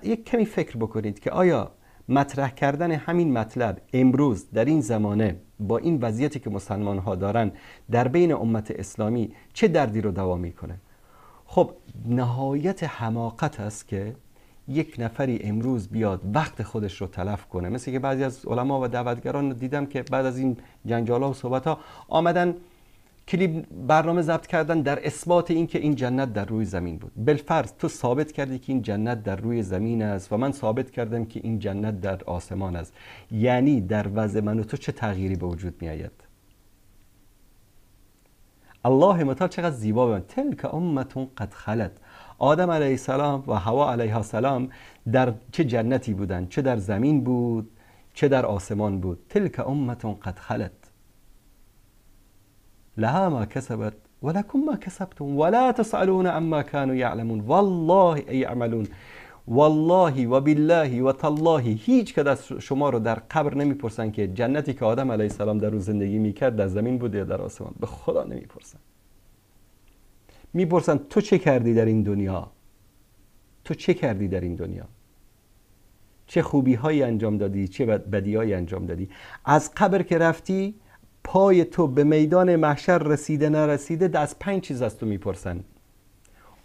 یک کمی فکر بکنید که آیا مطرح کردن همین مطلب امروز در این زمانه با این وضعیتی که مسلمان ها دارن در بین امت اسلامی چه دردی رو دوا میکنه. خب نهایت حماقت است که یک نفری امروز بیاد وقت خودش رو تلف کنه، مثل که بعضی از علما و دعوتگران دیدم که بعد از این جنجالا و صحبت‌ها آمدن کلیپ برنامه ضبط کردن در اثبات این که این جنت در روی زمین بود. بالفرض تو ثابت کردی که این جنت در روی زمین است و من ثابت کردم که این جنت در آسمان است، یعنی در وضع من و تو چه تغییری به وجود می آید؟ الله متعال چقدر زیبا بگن تلک امتون قد خلت. آدم علیه السلام و حوا علیه السلام در چه جنتی بودن؟ چه در زمین بود چه در آسمان بود. تلک امتون قد خلت لها ما کسبت ولکم ما کسبتم ولا تسألون عما كانوا يعلمون والله یعملون. والله و بالله و تالله هیچ کس از شما رو در قبر نمیپرسن که جنتی که آدم علیه السلام در روز زندگی میکرد در زمین بود یا در آسمان. به خدا نمیپرسن. میپرسن تو چه کردی در این دنیا؟ تو چه کردی در این دنیا؟ چه خوبی هایی انجام دادی؟ چه بدی هایی انجام دادی؟ از قبر که رفتی پای تو به میدان محشر رسیده نرسیده از 5 چیز از تو میپرسن.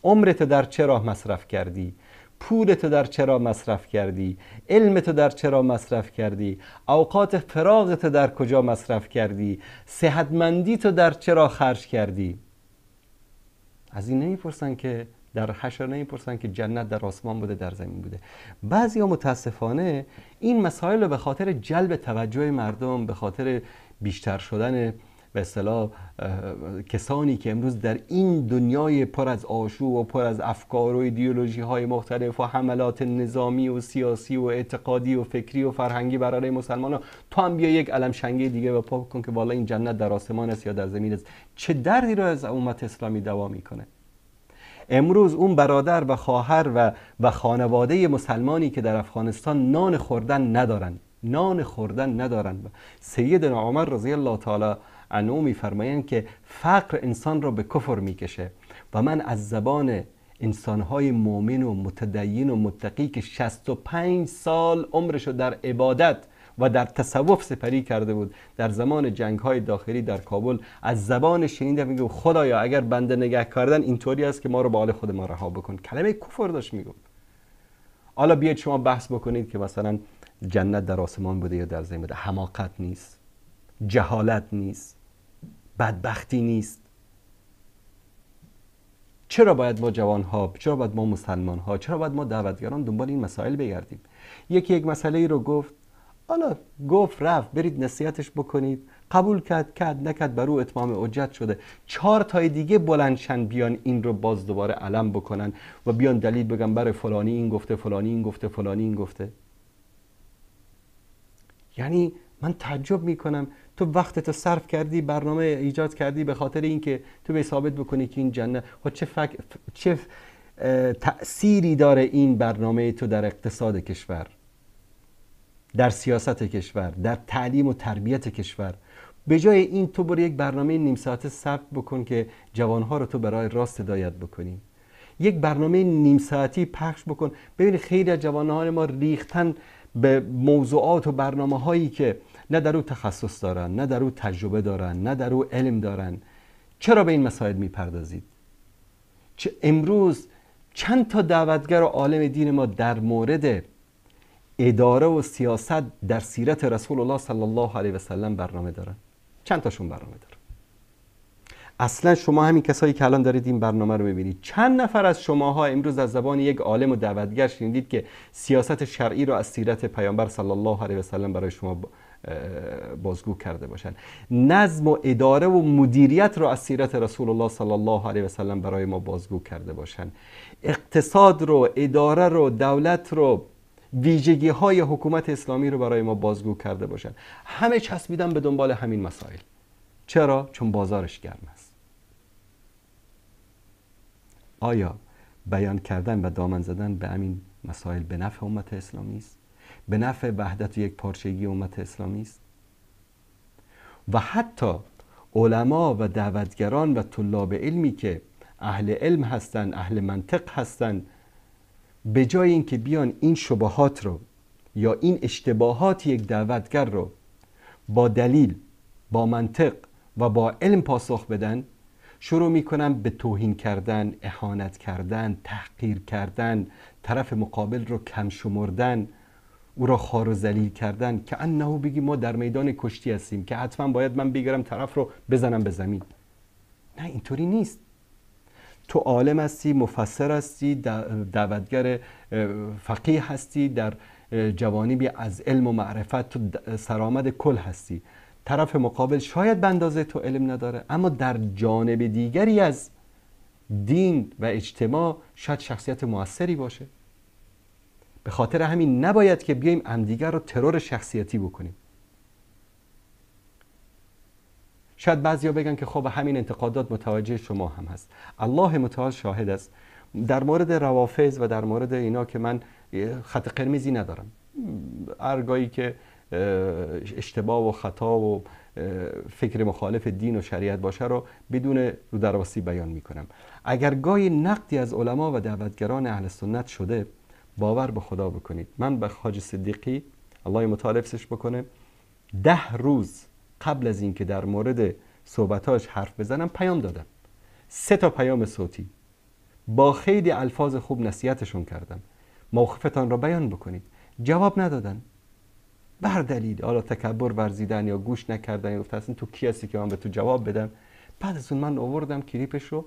عمرت در چه راه مصرف کردی؟ پولت در چه راه مصرف کردی؟ علمت در چه راه مصرف کردی؟ اوقات فراغت در کجا مصرف کردی؟ صحتمندیت در چه راه خرج کردی؟ از این نمیپرسن که در حشر نمیپرسن که جنت در آسمان بوده در زمین بوده. بعضیا متاسفانه این مسائل رو به خاطر جلب توجه مردم، به خاطر بیشتر شدن به اصطلاح کسانی که امروز در این دنیای پر از آشوب و پر از افکار و ایدئولوژی های مختلف و حملات نظامی و سیاسی و اعتقادی و فکری و فرهنگی برای مسلمان ها، تو هم بیا یک علم شنگه دیگه بپا کن که والا این جنت در آسمان است یا در زمین است. چه دردی رو از امت اسلامی دوا میکنه؟ امروز اون برادر و خواهر و خانواده مسلمانی که در افغانستان نان خوردن ندارن. سیدنا عمر رضی الله تعالی عنه میفرمایند که فقر انسان را به کفر میکشه و من از زبان انسانهای مؤمن و متدین و متقی که 65 سال عمرشو در عبادت و در تصوف سپری کرده بود، در زمان جنگ‌های داخلی در کابل از زبان شنیده میگه خدایا اگر بنده نگه کردن اینطوری است که ما رو به حال خود ما رها بکن. کلمه کفر داشت میگفت. حالا بیاید شما بحث بکنید که مثلا جنت در آسمان بوده یا در زمین بوده. حماقت نیست، جهالت نیست، بدبختی نیست. چرا باید ما جوان‌ها، چرا باید ما مسلمان‌ها، چرا باید ما دعوتگران دنبال این مسائل بگردیم؟ یک مسئله ای رو گفت رفت، برید نصیحتش بکنید، قبول کرد نکرد، بر او اتمام حجت شده. 4 تای دیگه بلندشن بیان این رو باز دوباره علم بکنن و بیان دلیل بگن برای فلانی این گفته، فلانی این گفته، فلانی این گفته. یعنی من تعجب میکنم تو وقتتو صرف کردی، برنامه ایجاد کردی به خاطر اینکه تو به ثابت بکنی که این جنت، چه تأثیری داره این برنامه تو در اقتصاد کشور، در سیاست کشور، در تعلیم و تربیت کشور. به جای این تو برو یک برنامه نیم ساعته ثبت بکن که جوانها رو تو برای راست هدایت بکنی. یک برنامه نیم ساعتی پخش بکن. ببین خیلی از جوانان ما ریختن به موضوعات و برنامه هایی که نه در او تخصص دارن، نه در او تجربه دارن، نه در او علم دارن. چرا به این مسائل میپردازید؟ امروز چند تا دعوتگر و عالم دین ما در مورد اداره و سیاست در سیرت رسول الله صلی الله علیه و سلم برنامه دارن؟ چند تاشون برنامه دارن؟ اصلا شما همین کسایی که الان دارید این برنامه رو میبینید، چند نفر از شماها امروز از زبان یک عالم و دعوتگر شنیدید که سیاست شرعی رو از سیرت پیامبر صلی الله علیه و سلم برای شما بازگو کرده باشن؟ نظم و اداره و مدیریت رو از سیرت رسول الله صلی الله علیه و سلم برای ما بازگو کرده باشن؟ اقتصاد رو، اداره رو، دولت رو، ویژگی های حکومت اسلامی رو برای ما بازگو کرده باشن؟ همه چسبیدن به دنبال همین مسائل. چرا؟ چون بازارش گرم است. آیا بیان کردن و دامن زدن به همین مسائل به نفع امت اسلامی است؟ به نفع وحدت و یک پارچگی امت اسلامی است؟ و حتی علما و دعوتگران و طلاب علمی که اهل علم هستن، اهل منطق هستن، به جای اینکه بیان این شبهات رو یا این اشتباهات یک دعوتگر رو با دلیل، با منطق و با علم پاسخ بدن، شروع میکنن به توهین کردن، اهانت کردن، تحقیر کردن، طرف مقابل رو کم شمردن، او را خوار و ذلیل کردن، که انه بگی ما در میدان کشتی هستیم که حتما باید من بگیرم طرف رو بزنم به زمین. نه، اینطوری نیست. تو عالم هستی، مفسر هستی، دعوتگر فقیه هستی، در جوانبی از علم و معرفت تو سرآمد کل هستی. طرف مقابل شاید به اندازه تو علم نداره، اما در جانب دیگری از دین و اجتماع شاید شخصیت موثری باشه. به خاطر همین نباید که بیایم همدیگر رو ترور شخصیتی بکنیم. شاید بعضیا بگن که خب همین انتقادات متوجه شما هم هست. الله متعال شاهد است. در مورد روافض و در مورد اینا که من خط قرمزی ندارم. هرگاهی که اشتباه و خطا و فکر مخالف دین و شریعت باشه رو بدون رو درواسی بیان میکنم. اگر گاهی نقدی از علما و دعوتگران اهل سنت شده، باور به خدا بکنید، من به حاج صدیقی الله متعال حفظش بکنه 10 روز قبل از اینکه در مورد صحبتاش حرف بزنم پیام دادم. 3 تا پیام صوتی. با خیلی الفاظ خوب نصیحتشون کردم، موقفتان را بیان بکنید. جواب ندادن. بر دلیل حالا تکبر ورزیدن یا گوش نکردن، گفت اصلا تو کی هستی که من به تو جواب بدم؟ بعد از اون من آوردم کلیپش رو،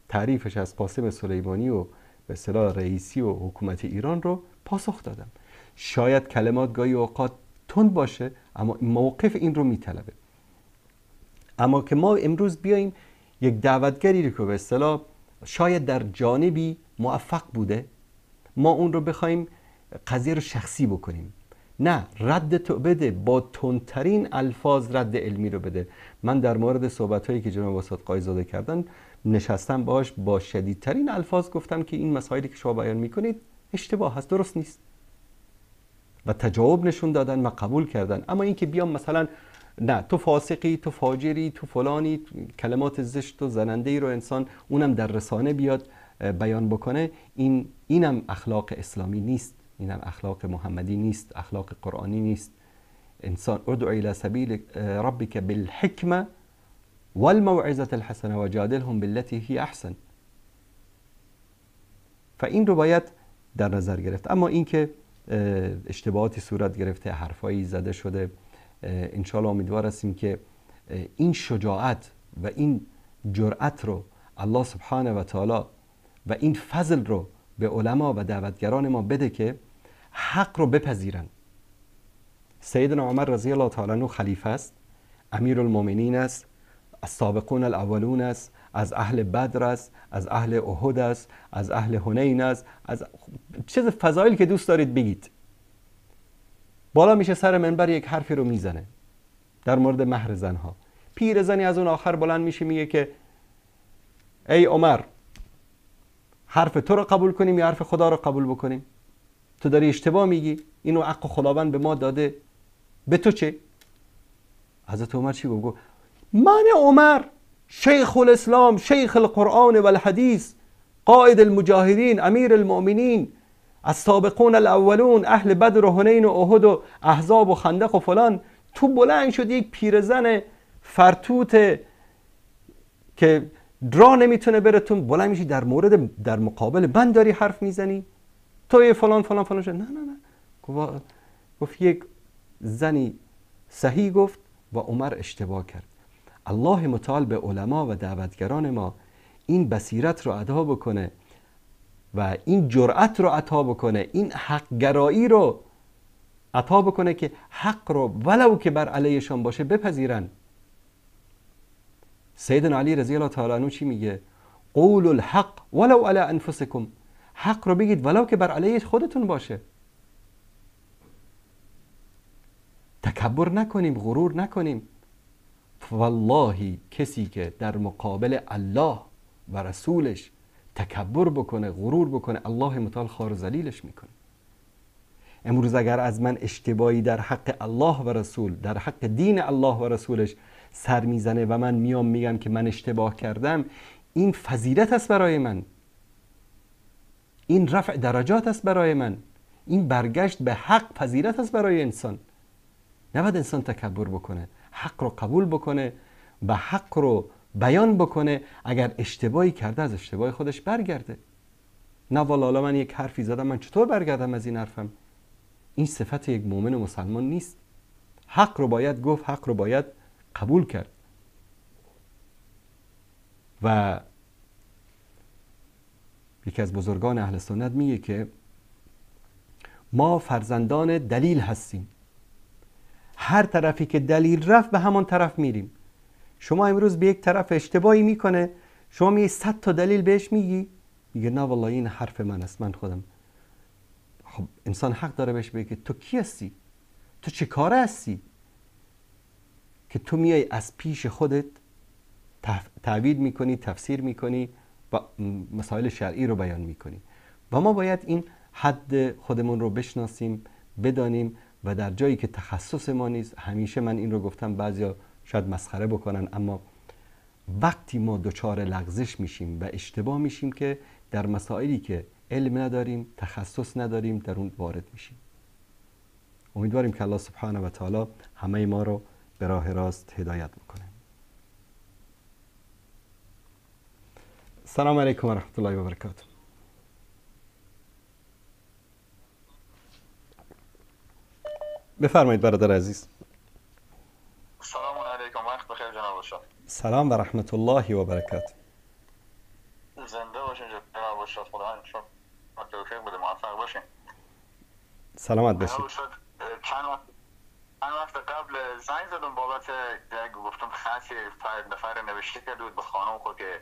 تعریفش از قاسم سلیمانی و به اصطلاح رئیسی و حکومت ایران رو پاسخ دادم. شاید کلمات گاهی اوقات تند باشه، اما موقف این رو میطلبه. اما که ما امروز بیاییم یک دعوتگری رو که به اصطلاح شاید در جانبی موفق بوده، ما اون رو بخوایم قضیه رو شخصی بکنیم. نه، رد تو بده، با تندترین الفاظ رد علمی رو بده. من در مورد صحبت‌هایی که جناب استاد قایزاده کردن نشستم باش، با شدیدترین الفاظ گفتم که این مسائلی که شما بیان میکنید اشتباه هست، درست نیست، و تجاوب نشون دادن و قبول کردن. اما این که بیام مثلا نه تو فاسقی، تو فاجری، تو فلانی، کلمات زشت و زننده‌ای رو انسان اونم در رسانه بیاد بیان بکنه، اینم اخلاق اسلامی نیست، اینم اخلاق محمدی نیست، اخلاق قرآنی نیست. انسان ادعو الی سبیل ربک بالحکمه والموعظه الحسنه وجادلهم بالتي هی احسن. فاین رو باید در نظر گرفت. اما اینکه اشتباهاتی صورت گرفته، حرفایی زده شده، انشاءالله امیدوار هستیم که این شجاعت و این جرأت رو الله سبحانه و تعالی و این فضل رو به علما و دعوتگران ما بده که حق رو بپذیرن. سیدنا عمر رضی الله تعالی عنه خلیفه است، امیر المؤمنین است، از سابقون الاولون است، از اهل بدر است، از اهل احد است، از اهل حنین است، از چیز فضایل که دوست دارید بگید. بالا میشه سر منبر یک حرفی رو میزنه در مورد مهر زنها. پیر زنی از اون آخر بلند میشه میگه که ای عمر، حرف تو رو قبول کنیم یا حرف خدا رو قبول بکنیم؟ تو داری اشتباه میگی، اینو حق خداوند به ما داده، به تو چه؟ حضرت عمر چی گفت؟ من عمر شیخ الاسلام، شیخ القرآن و الحدیث، قائد المجاهدین، امیر المؤمنین، از سابقون الاولون، اهل بدر و حنین و احد و احزاب و خندق و فلان، تو بلند شد یک پیرزن فرتوت که راه نمیتونه بره، تو بلند میشی در مقابل من داری حرف میزنی؟ تو فلان فلان فلان شد. نه گفت یک زنی صحیح گفت و عمر اشتباه کرد. الله متعال به علما و دعوتگران ما این بصیرت رو عطا بکنه و این جرأت رو عطا بکنه، این حقگرایی رو عطا بکنه که حق رو ولو که بر علیشان باشه بپذیرن. سیدنا علی رضی الله تعالی عنه چی میگه؟ قولوا الحق ولو علی انفسکم، حق رو بگید ولو که بر علیه خودتون باشه. تکبر نکنیم، غرور نکنیم. والله کسی که در مقابل الله و رسولش تکبر بکنه، غرور بکنه، الله متعال خوار و ذلیلش میکنه. امروز اگر از من اشتباهی در حق الله و رسول، در حق دین الله و رسولش سر میزنه و من میام میگم که من اشتباه کردم، این فضیلت است برای من، این رفع درجات است برای من، این برگشت به حق فضیلت است برای انسان. نباید انسان تکبر بکنه، حق رو قبول بکنه و حق رو بیان بکنه. اگر اشتباهی کرده از اشتباه خودش برگرده. نه والا من یک حرفی زدم، من چطور برگردم از این حرفم؟ این صفت یک مؤمن و مسلمان نیست. حق رو باید گفت، حق رو باید قبول کرد. و یکی از بزرگان اهل سنت میگه که ما فرزندان دلیل هستیم، هر طرفی که دلیل رفت به همان طرف میریم. شما امروز به یک طرف اشتباهی میکنه، شما میگی 100 تا دلیل بهش میگی، میگه نه والله این حرف من است، من خودم. خب انسان حق داره بهش بگه تو کی هستی؟ تو چه کاره هستی که تو میای از پیش خودت تعویل میکنی، تفسیر میکنی و مسائل شرعی رو بیان میکنی؟ و ما باید این حد خودمون رو بشناسیم، بدانیم و در جایی که تخصص ما نیست. همیشه من این رو گفتم، بعضیا شاید مسخره بکنن، اما وقتی ما دچار لغزش میشیم و اشتباه میشیم که در مسائلی که علم نداریم، تخصص نداریم، در اون وارد میشیم. امیدواریم که الله سبحانه و تعالی همه ما رو به راه راست هدایت بکنه. السلام علیکم و رحمت الله و برکاته. بفرمایید برادر عزیز. سلام علیکم، وقت بخیر جناب استاد. سلام و رحمت الله و برکاته. زنده باشین جناب استاد، خدا شما توفیق بده، موفق باشین. سلامت باشید. جناب استاد چند وقت قبل زنگ زدم بابت گفتم خاصی نفر نوشته کرد به خانم خود که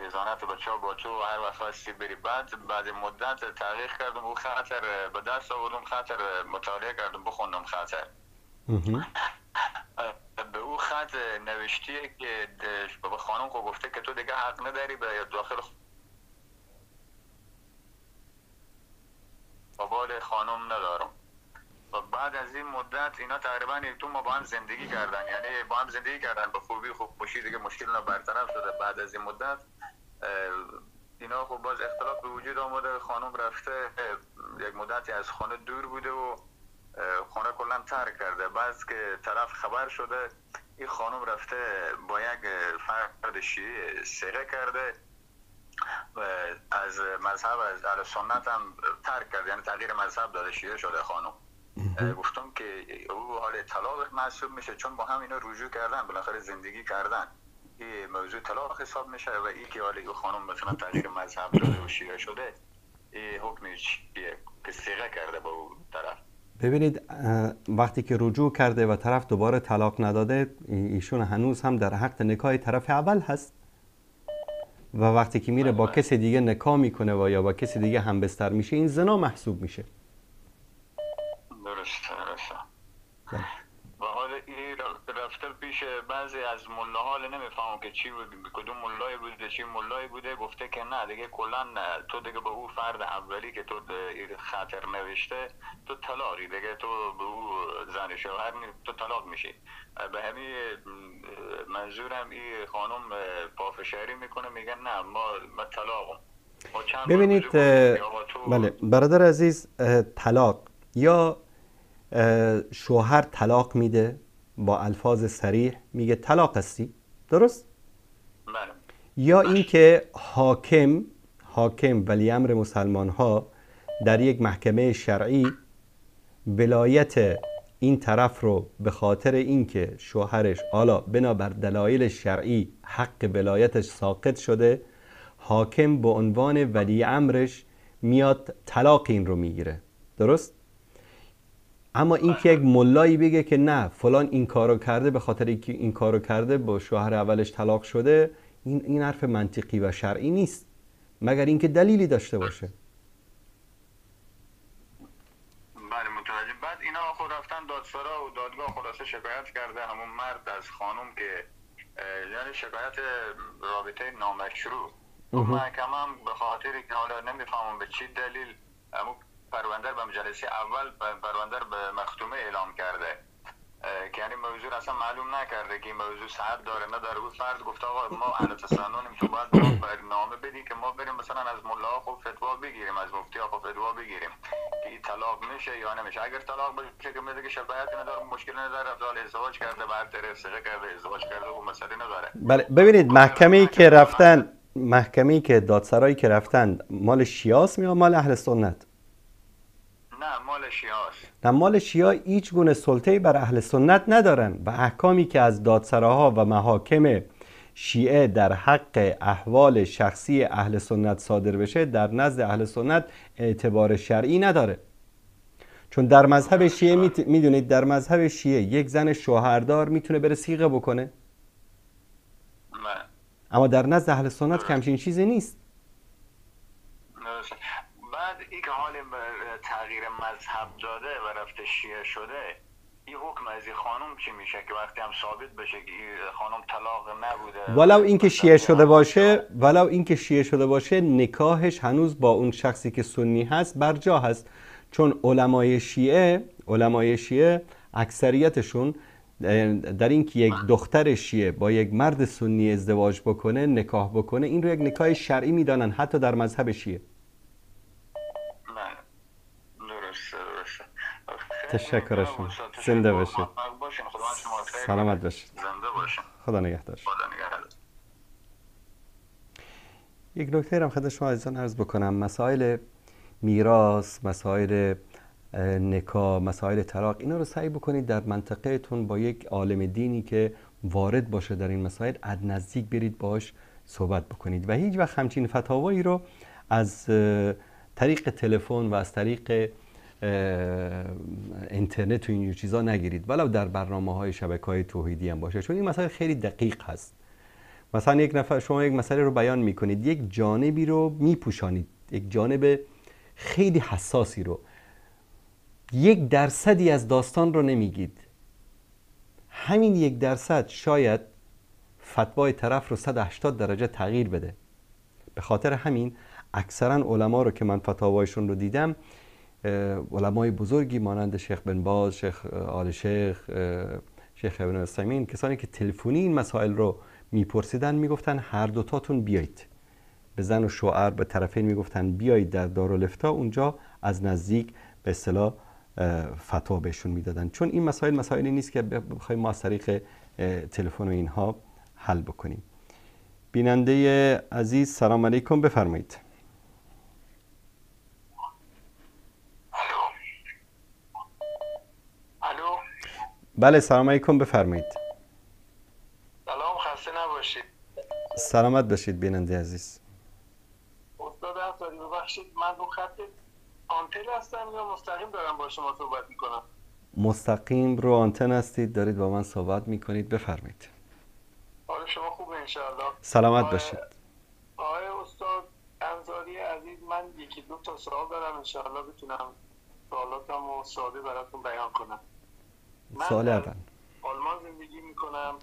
هزانت بچه ها با تو هر وقت خواستی بری. بعد مدت تحقیق کردم و خاطر به دست آوردم، خاطر مطالعه کردم، بخوندم خاطر به او خط نوشتیه که به خانم خود گفته که تو دیگه حق نداری به داخل بابال خانم ندارم. و بعد از این مدت اینا تقریبا تو ما با هم زندگی کردن، یعنی با هم زندگی کردن به خوبی، خوب خوشی، دیگه مشکل برطرف شده. بعد از این مدت اینا خب باز اختلاف به وجود آمده، خانم رفته یک مدتی از خانه دور بوده و خانه کلا ترک کرده. بعد که طرف خبر شده این خانم رفته با یک فرد شیعه صیغه کرده و از مذهب از اهل سنت هم ترک کرده، یعنی تغییر مذهب داده، شیعه شده خانم. گفتم که او حال طلاق محسوب میشه چون با هم اینا رجوع کردن، بالاخره زندگی کردن، این موضوع طلاق حساب میشه. و این که حالی خانم مثلا تغییر مذهب داده و شیعه شده، این حکمش چیه که صیغه کرده با اون طرف. ببینید وقتی که رجوع کرده و طرف دوباره طلاق نداده، ایشون هنوز هم در حق نکاح طرف اول هست و وقتی که میره با کسی دیگه نکاح میکنه و یا با کسی دیگه هم بستر میشه، این زنا محسوب میشه. درسته. و حالا این رفته پیش بعضی از ملاها، نمیفهمم که چی بود، کدوم ملای بوده، چی ملای بوده، گفته که نه دیگه کلا تو دیگه به او فرد اولی که تو خاطر نوشته تو طلاقی، دیگه تو به او زن شوهر تو طلاق میشی. به همین منظورم این خانم پافشاری میکنه، میگه نه ما طلاقم. ببینید بله برادر عزیز، طلاق یا شوهر طلاق میده با الفاظ صریح، میگه طلاق هستی، درست؟ بله. یا اینکه حاکم ولی امر مسلمان ها در یک محکمه شرعی ولایت این طرف رو به خاطر اینکه شوهرش حالا بنابر دلایل شرعی حق ولایتش ساقط شده، حاکم به عنوان ولی امرش میاد طلاق این رو میگیره، درست؟ اما اینکه یک ملایی بگه که نه فلان این کارو کرده به خاطر اینکه این کارو کرده با شوهر اولش طلاق شده، این حرف منطقی و شرعی نیست مگر اینکه دلیلی داشته باشه. بله متوجه. بعد اینا خود رفتن دادسرا و دادگاه خلاصه شکایت کرده همون مرد از خانم که یعنی شکایت رابطه نامشروع. محکمه هم به خاطری که حالا نمیفهمم به چی دلیل پرونده به جلسه اول پرونده به مختومه اعلام کرده که یعنی موضوع اصلا معلوم نکرده که این موضوع صحت داره نداره. بود فرد گفت آقا ما اهل تسننیم، تو باید برنامه بدی که ما بریم مثلا از ملا خب فتوا بگیریم، از مفتی خب فتوا بگیریم که این طلاق میشه یا نمیشه. اگر طلاق بشه که میگه شباهتی نداره، مشکل نداره، افضل ازدواج کرده، بعد طرف صحه کرده، ازدواج کرده و مسئله نداره. بله ببینید محکمه‌ای که دادسرایی که رفتن مال شیعه یا مال اهل سنت؟ نه مال شیعاست. نه مال شیعه هیچ گونه سلطه‌ای بر اهل سنت ندارن و احکامی که از دادسراها و محاکم شیعه در حق احوال شخصی اهل سنت صادر بشه در نزد اهل سنت اعتبار شرعی نداره. چون در مذهب شیعه میدونید در مذهب شیعه یک زن شوهردار میتونه بره صیغه بکنه، نه. اما در نزد اهل سنت که همچین چیزی نیست. بعد این که حال تغییر مذهب داده و رفته شیعه شده، این حکم از این خانم چی میشه که وقتی هم ثابت بشه که این خانم طلاق نبوده؟ ولو اینکه شیعه شده باشه نکاحش هنوز با اون شخصی که سنی هست برجا هست، چون علمای شیعه اکثریتشون در این که یک دختر شیعه با یک مرد سنی ازدواج بکنه، نکاح بکنه، این رو یک نکاح شرعی میدانن حتی در مذهب شیعه. تشکر شما. زنده باشید. سلامت باشید. خدا نگهدار. یک نکته هم خدمت شما عزیزان عرض بکنم. مسائل میراث، مسائل نکاح، مسائل طلاق، اینا رو سعی بکنید در منطقهتون با یک عالم دینی که وارد باشه در این مسائل از نزدیک برید باهاش صحبت بکنید و هیچ وقت همچین فتاوایی رو از طریق تلفن و از طریق اینترنت و این چیزا نگیرید، ولو در برنامه‌های شبکه‌های توحیدی هم باشه، چون این مسائل خیلی دقیق هست. مثلا یک نفر شما یک مسئله رو بیان میکنید، یک جانبی رو میپوشانید، یک جانب خیلی حساسی رو، 1% از داستان رو نمیگید. همین 1% شاید فتوای طرف رو 180 درجه تغییر بده. به خاطر همین اکثرا علما رو که من فتاوایشون رو دیدم، علمای بزرگی مانند شیخ بن باز، شیخ آل شیخ، شیخ ابن عثیمین، کسانی که تلفنی این مسائل رو میپرسیدن میگفتن هر دوتاتون بیایید. به زن و شوهر به طرفین میگفتن بیایید در دارالفتاء، اونجا از نزدیک به اصطلاح فتوا بهشون میدادن، چون این مسائل مسائلی نیست که بخوایم ما از طریق تلفن و اینها حل بکنیم. بیننده عزیز سلام علیکم، بفرمایید. الو. بله سلام علیکم، بفرمایید. سلام، خسته نباشید. سلامت باشید بیننده عزیز. استاد افضلی ببخشید، من رو خط آنتن هستم یا مستقیم دارم با شما صحبت میکنم؟ مستقیم رو آنتن هستید، دارید با من صحبت میکنید، بفرمایید. حال شما خوبه انشاءالله؟ سلامت باشید. آقای استاد انصاری عزیز، من یکی دو تا سوال دارم، انشاءالله بتونم سوالاتم رو ساده براتون بیان کنم. سوال اول. آلمان زندگی میکنم.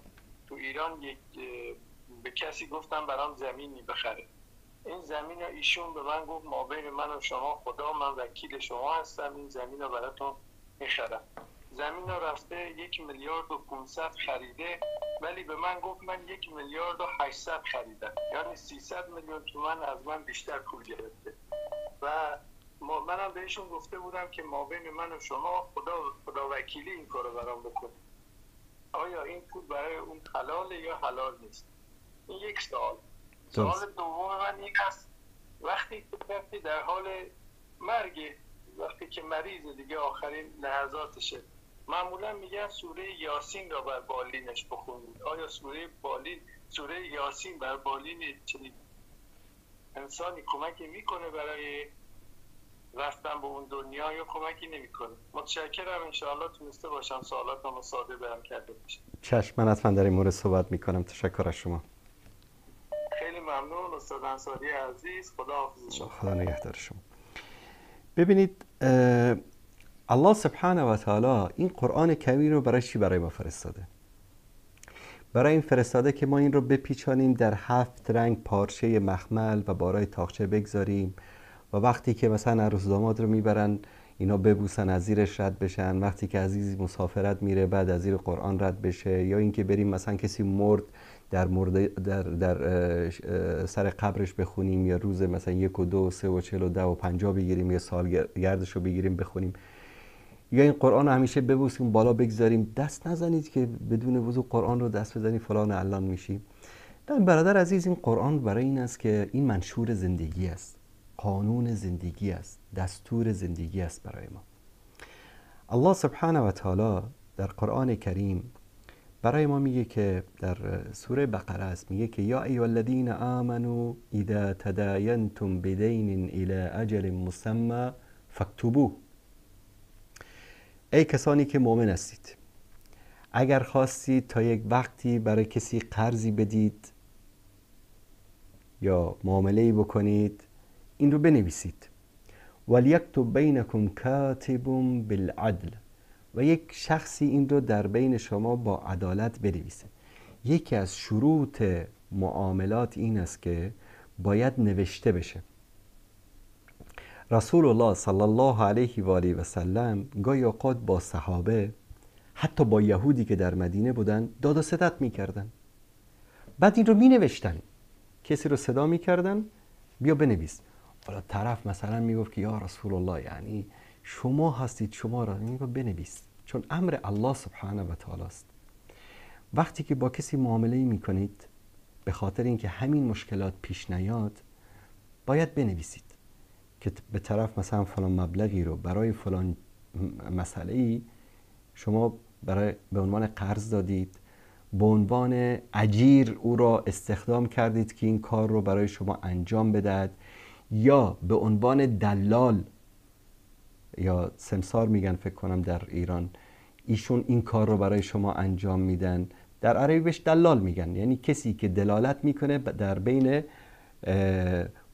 تو ایران به کسی گفتم برام زمینی بخره. این زمین رو ایشون به من گفت ما بین من و شما خدا، من وکیل شما هستم، این زمین رو براتون میخرم. زمین رو رفته 1,500,000 خریده، ولی به من گفت من 1,800,000 خریدم، یعنی 300 میلیون تومان از من بیشتر پول گرفته. و منم بهشون گفته بودم که ما بین من و شما خدا وکیلی این کارو برام بکنه. آیا این پول برای اون حلاله یا حلال نیست؟ این یک سوال. سوال دوم من این است، وقتی که در حال مرگ، وقتی که مریض دیگه آخرین لحظاتشه، معمولا میگن سوره یاسین را بر بالینش بخونید. آیا سوره یاسین بر بالین چنین انسانی کمکی میکنه برای رفتن به اون دنیا یا کمکی نمیکنه؟ متشکرم، انشاءالله تونسته باشم سوالاتم ساده برم کرده باشم. چشم، من حتما در این مورد صحبت میکنم. تشکر از شما. خیلی ممنون استاد انصاری عزیز، خدا حافظ شما. خدا نگهدار شما. ببینید الله سبحانه و تعالی این قرآن کریم رو برای چی برای ما فرستاده؟ برای این فرستاده که ما این رو بپیچانیم در 7 رنگ پارچه مخمل و بارای تاقچه بگذاریم و وقتی که مثلا عروس داماد رو میبرن اینا ببوسن، از زیرش رد بشن، وقتی که عزیزی مسافرت میره بعد از زیر قرآن رد بشه، یا اینکه بریم مثلا کسی مرد در سر قبرش بخونیم، یا روز مثلا 1 و 2 و 3 و 40 و 10 و 50 بگیریم، یا سالگردش رو بگیریم بخونیم، یا این قرآن رو همیشه ببوسیم بالا بگذاریم. دست نزنید که بدون وضو قرآن رو دست بزنید فلان علان میشیم. نه برادر عزیز، این قرآن برای این است که این منشور زندگی است، قانون زندگی است، دستور زندگی است برای ما. الله سبحانه و تعالی در قرآن کریم برای ما میگه که در سوره بقره است، میگه که یا ایها الذین آمنوا اذا تداینتم بدین الی اجل مسمى فاکتبوه. ای کسانی که مؤمن هستید، اگر خواستید تا یک وقتی برای کسی قرضی بدید یا معامله‌ای بکنید، این رو بنویسید. ولیکتب بینکم کاتب بالعدل، و یک شخصی این رو در بین شما با عدالت بنویسه. یکی از شروط معاملات این است که باید نوشته بشه. رسول الله صلی الله علیه و آله و سلم گاهی اوقات با صحابه، حتی با یهودی که در مدینه بودن، داد و ستد میکردن. بعد این رو مینوشتن، کسی رو صدا میکردن بیا بنویس. حالا طرف مثلا میگفت که یا رسول الله، یعنی شما هستید، شما را میگفت بنویس، چون امر الله سبحانه و تعالی است. وقتی که با کسی معامله میکنید، به خاطر اینکه همین مشکلات پیش نیاد، باید بنویسید که به طرف مثلا فلان مبلغی رو برای فلان مسئله‌ای شما به عنوان قرض دادید، به عنوان اجیر او را استخدام کردید که این کار رو برای شما انجام بدهد، یا به عنوان دلال یا سمسار میگن فکر کنم در ایران، ایشون این کار رو برای شما انجام میدن. در عربی بهش دلال میگن، یعنی کسی که دلالت میکنه در بین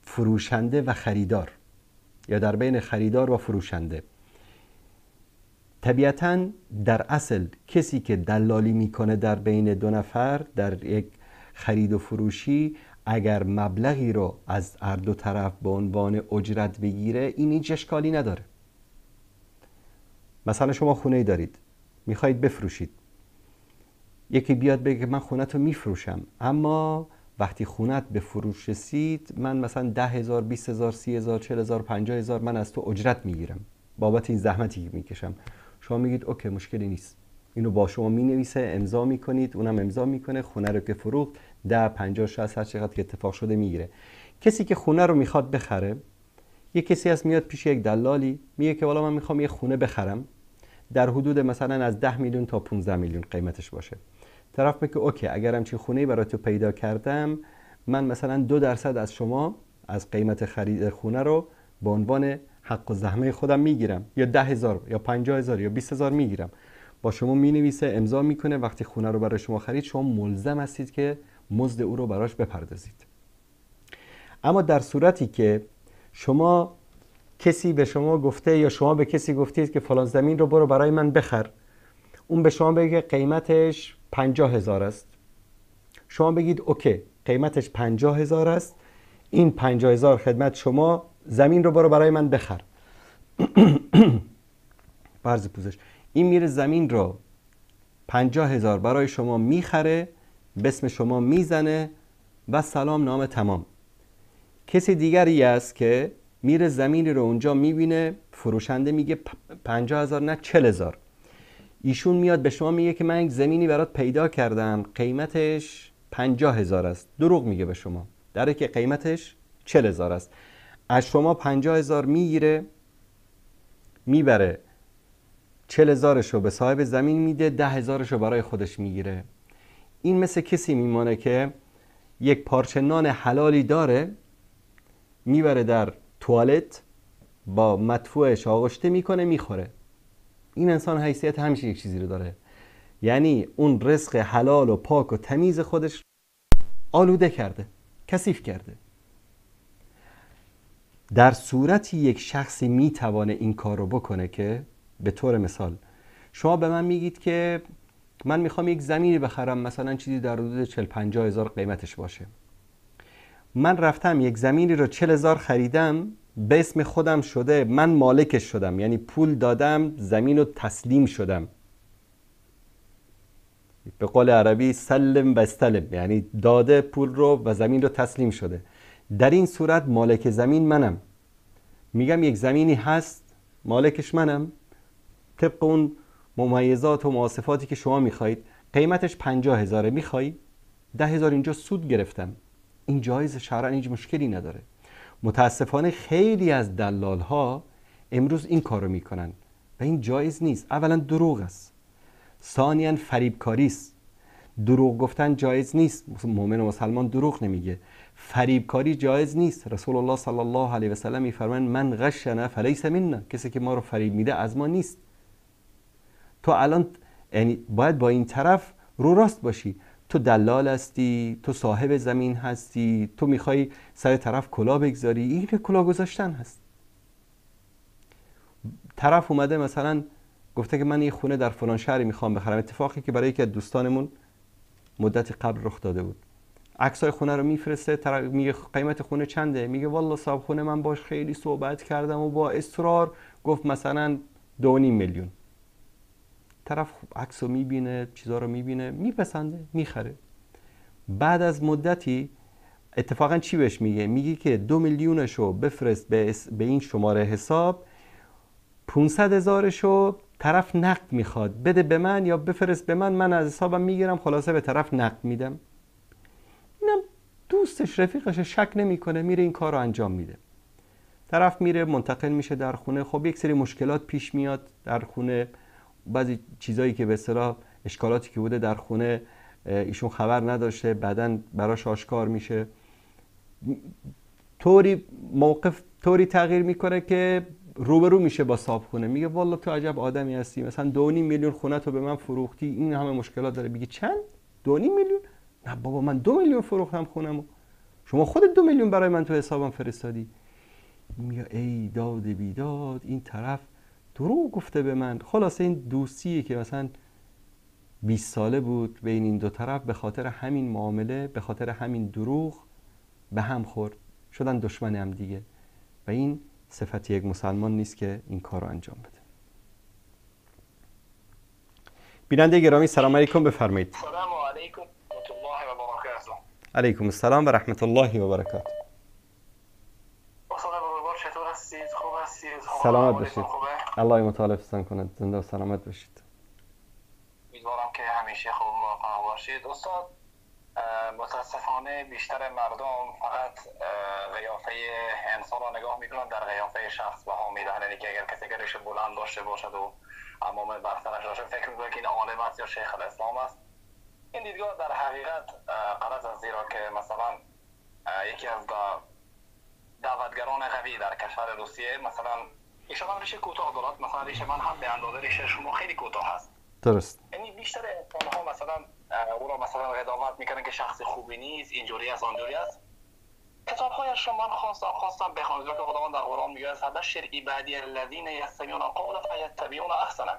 فروشنده و خریدار یا در بین خریدار و فروشنده. طبیعتاً در اصل کسی که دلالی میکنه در بین دو نفر در یک خرید و فروشی، اگر مبلغی رو از هر دو طرف به عنوان اجرت بگیره، این هیچ اشکالی نداره. مثلا شما خونه‌ای دارید میخواید بفروشید، یکی بیاد بگه من خونه‌تو میفروشم، اما وقتی خونت به فروش رسید من مثلا 10,000 20,000 30,000 40,000 50,000 من از تو اجرت میگیرم بابت این زحمتی که میکشم. شما میگید اوکی مشکلی نیست، اینو با شما مینویسه، امضا میکنید، اونم امضا میکنه، خونه رو که فروخت 10 50 60 هر چقدر که اتفاق شده میگیره. کسی که خونه رو میخواد بخره، یه کسی هست میاد پیش یک دلالی میگه که والا من میخوام یه خونه بخرم در حدود مثلا از 10 میلیون تا 15 میلیون قیمتش باشه. طرف میگه اوکی اگر همچین خونه‌ای برای تو پیدا کردم، من مثلا 2% از شما از قیمت خرید خونه رو به عنوان حق و زحمه خودم میگیرم، یا 10,000 یا 50,000 یا 20,000 میگیرم. با شما مینویسه، امضا میکنه، وقتی خونه رو برای شما خرید شما ملزم هستید که مزد او رو براش بپردازید. اما در صورتی که شما کسی به شما گفته یا شما به کسی گفتید که فلان زمین رو برو برای من بخر، اون به شما بگه قیمتش 50,000 است، شما بگید اوکی قیمتش 50,000 است، این 50,000 خدمت شما، زمین رو برو برای من بخر. فرض پوزش این میره زمین رو 50,000 برای شما میخره، به اسم شما میزنه و سلام نامه تمام. کسی دیگری است که میره زمینی رو اونجا میبینه، فروشنده میگه 50,000 نه 40,000، ایشون میاد به شما میگه که من یک زمینی برات پیدا کردم قیمتش 50,000 است، دروغ میگه به شما، در حالی که قیمتش 40,000 است. از شما 50,000 میگیره، میبره 40,000 رو به صاحب زمین میده، 10,000 رو برای خودش میگیره. این مثل کسی میمانه که یک پارچه نان حلالی داره، میبره در توالت با مدفوعش آغشته میکنه میخوره. این انسان حیثیت همیشه یک چیزی رو داره، یعنی اون رزق حلال و پاک و تمیز خودش آلوده کرده، کثیف کرده. در صورتی یک شخصی میتوانه این کار رو بکنه که به طور مثال شما به من میگید که من میخوام یک زمینی بخرم، مثلا چیزی در حدود 40-50,000 قیمتش باشه. من رفتم یک زمینی رو 40,000 خریدم، به اسم خودم شده، من مالکش شدم، یعنی پول دادم، زمین رو تسلیم شدم. به قول عربی سلم و استلم، یعنی داده پول رو و زمین رو تسلیم شده. در این صورت مالک زمین منم، میگم یک زمینی هست مالکش منم، طبق اون ممیزات و مواصفاتی که شما میخواید، قیمتش 50,000 میخوای 10,000 اینجا سود گرفتم. این جایز شرعاً، هیچ مشکلی نداره. متاسفانه خیلی از دلال ها امروز این کارو میکنن و این جایز نیست. اولا دروغ است، ثانیاً فریبکاری است. دروغ گفتن جایز نیست، مؤمن و مسلمان دروغ نمیگه. فریبکاری جایز نیست. رسول الله صلی الله علیه و سلم میفرمایند من غشنا فلیس منا، کسی که ما رو فریب میده از ما نیست. تو الان یعنی باید با این طرف رو راست باشی. تو دلال هستی، تو صاحب زمین هستی، تو میخوای سر طرف کلاه بگذاری، این کلاه گذاشتن هست. طرف اومده مثلا گفته که من یه خونه در فلان شهری میخوام بخرم، اتفاقی که برای یکی از دوستانمون مدت قبل رخ داده بود. عکسای خونه رو میفرسته، طرف میگه قیمت خونه چنده، میگه والله صاحب خونه من باش خیلی صحبت کردم و با اصرار گفت مثلا 2.5 میلیون. طرف عکسو میبینه، چیزا رو میبینه، میپسنده، میخره. بعد از مدتی اتفاقا چی بهش میگه؟ میگه که 2 میلیونشو بفرست به این شماره حساب، 500,000شو طرف نقد میخواد بده به من یا بفرست به من، من از حسابم میگیرم، خلاصه به طرف نقد میدم. اینم دوستش رفیقش شک نمیکنه، میره این کار رو انجام میده. طرف میره منتقل میشه در خونه، خب یک سری مشکلات پیش میاد در خونه، بعضی چیزایی که به اصطلاح اشکالاتی که بوده در خونه ایشون خبر نداشته، بعداً براش آشکار میشه. موقف طوری تغییر میکنه که روبرو میشه با صاحبخونه، میگه والله تو عجب آدمی هستی، مثلا 2.5 میلیون خونه تو به من فروختی، این همه مشکلات داره. بگی چند؟ 2.5 میلیون؟ نه بابا من 2 میلیون فروختم خونمو، شما خودت 2 میلیون برای من تو حسابم فرستادی. میگه ای داد بیداد، این طرف دروغ گفته به من. خلاصه این دوستیه که مثلا 20 ساله بود بین این دو طرف، به خاطر همین معامله، به خاطر همین دروغ به هم خورد، شدن دشمن هم دیگه. و این صفت یک مسلمان نیست که این کار رو انجام بده. بیننده گرامی سلام علیکم، بفرمایید. سلام علیکم و رحمت الله و برکاته. علیکم السلام و رحمت الله و برکاته. چطور هستید؟ خوب هستید؟ سلامت باشید. الله متعال حفظتان کند. زنده و سلامت باشید. امیدوارم که همیشه خوب و موفق باشید. استاد، متاسفانه بیشتر مردم فقط قیافه انسان را نگاه میکنن، در قیافه شخص بها میدهن. یعنی که اگر کسی گرش بلند داشته باشد و عمام بر سرش داشته، فکر میکنه که این عالم است یا شیخ الاسلام است. این دیدگاه در حقیقت غلط است، زیرا که مثلا یکی از دعوتگران قوی در کشور روسیه، مثلا ایشان هم ریشه کوتاه دارد، مثلا ریشه من هم به اندازه ریشه شما خیلی کوتاه هست. درست. یعنی بیشتر انسان‌ها مثلا او را مثلا قضاوت میکنن که شخص خوبی نیست، اینجوری است آنجوری است. کتاب‌هایش را من خواستم بخوانید که خداوند در قرآن میگه فبشر عبادی الذین یستمعون القول فیتبعون احسنه.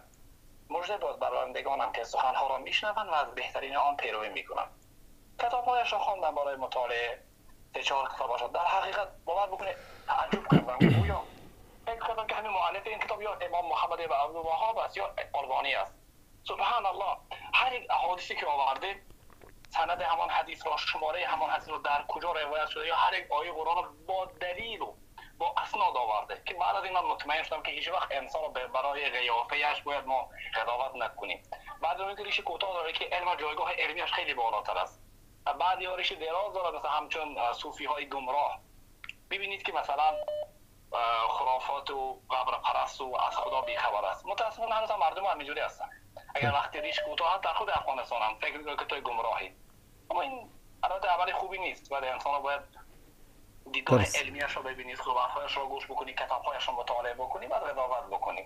مژده باد بر بندگانم که سخن‌ها را میشنوند و از بهترین آن پیروی میکنند. کتاب‌هایش را خواندم برای مطالعه، 3-4 کتاب باشد. در حقیقت باور بکنید تعجب کردم که گویا فکر کردم که همین مؤلف این کتاب یا امام محمد بن عبدالوهاب است یا آلبانی است. سبحان الله، هر یک احادیثی که آورده، سند همان حدیث را، شماره همان حدیث را، در کجا روایت شده، یا هر یک آیه قرآن را با دلیل و با اسناد آورده، که بعد از این من مطمئن شدم که هیچ وقت انسان را برای قیافه‌اش باید ما قضاوت نکنیم. بعد از اینکه ریشه کوتاه داره که علم جایگاه علمیش خیلی بالاتر است. بعضی ها ریشه دراز داره، مثلا همچون صوفی های گمراه. ببینید که مثلا خرافات و قبر پرست و از خدا بیخبر است. متاسفانه هنوز هم مردم همینجوری هستن. اگر وقتی ریش کوتاه در خود افغانستان هم فکر می‌کنه که توی گمراهی. اما این البته عمل خوبی نیست، ولی انسان باید دیدگاه علمیش رو ببینید، صحبت‌هایش رو گوش بکنید، کتاب‌هایش رو مطالعه بکنید، بعد قضاوت بکنید.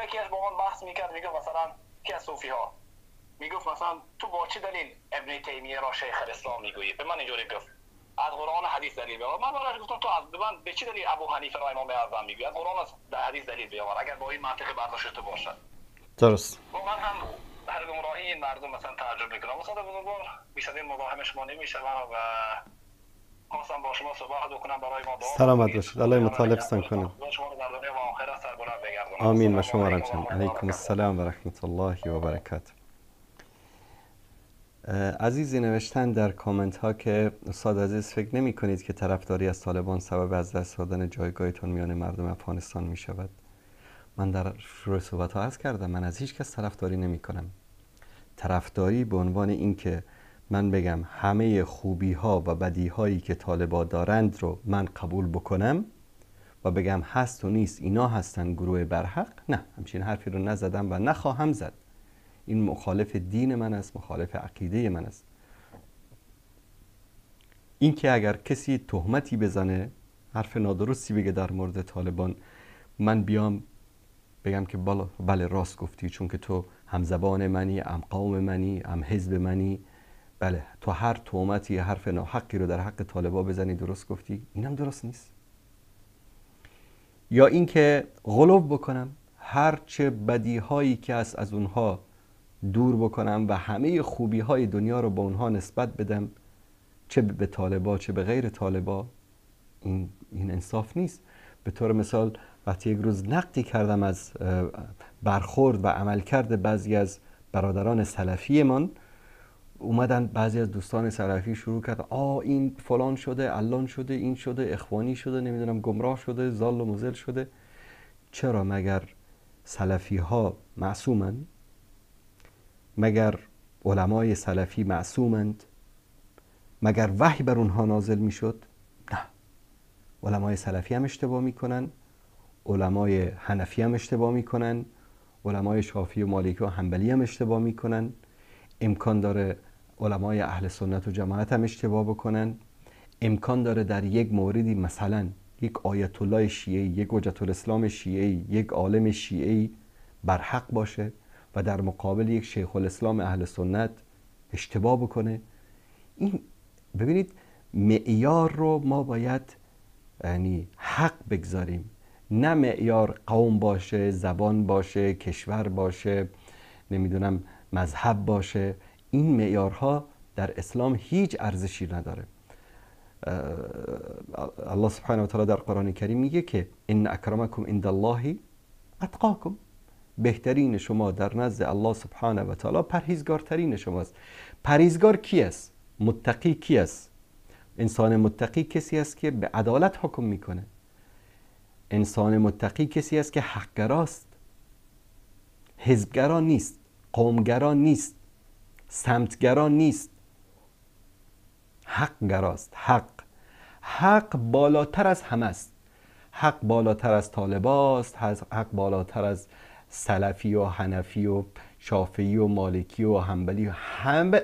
یکی از با من بحث می‌کرد، میگه مثلا کی از صوفی‌ها میگفت مثلا تو با چه دلیل ابن تیمیه را شیخ الاسلام میگویی؟ به من اینجوری گفت از قرآن و حدیث دلیل بیاور. من براش گفتم تو از من به چه دلیل ابو حنیفه را امام اعظم میگویی؟ از قرآن و حدیث دلیل بیاور اگر با این منطق برداشته باشد. درست. واقعا هم هر گمراهی این مردم مثلا تعجب میکنم. مثلا بزرگوار بیشتر مزاحم شما نمیشم و خواستم با شما صحبت بکنم برای ما دعا. سلامت باشید. الله مطالب سن کنه. شما رو در دنیا و آخرت سربلند بگردونم. آمین و شما را هم. علیکم السلام و رحمت الله و برکاته. عزیزی نوشتن در کامنت ها که استاد عزیز فکر نمی کنید که طرفداری از طالبان سبب از دست دادن جایگاهتون میان مردم افغانستان می شود؟ من در شروع صحبت ها عرض کردم من از هیچ کس طرفداری نمی کنم. طرفداری به عنوان این که من بگم همه خوبی ها و بدی هایی که طالبا دارند رو من قبول بکنم و بگم هست و نیست اینا هستن گروه برحق، نه، همچین حرفی رو نزدم و نخواهم زد. این مخالف دین من است، مخالف عقیده من است. این که اگر کسی تهمتی بزنه، حرف نادرستی بگه در مورد طالبان، من بیام بگم که بله راست گفتی، چون که تو هم زبان منی، هم قوم منی، هم حزب منی، بله تو هر تهمتی، حرف ناحقی رو در حق طالبا بزنی درست گفتی، اینم درست نیست. یا این که غلو بکنم، هر چه بدی هایی که از اونها دور بکنم و همه خوبی های دنیا رو با اونها نسبت بدم، چه به طالبا چه به غیر طالبا، این انصاف نیست. به طور مثال وقتی یک روز نقدی کردم از برخورد و عملکرد بعضی از برادران سلفی من، اومدن بعضی از دوستان سلفی شروع کرد این فلان شده، علان شده، این شده، اخوانی شده، نمیدونم گمراه شده، ضال و مضل شده. چرا؟ مگر سلفی ها معصومند؟ مگر علمای سلفی معصومند؟ مگر وحی بر اونها نازل میشد؟ نه. علمای سلفی هم اشتباه میکنن، علمای حنفی هم اشتباه میکنن، علمای شافعی و مالکی و حنبلی هم اشتباه میکنن. امکان داره علمای اهل سنت و جماعت هم اشتباه بکنن. امکان داره در یک موردی مثلا یک آیت الله شیعی، یک حجت الاسلام شیعی، یک عالم شیعی بر حق باشه و در مقابل یک شیخ الاسلام اهل سنت اشتباه بکنه. این ببینید معیار رو ما باید یعنی حق بگذاریم، نه معیار قوم باشه، زبان باشه، کشور باشه، نمیدونم مذهب باشه. این معیارها در اسلام هیچ ارزشی نداره. الله سبحانه و تعالی در قرآن کریم میگه که ان اکرمکم عند الله اتقاکم، بهترین شما در نزد الله سبحانه و تعالی پرهیزگارترین شماست. پرهیزگار کی است؟ متقی کی است؟ انسان متقی کسی است که به عدالت حکم میکنه. انسان متقی کسی است که حقگراست، حزبگرا نیست، قومگرا نیست، سمتگرا نیست، حقگراست. حق بالاتر از همه است. حق بالاتر از طالباست، حق بالاتر از سلفی و حنفی و شافعی و مالکی و حنبلی،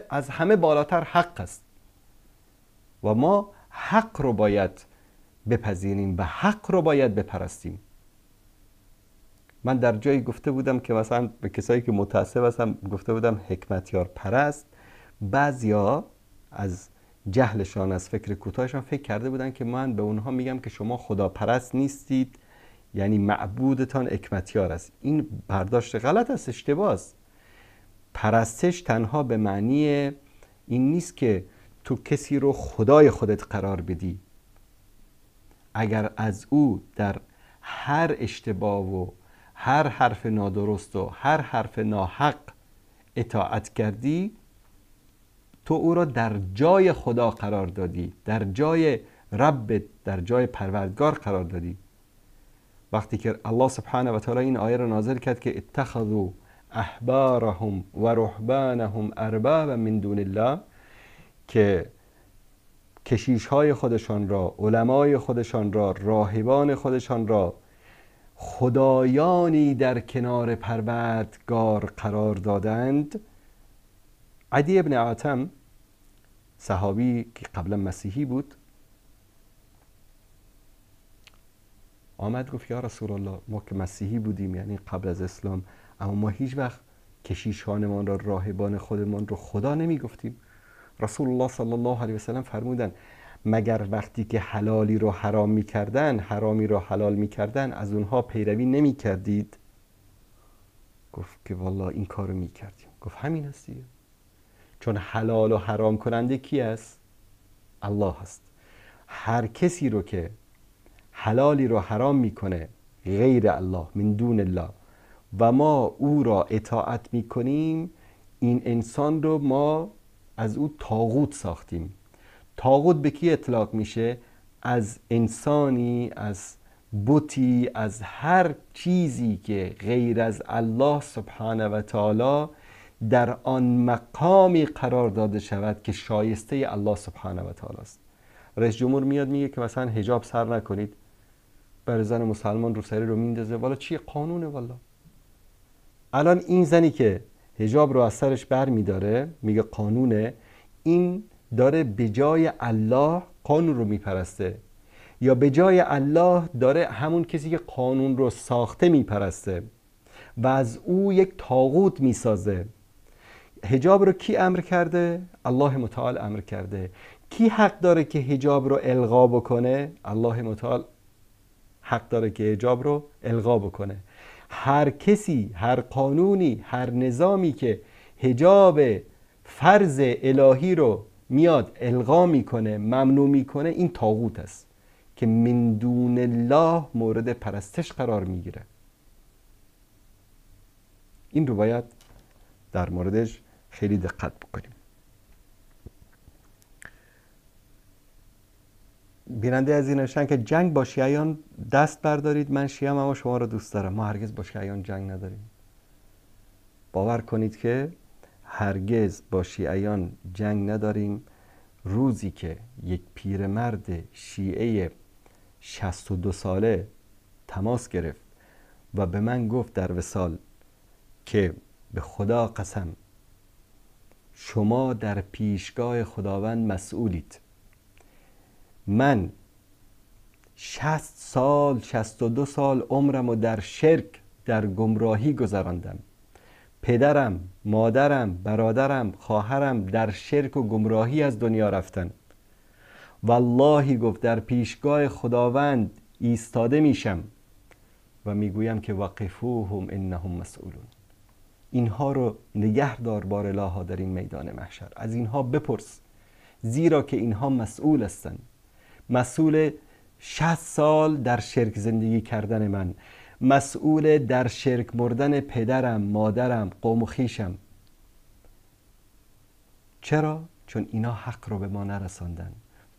از همه بالاتر حق است و ما حق رو باید بپذیریم و حق رو باید بپرستیم. من در جایی گفته بودم که مثلا به کسایی که متعصب هستم گفته بودم حکمتیار پرست. بعضیا از جهلشان، از فکر کوتاهشان فکر کرده بودن که من به اونها میگم که شما خدا پرست نیستید، یعنی معبودتان حکمتیار است. این برداشت غلط است، اشتباه است. پرستش تنها به معنی این نیست که تو کسی رو خدای خودت قرار بدی. اگر از او در هر اشتباه و هر حرف نادرست و هر حرف ناحق اطاعت کردی، تو او را در جای خدا قرار دادی، در جای رب، در جای پروردگار قرار دادی. وقتی که الله سبحانه و تعالی این آیه را نازل کرد که اتخذوا احبارهم و رهبانهم اربابا من دون الله، که کشیش های خودشان را، علمای خودشان را، راهبان خودشان را خدایانی در کنار پروردگار قرار دادند. عدی ابن عاتم، صحابی که قبلا مسیحی بود، آمد گفت یا رسول الله، ما که مسیحی بودیم یعنی قبل از اسلام، اما ما هیچ وقت کشیشانمان را، راهبان خودمان رو خدا نمی گفتیم. رسول الله صلی الله علیه و سلم فرمودن مگر وقتی که حلالی رو حرام می کردن، حرامی رو حلال می کردن، از اونها پیروی نمی کردید؟ گفت که والله این کارو می کردیم. گفت همین است دیگه، چون حلال و حرام کننده کی است؟ الله هست. هر کسی رو که حلالی رو حرام میکنه غیر الله، من دون الله، و ما او را اطاعت میکنیم، این انسان رو ما از او طاغوت ساختیم. طاغوت به کی اطلاق میشه؟ از انسانی، از بتی، از هر چیزی که غیر از الله سبحانه و تعالی در آن مقامی قرار داده شود که شایسته الله سبحانه و تعالی است. رئیس جمهور میاد میگه که مثلا حجاب سر نکنید، بر زن مسلمان رو سری رو میندازه. والا چیه؟ قانونه. والا الان این زنی که حجاب رو از سرش بر میداره میگه قانونه، این داره به جای الله قانون رو میپرسته، یا به جای الله داره همون کسی که قانون رو ساخته میپرسته و از او یک طاغوت میسازه. حجاب رو کی امر کرده؟ الله متعال امر کرده. کی حق داره که حجاب رو الغا بکنه؟ الله متعال حق داره که حجاب رو الغا بکنه. هر کسی، هر قانونی، هر نظامی که حجاب فرض الهی رو میاد الغا میکنه، ممنوع میکنه، این طاغوت است که من دون الله مورد پرستش قرار میگیره. این رو باید در موردش خیلی دقت بکنیم. بیننده از این نوشتن که جنگ با شیعیان دست بردارید، من شیعم اما شما رو دوست دارم. ما هرگز با شیعیان جنگ نداریم. باور کنید که هرگز با شیعیان جنگ نداریم روزی که یک پیرمرد شیعه 62 ساله تماس گرفت و به من گفت در وصال که به خدا قسم شما در پیشگاه خداوند مسئولید. من 62 سال عمرم و در شرک، در گمراهی گذراندم. پدرم، مادرم، برادرم، خواهرم در شرک و گمراهی از دنیا رفتن. والله گفت در پیشگاه خداوند ایستاده میشم و میگویم که وقفوهم انهم مسئولون. اینها رو نگه دار بار الها در این میدان محشر، از اینها بپرس، زیرا که اینها مسئول هستند. مسئول 60 سال در شرک زندگی کردن من، مسئول در شرک مردن پدرم، مادرم، قوم و خویشم. چرا؟ چون اینا حق رو به ما نرساندن،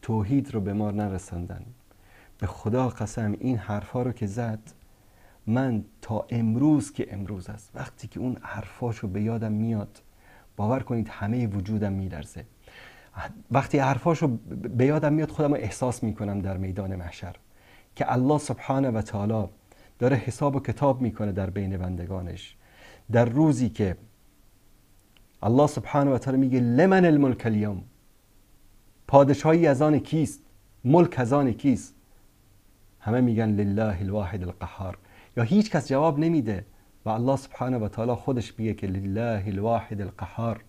توحید رو به ما نرساندن. به خدا قسم این حرفا رو که زد، من تا امروز که امروز است، وقتی که اون حرفاشو به یادم میاد، باور کنید همه وجودم میلرزه. وقتی حرفاشو به یادم میاد خودم رو احساس میکنم در میدان محشر که الله سبحانه و تعالی داره حساب و کتاب میکنه در بین بندگانش، در روزی که الله سبحانه و تعالی میگه لمن الملک اليوم، پادشاهی از آن کیست، ملک از آن کیست؟ همه میگن لله الواحد القهار، یا هیچ کس جواب نمیده و الله سبحانه و تعالی خودش میگه که لله الواحد القهار،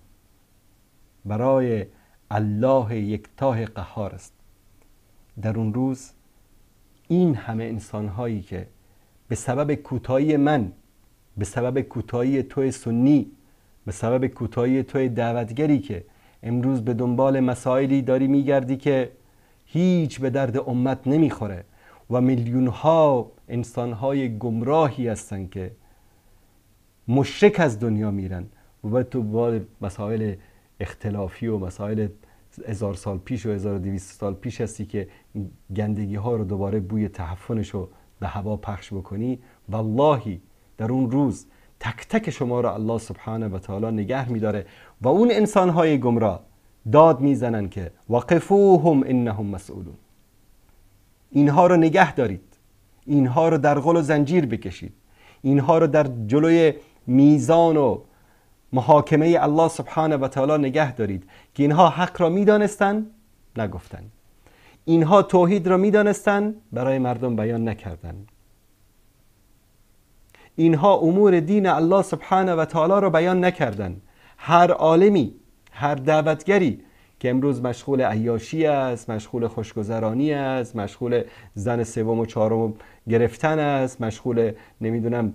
برای الله یکتای قهار است. در اون روز این همه انسان هایی که به سبب کوتاهی من، به سبب کوتاهی توی سنی، به سبب کوتاهی توی دعوتگری که امروز به دنبال مسائلی داری میگردی که هیچ به درد امت نمیخوره و میلیون ها انسان های گمراهی هستن که مشرک از دنیا میرن و تو با مسائل اختلافی و مسائل 1000 سال پیش و 1200 سال پیش هستی که گندگی ها رو دوباره بوی تعفنش رو به هوا پخش بکنی. والله در اون روز تک تک شما رو الله سبحانه و تعالی نگه میداره و اون انسان های گمراه داد میزنن که وقفوهم انهم مسئولون. اینها رو نگه دارید، اینها رو در غل و زنجیر بکشید، اینها رو در جلوی میزان و محاکمه الله سبحانه و تعالی نگه دارید که اینها حق را میدانستن نگفتن، اینها توحید را میدانستن برای مردم بیان نکردن، اینها امور دین الله سبحانه و تعالی را بیان نکردن. هر عالمی، هر دعوتگری که امروز مشغول عیاشی است، مشغول خوشگذرانی است، مشغول زن سوم و چهارم گرفتن است، مشغول نمیدونم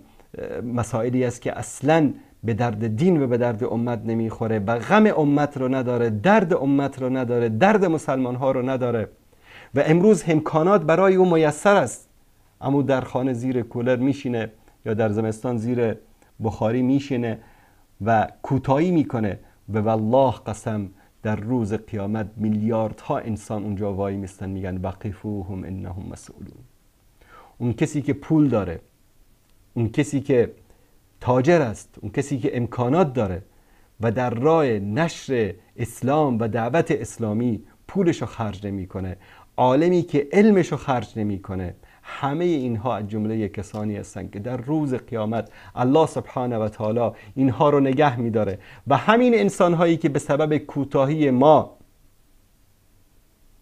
مسائلی است که اصلاً به درد دین و به درد امت نمیخوره، به غم امت رو نداره، درد امت رو نداره، درد مسلمان ها رو نداره و امروز امکانات برای او میسر است، اما در خانه زیر کولر میشینه یا در زمستان زیر بخاری میشینه و کوتاهی میکنه و والله قسم در روز قیامت میلیاردها انسان اونجا وای میستن میگن وقفوهم انهم مسئولون. اون کسی که پول داره، اون کسی که تاجر است، اون کسی که امکانات داره و در راه نشر اسلام و دعوت اسلامی پولشو خرج نمیکنه، عالمی که علمشو خرج نمیکنه، همه اینها از جمله کسانی هستند که در روز قیامت الله سبحانه و تعالی اینها رو نگه میداره و همین انسانهایی که به سبب کوتاهی ما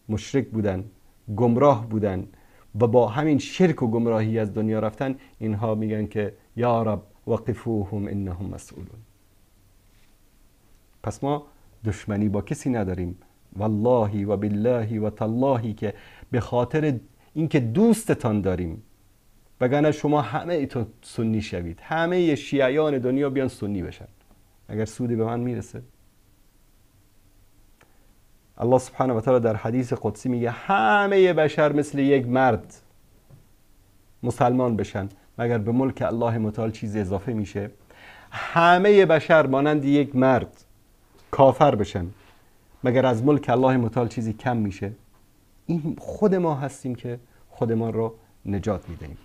مشرک بودن، گمراه بودن و با همین شرک و گمراهی از دنیا رفتن، اینها میگن که یا رب وقفوهم انهم مسئولون. پس ما دشمنی با کسی نداریم، والله و بالله و تالله که به خاطر اینکه دوستتان داریم، وگرنه شما همه ایتون سنی شوید، همه شیعیان دنیا بیان سنی بشن، اگر سودی به من میرسه. الله سبحانه و تعالی در حدیث قدسی میگه همه بشر مثل یک مرد مسلمان بشن مگر به ملک الله متعال چیز اضافه میشه، همه بشر مانند یک مرد کافر بشن مگر از ملک الله متعال چیزی کم میشه. این خود ما هستیم که خودمان رو نجات میدهیم.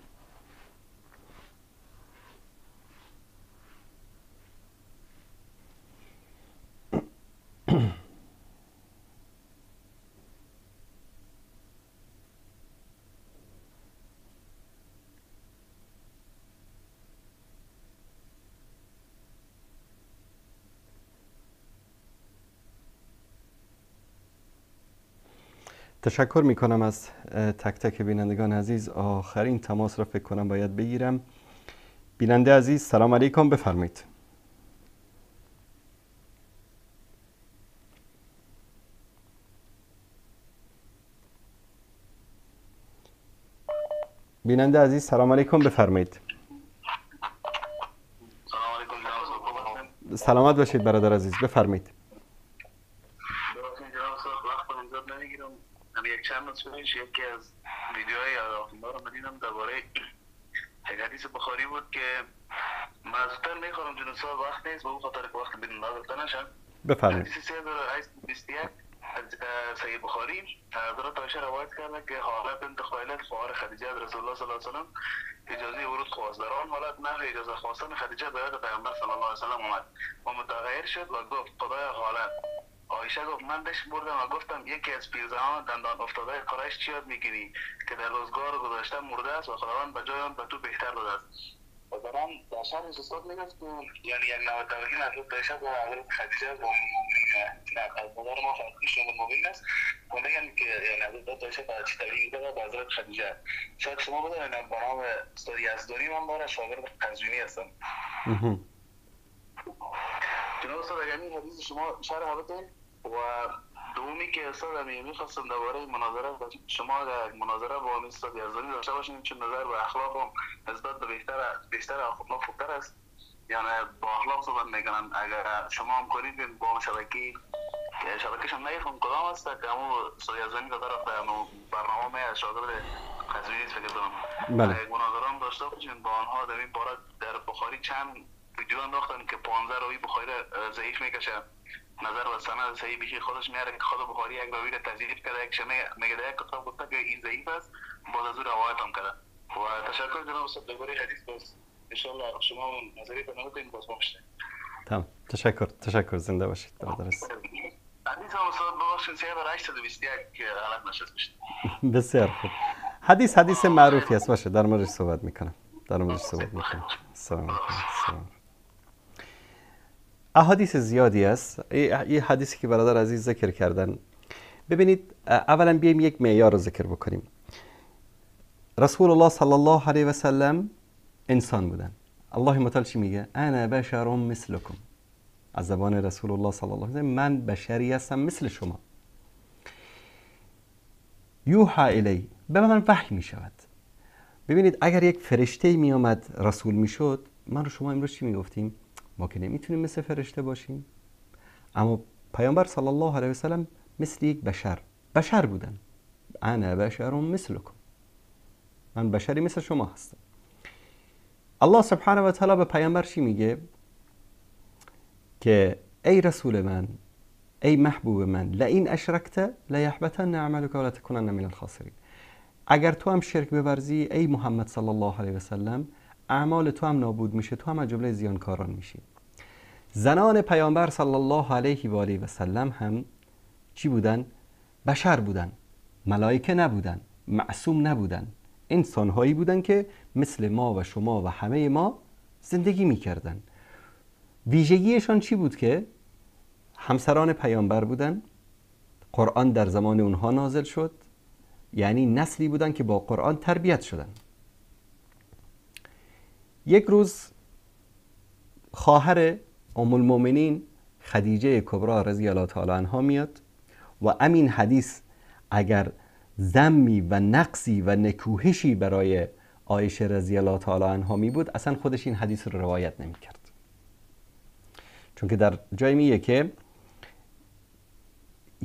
تشکر میکنم از تک تک بینندگان عزیز. آخرین تماس را فکر کنم باید بگیرم. بیننده عزیز سلام علیکم، بفرمایید. بیننده عزیز سلام علیکم، بفرمایید. سلام علیکم جناب. سلامت باشید برادر عزیز، بفرمایید. زیاد نمیگیرم. یک چند روز پیش یکی از ویدیوهای آخوندها رو دیدم درباره یک حدیث بخاری بود که من زودتر میخورم جنوب صاحب وقت نیست، به اون خاطر که وقت بدون نازلتا نشم. بفرمایید. حدیث 3821 از صحیح بخاری حضرت عایشه روایت کرده که حاله بنت خویلد خواهر خدیجه از رسول الله صلی الله علیه و سلم اجازه ورود خواست. در آن حالت نحو اجازه خواستن خدیجه به یاد پیامبر صلی الله علیه و سلم اومد و متغیر شد و گفت خدای حاله. عایشه گفت من بهش بردم و گفتم یکی از پیرزنان دندان افتاده قریش چی یاد میگیری که در روزگار گذشته مرده است و خداوند به جای آن به تو بهتر داده است. و در آن در شرح استاد میگفت که یعنی یک نوع توهین حضرت عایشه و حضرت خدیجه و از نظر ما خدیجه شما مؤمن است و میگن که یعنی حضرت عایشه به چی توهین کرده به حضرت خدیجه. شاید شما بدانید به نام استاد یزدانی من باره شاگرد قزوینی هستم. جناب استاد اگر این حدیث شما شرح بدین و دومی که استاد امی میخواستم درباره مناظره شما اگر مناظره با امی استاد یزدانی داشته باشین چون نظر به اخلاق هم نسبت به بیشتر اخلاق خوبتر است، یعنی با اخلاق صحبت میکنن. اگر شما هم کنید با شبکهش هم نیفهم کدام است که همون استاد یزدانی که طرف برنامه می شاگرد قزوینی فکر کنم اگر مناظره هم داشته باشین با آنها در این باره در بخاری چند ویدیو انداختن که 15 راوی بخاری ضعیف میکشه، نظر و سند صحیح بیشی خودش میاره که خود بخاری یک راوی را تضعیف کرده، یک شمه میگه در یک کتاب گفته که این ضعیف است باز از او روایت هم کرده. و تشکر جناب استاد درباره حدیث باز ان شاء الله شما نظریه بنا کنید باز ما بشنویم. تمام، تشکر زنده باشید برادر عزیز. حدیث هم استاد ببخشید 3821 که غلط نشد بشه. بسیار خوب. حدیث معروفی است، باشه در موردش صحبت میکنم. سلام علیکم. احادیث زیادی است. این حدیثی که برادر عزیز ذکر کردن، ببینید اولا بیایم یک معیار رو ذکر بکنیم. رسول الله صلی الله علیه و سلم انسان بودن. الله متعال چی میگه؟ انا بشر مثلکم. از زبان رسول الله صلی الله علیه و سلم من بشری هستم مثل شما. یوحى الی، به من وحی میشود. ببینید اگر یک فرشته می آمد رسول میشد، من و شما امروز چی میگفتیم؟ ما که نمیتونیم مثل فرشته باشیم. اما پیامبر صلی الله علیه و سلم مثل یک بشر بودن. انا بشر مثلکم، من بشری مثل شما هستم. الله سبحانه و تعالی به پیامبر چی میگه؟ که ای رسول من، ای محبوب من، لئن اشرکت لیحبطن عملک و لتکونن من الخاسرین. اگر تو هم شرک بورزی ای محمد صلی الله علیه و سلم، اعمال تو هم نابود میشه، تو هم از جمله زیانکاران میشی. زنان پیامبر صلی الله علیه و آله و سلم هم چی بودن؟ بشر بودن، ملائکه نبودن، معصوم نبودن، انسانهایی بودن که مثل ما و شما و همه ما زندگی میکردن. ویژگیشان چی بود؟ که همسران پیامبر بودن، قرآن در زمان اونها نازل شد، یعنی نسلی بودن که با قرآن تربیت شدن. یک روز خواهر ام المؤمنین خدیجه کبری رضی الله تعالی عنها میاد و امین حدیث اگر ذمی و نقصی و نکوهشی برای عایشه رضی الله تعالی عنها می بود، اصلا خودش این حدیث رو روایت نمی کرد. چون که در جای میگه که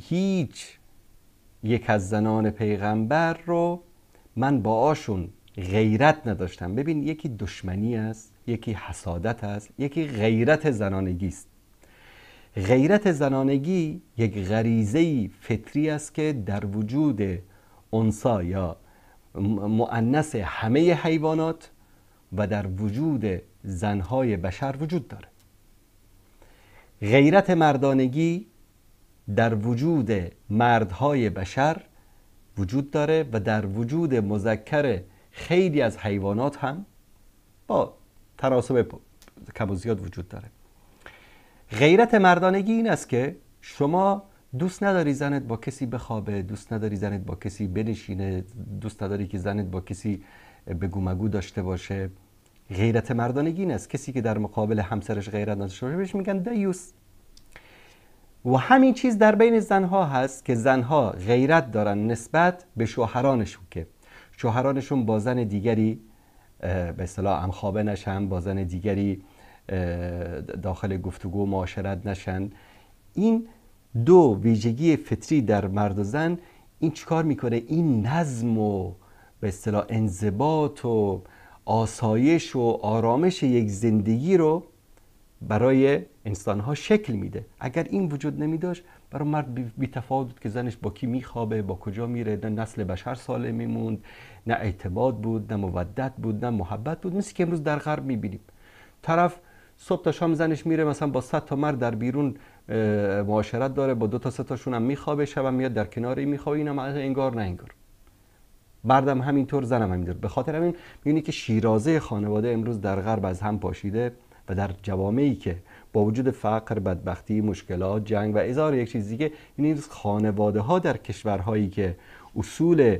هیچ یک از زنان پیغمبر رو من با آشون غیرت نداشتم. ببین یکی دشمنی است، یکی حسادت است، یکی غیرت زنانگی است. غیرت زنانگی یک غریزه فطری است که در وجود انثی یا مؤنث همه حیوانات و در وجود زنهای بشر وجود داره. غیرت مردانگی در وجود مردهای بشر وجود داره و در وجود مذکر خیلی از حیوانات هم با تناسب کم و زیاد وجود داره. غیرت مردانگی این است که شما دوست نداری زنت با کسی بخوابه، دوست نداری زنت با کسی بنشینه، دوست نداری که زنت با کسی بگو مگو داشته باشه. غیرت مردانگی این است. کسی که در مقابل همسرش غیرت نداشته باشه بهش میگن دیوس. و همین چیز در بین زنها هست که زنها غیرت دارن نسبت به شوهرانشون که شوهرانشون با زن دیگری به اصطلاح همخوابه نشن، با زن دیگری داخل گفتگو و معاشرت نشن. این دو ویژگی فطری در مرد و زن این چیکار میکنه؟ این نظم و به اصطلاح انضباط و آسایش و آرامش یک زندگی رو برای انسانها شکل میده. اگر این وجود نمیداشت برای مرد بی‌تفاوت بود که زنش با کی میخوابه، با کجا میره، نه نسل بشر سالم میموند، نه اعتماد بود، نه مودت بود، نه محبت بود. مثل که امروز در غرب میبینیم طرف صبح تا شام زنش میره مثلا با 100 تا مرد در بیرون معاشرت داره، با 2 تا 3 تاشون هم میخوابه، شبم میاد در کناری میخوابه. اینم انگار نه انگار. مردم همینطور، زنم همینطور. به خاطر همین میبینی که شیرازه خانواده امروز در غرب از هم پاشیده و در جوامعی که با وجود فقر، بدبختی، مشکلات، جنگ و هزار یک چیز دیگه، این خانواده ها در کشورهایی که اصول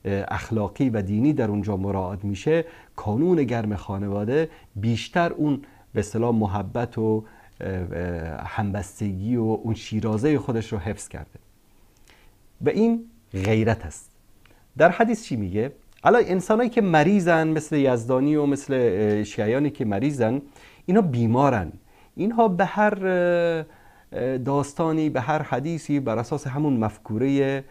اخلاقی و دینی در اونجا مراعات میشه، کانون گرم خانواده بیشتر اون به اصطلاح محبت و همبستگی و اون شیرازه خودش رو حفظ کرده و این غیرت است. در حدیث چی میگه؟ الان انسانایی که مریضن مثل یزدانی و مثل شیعیانی که مریضن، اینا بیمارن. اینها به هر داستانی، به هر حدیثی بر اساس همون مفکوره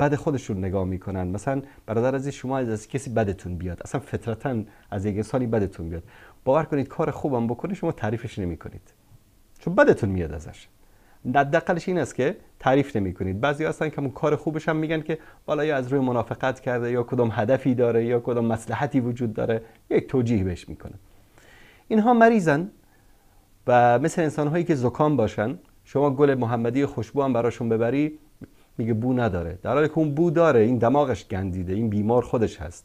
بد خودشون نگاه میکنن. مثلا برادر عزیز، شما از کسی بدتون بیاد، اصلا فطرتاً از یک انسانی بدتون بیاد، باور کنید کار خوبم بکنه شما تعریفش نمیکنید چون بدتون میاد ازش. حداقلش این است که تعریف نمیکنید. بعضی هستن که اون کار خوبش هم میگن که والا یا از روی منافقت کرده، یا کدام هدفی داره، یا کدام مصلحتی وجود داره، یک توجیه بهش میکنه. اینها مریضن و مثل انسان‌هایی که زکام باشن، شما گل محمدی خوشبو هم براشون ببری میگه بو نداره، در حالی که اون بو داره. این دماغش گندیده، این بیمار خودش هست.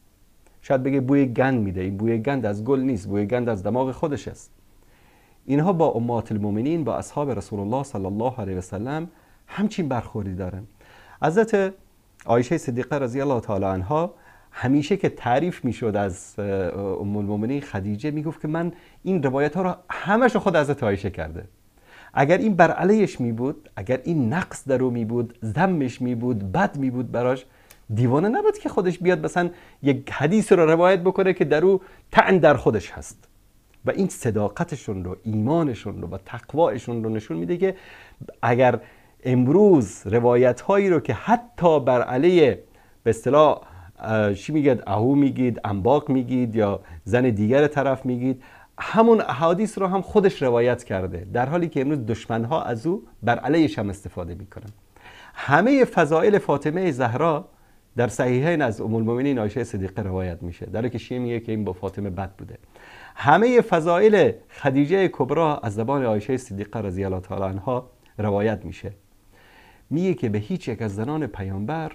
شاید بگه بوی گند میده، این بوی گند از گل نیست، بوی گند از دماغ خودش است. اینها با امهات المؤمنین، با اصحاب رسول الله صلی الله علیه و سلم همچین برخوردی دارن. حضرت عایشه صدیقه رضی الله تعالی عنها همیشه که تعریف میشد از ام المؤمنین خدیجه، میگفت که من این روایت ها رو همش خود حضرت عایشه کرده. اگر این بر علیش می بود، اگر این نقص در او می بود، ذمش می بود، بد می بود براش، دیوانه نبود که خودش بیاد مثلا یک حدیث رو روایت بکنه که در او طعن در خودش هست. و این صداقتشون رو، ایمانشون رو و تقوایشون رو نشون میده که اگر امروز روایت هایی رو که حتی بر علیه به اصطلاح چی میگید، اهو میگید، انباق میگید یا زن دیگر طرف میگید، همون احادیث رو هم خودش روایت کرده، در حالی که امروز دشمنها از او بر علیش هم استفاده میکنن. همه فضائل فاطمه زهرا در صحیحین از ام المؤمنین عایشه صدیقه روایت میشه، در حالی که شیعه میگه که این با فاطمه بد بوده. همه فضائل خدیجه کبرا از زبان عایشه صدیقه رضی الله تعالی عنها روایت میشه. میگه که به هیچ یک از زنان پیامبر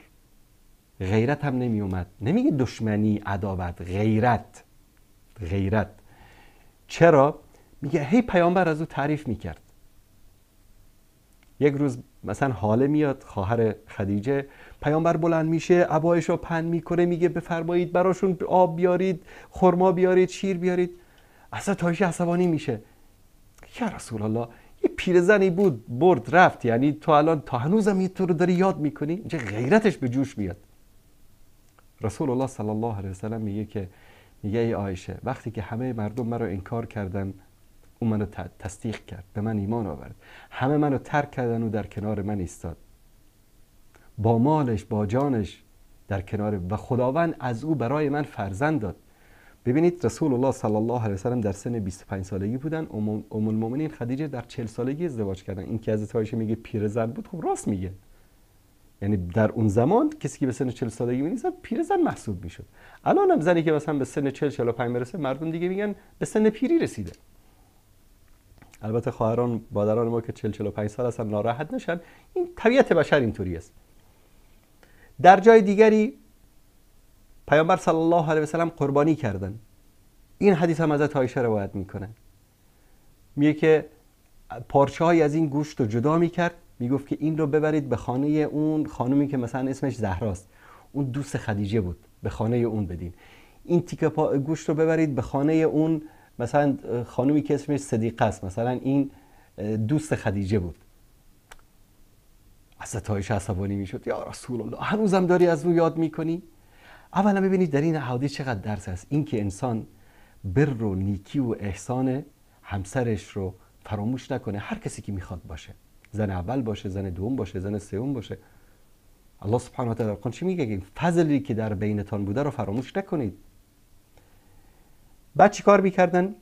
غیرت هم نمی اومد. نمیگه دشمنی، عداوت، غیرت. چرا؟ میگه هی پیامبر از او تعریف میکرد. یک روز مثلا حاله میاد خواهر خدیجه، پیامبر بلند میشه، عبایش رو پهن میکنه، میگه بفرمایید براشون آب بیارید، خرما بیارید، شیر بیارید. اصلا عایشه عصبانی میشه، یا رسول الله یه پیرزنی بود برد رفت، یعنی تو الان تا هنوزم تو رو داری یاد میکنی؟ اینجا غیرتش به جوش میاد. رسول الله صلی الله علیه وسلم میگه ای عایشه، وقتی که همه مردم مرا انکار کردن، اون منو تصدیق کرد، به من ایمان آورد. همه منو ترک کردن و در کنار من ایستاد، با مالش، با جانش در کنار، و خداوند از او برای من فرزند داد. ببینید رسول الله صلی الله علیه وسلم در سن 25 سالگی بودن، ام المؤمنین خدیجه در 40 سالگی ازدواج کردن. این که حضرت عایشه میگه پیرزن بود، خب راست میگه. یعنی در اون زمان کسی که به سن 40 سالگی میرسه پیرزن محسوب میشد. الان هم زنی که مثلا به سن 40 45 برسه، مردم دیگه میگن به سن پیری رسیده. البته خواهران برادران ما که 40 45 سال هستن ناراحت نشن، این طبیعت بشر اینطوری است. در جای دیگری پیامبر صلی الله علیه و سلم قربانی کردن. این حدیث هم حضرت عایشه روایت میکنه، میگه که پارچه‌ای از این گوشت رو جدا میکرد، میگفت که این رو ببرید به خانه اون خانومی که مثلا اسمش زهراست، اون دوست خدیجه بود، به خانه اون بدین. این تیکه گوشت رو ببرید به خانه اون مثلا خانومی که اسمش صدیقه است، مثلا این دوست خدیجه بود. حضرت عایشه عصبانی میشد، یا رسول الله هنوزم داری از اون یاد میکنی؟ اولا ببینید در این احادیث چقدر درس هست، این که انسان بر و نیکی و احسان همسرش رو فراموش نکنه، هر کسی که میخواد باشه، زن اول باشه، زن دوم باشه، زن سوم باشه. الله سبحانه و تعالی در قرآن چی میگه؟ این فضلی که در بینتان بوده رو فراموش نکنید. بعد چی کار میکردن؟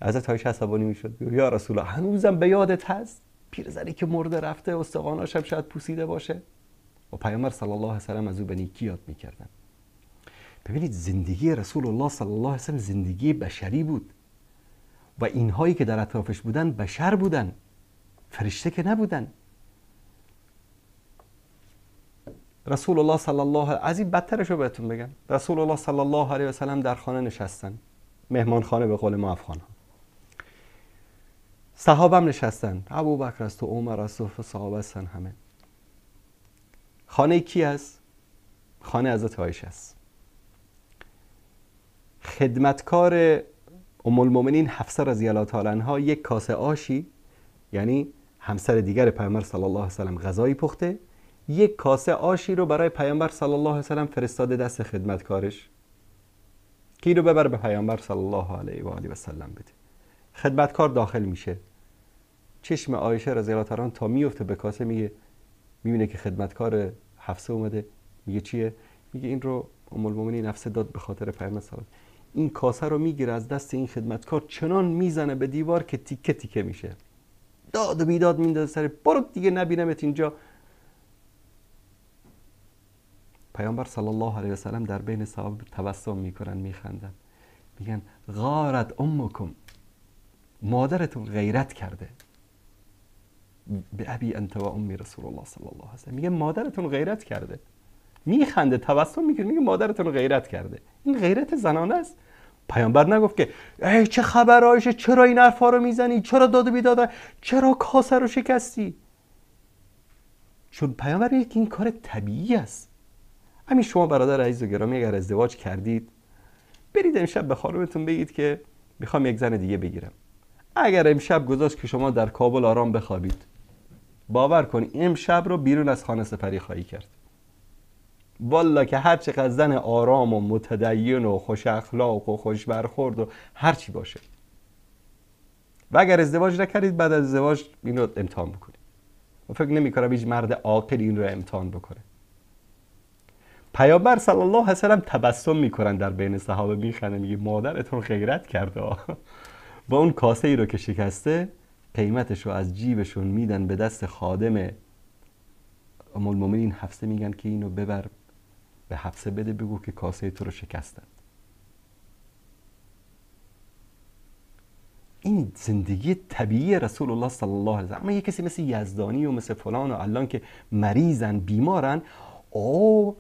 حضرت عایشه عصبانی میشد، یا رسول الله هنوزم به یادت هست پیرزنی که مرده رفته، استخواناش هم شاید پوسیده باشه؟ و پیامبر صلی الله علیه و سلم از او به نیکی یاد میکردن. ببینید زندگی رسول الله صلی الله علیه و سلم زندگی بشری بود و اینهایی که در اطرافش بودن بشر بودن، فرشته که نبودن. رسول الله صلی الله علیه، از این بدترش رو بهتون بگم، رسول الله صلی الله علیه و سلم در خانه نشستن، مهمان خانه به قول ما افغان ها، صحابه هم نشستن، ابوبکر است و عمر است و صحابه هستن همه. خانه کی است؟ خانه حضرت عایشه است. خدمتکار ام المؤمنین حفصه رضی الله تعالی عنها یک کاسه آشی، یعنی همسر دیگر پیامبر صلی الله علیه و سلم غذایی پخته، یک کاسه آشی رو برای پیامبر صلی الله علیه و سلم فرستاده دست خدمتکارش که اینو ببره به پیامبر صلی الله علیه و آله و سلم بده. خدمتکار داخل میشه، چشم عایشه رضی الله تعالی عنها تا میفته به کاسه، میبینه که خدمتکار حفصه اومده، میگه چیه؟ میگه این رو ام المؤمنین حفصه داد به خاطر پیامبر صلی الله. این کاسه رو میگیره از دست این خدمتکار، چنان میزنه به دیوار که تیکه تیکه میشه، داد و بیداد میندازه سر، برو دیگه نبینمت اینجا. پیامبر صلی الله علیه و سلم در بین صحابه تبسم میکنن، میخندن، میگن غارت امکم، مادرتون غیرت کرده، به ابی انت و امی رسول الله صلی الله علیه و سلم، میگه مادرتون غیرت کرده، میخنده، تبسم میکنه، میگه مادرتون غیرت کرده. این غیرت زنانه است. پیامبر نگفت که ای چه خبر عایشه، چرا این حرفا رو میزنی، چرا داد و بیداد، چرا کاسه رو شکستی؟ چون پیامبر میگه که این کار طبیعی است. همین شما برادر عزیز و گرامی اگر ازدواج کردید، برید امشب به خانمتون بگید که میخوام یک زن دیگه بگیرم. اگر امشب گذاشت که شما در کابل آرام بخوابید، باور کنید امشب رو بیرون از خانه سپری خواهی کرد. والا که هر چقدر زن آرام و متدین و خوش اخلاق و خوش برخورد و هر چی باشه، و اگر ازدواج نکردید بعد از ازدواج این رو امتحان بکنید. و فکر نمی کنم هیچ مرد عاقل این رو امتحان بکنه. پیامبر صلی الله علیه و سلم تبسم میکنن در بین صحابه، میخنده، میگه مادرتون غیرت کرده. با اون کاسه ای رو که شکسته، قیمتش رو از جیبشون میدن به دست خادم ام المؤمنین حفصه، میگن که اینو ببر به حفصه بده، بگو که کاسه تو رو شکستن. این زندگی طبیعی رسول الله صلی الله علیه و سلم. اما یه کسی مثل یزدانی و مثل فلان و علان که مریضن، بیمارن،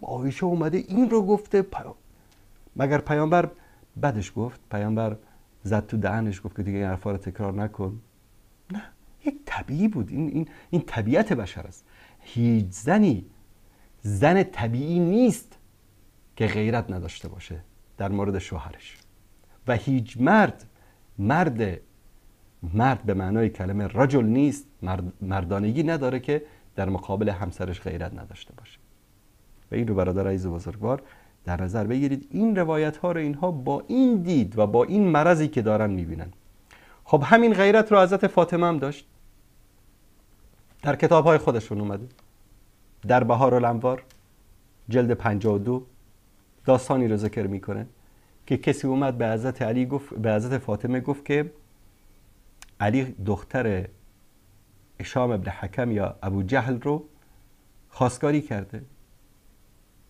عایشه اومده این رو گفته، مگر پیامبر بدش گفت؟ پیامبر زد تو دهنش گفت که دیگه این حرفا رو تکرار نکن؟ نه، یک طبیعی بود. این طبیعت بشر است. هیچ زن طبیعی نیست که غیرت نداشته باشه در مورد شوهرش، و هیچ مرد به معنای کلمه رجل نیست، مردانگی نداره که در مقابل همسرش غیرت نداشته باشه. و این رو برادر عزیز و بزرگوار در نظر بگیرید. این روایت ها رو اینها با این دید و با این مرضی که دارن میبینن. خب همین غیرت رو حضرت فاطمه هم داشت، در کتاب های خودشون اومده. در بهارالانوار جلد 52 داستانی رو ذکر میکنه که کسی اومد به حضرت علی گفت، به حضرت فاطمه گفت که علی دختر هشام ابن حکم یا ابو جهل رو خواستگاری کرده.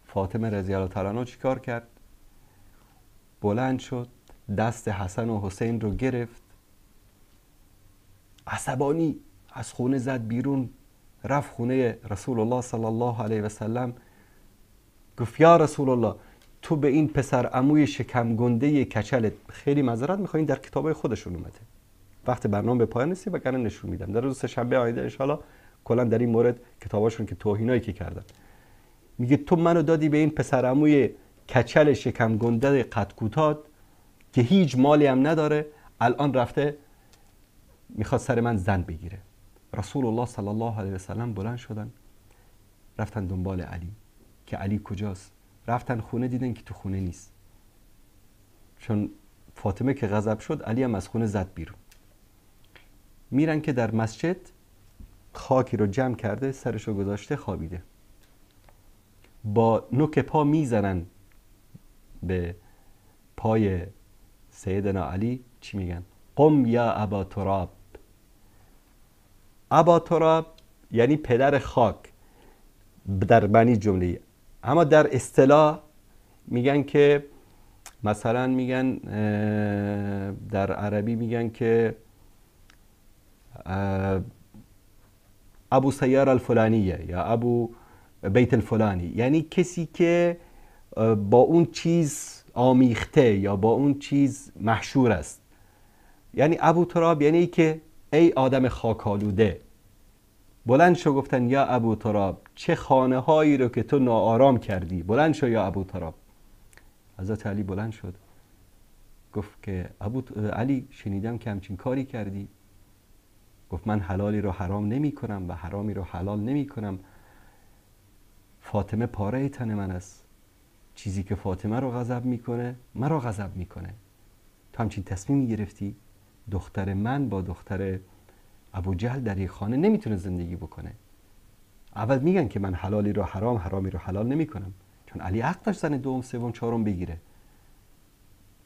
فاطمه رضی الله تعالی عنها چیکار کرد؟ بلند شد، دست حسن و حسین رو گرفت، عصبانی از خونه زد بیرون، رفت خونه رسول الله صلی الله علیه و سلم، گفت یا رسول الله تو به این پسر عموی شکم گنده کچلت، خیلی معذرت میخواین، در کتابای خودشون اومده. وقت برنامه به پایان رسید وگرنه نشون میدم. در روز سه‌شنبه آینده ان شاءالله کلا در این مورد کتاباشون که توهینایی که کردن، میگه تو منو دادی به این پسرعموی کچل شکم گنده قد کوتاه که هیچ مالی هم نداره، الان رفته میخواد سر من زن بگیره. رسول الله صلی الله علیه و سلم بلند شدن رفتن دنبال علی که علی کجاست. رفتن خونه، دیدن که تو خونه نیست، چون فاطمه که غضب شد علی هم از خونه زد بیرون. میرن که در مسجد خاکی رو جمع کرده، سرشو گذاشته خوابیده، با نوک پا میزنن به پای سیدنا علی. چی میگن؟ قم یا ابا تراب. ابا تراب یعنی پدر خاک در معنی جمله، اما در اصطلاح میگن که مثلا میگن در عربی میگن که ابو سیار الفلانیه یا ابو بیت الفلانی، یعنی کسی که با اون چیز آمیخته یا با اون چیز محشور است. یعنی ابو تراب یعنی که ای آدم خاکالوده. بلند شو، گفتن یا ابو تراب چه خانه هایی رو که تو ناآرام کردی، بلند شو یا ابو تراب. حضرت علی بلند شد گفت که علی شنیدم که همچین کاری کردی. گفت من حلالی رو حرام نمی کنم و حرامی رو حلال نمی کنم. فاطمه پاره تن من است، چیزی که فاطمه رو غضب میکنه مرا غضب میکنه. تو همچین تصمیمی گرفتی؟ دختر من با دختر ابو جهل در یک خانه نمیتونه زندگی بکنه. اول میگن که من حلالی رو حرام، حرامی رو حلال نمی کنم، چون علی حق داشت زن دوم سوم چهارم بگیره.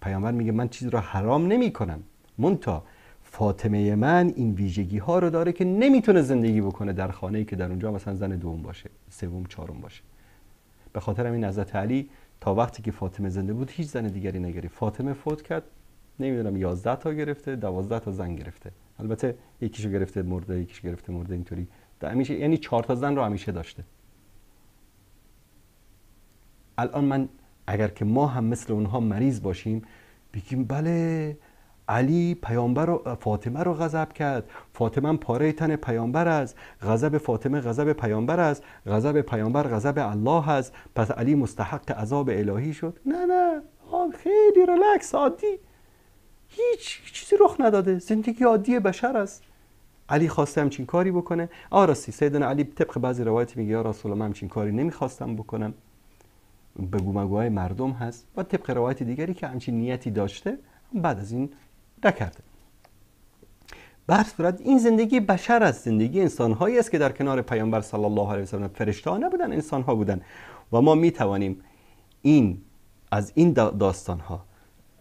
پیامبر میگه من چیز رو حرام نمی کنم، منتها فاطمه من این ویژگی ها رو داره که نمیتونه زندگی بکنه در خانه‌ای که در اونجا مثلا زن دوم باشه، سوم چهارم باشه. به خاطر همین حضرت علی تا وقتی که فاطمه زنده بود هیچ زن دیگری نگرفت. فاطمه فوت کرد، نمیدونم 11 تا گرفته، 12 تا زن گرفته. البته یکیشو گرفته مرده، یکیشو گرفته مرده، اینطوری همیشه، یعنی 4 تا زن رو همیشه داشته. الان من اگر که ما هم مثل اونها مریض باشیم بگیم بله علی پیامبر رو، فاطمه رو غضب کرد، فاطمه پاره تن پیامبر است، غضب فاطمه غضب پیامبر است، غضب پیامبر غضب الله است، پس علی مستحق عذاب الهی شد. نه خیلی ریلکس، عادی، هیچ چیزی رخ نداده، زندگی عادی بشر است. علی خواسته همچین کاری بکنه. راستی سیدنا علی طبق بعضی روایت میگه یا رسول الله من همچین کاری نمیخواستم بکنم، بگو مگوهای مردم هست، و طبق روایت دیگری که همچین نیتی داشته بعد از این نکرده. به هر صورت این زندگی بشر است، زندگی انسان‌هایی است که در کنار پیامبر صلی الله علیه و سلم فرشته ها نبودن، انسان‌ها بودن. و ما میتوانیم از این داستان‌ها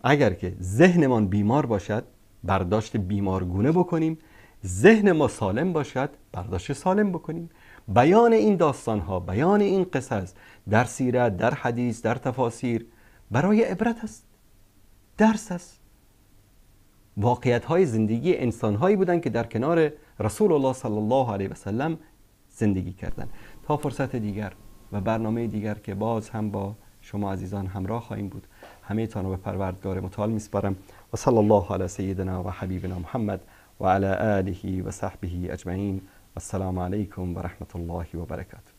اگر که ذهنمان بیمار باشد برداشت بیمارگونه بکنیم، ذهن ما سالم باشد برداشت سالم بکنیم. بیان این داستان‌ها، بیان این قصص در سیرت، در حدیث، در تفاسیر برای عبرت است، درس است. واقعیت‌های زندگی انسان‌هایی بودند که در کنار رسول الله صلی الله علیه و سلم زندگی کردند. تا فرصت دیگر و برنامه دیگر که باز هم با شما عزیزان همراه خواهیم بود، همه تان رو به پروردگار متعال میسپارم و صلی الله علی سیدنا و حبیبنا محمد و علی آله و صحبه اجمعین. السلام علیکم و رحمت الله و برکاته.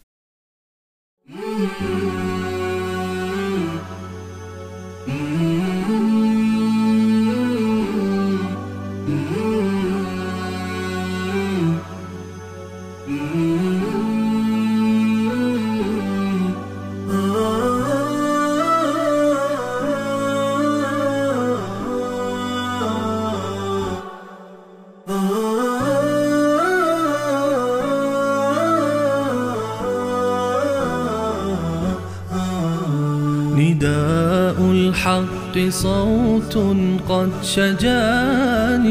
نداء الحق صوت قد شجاني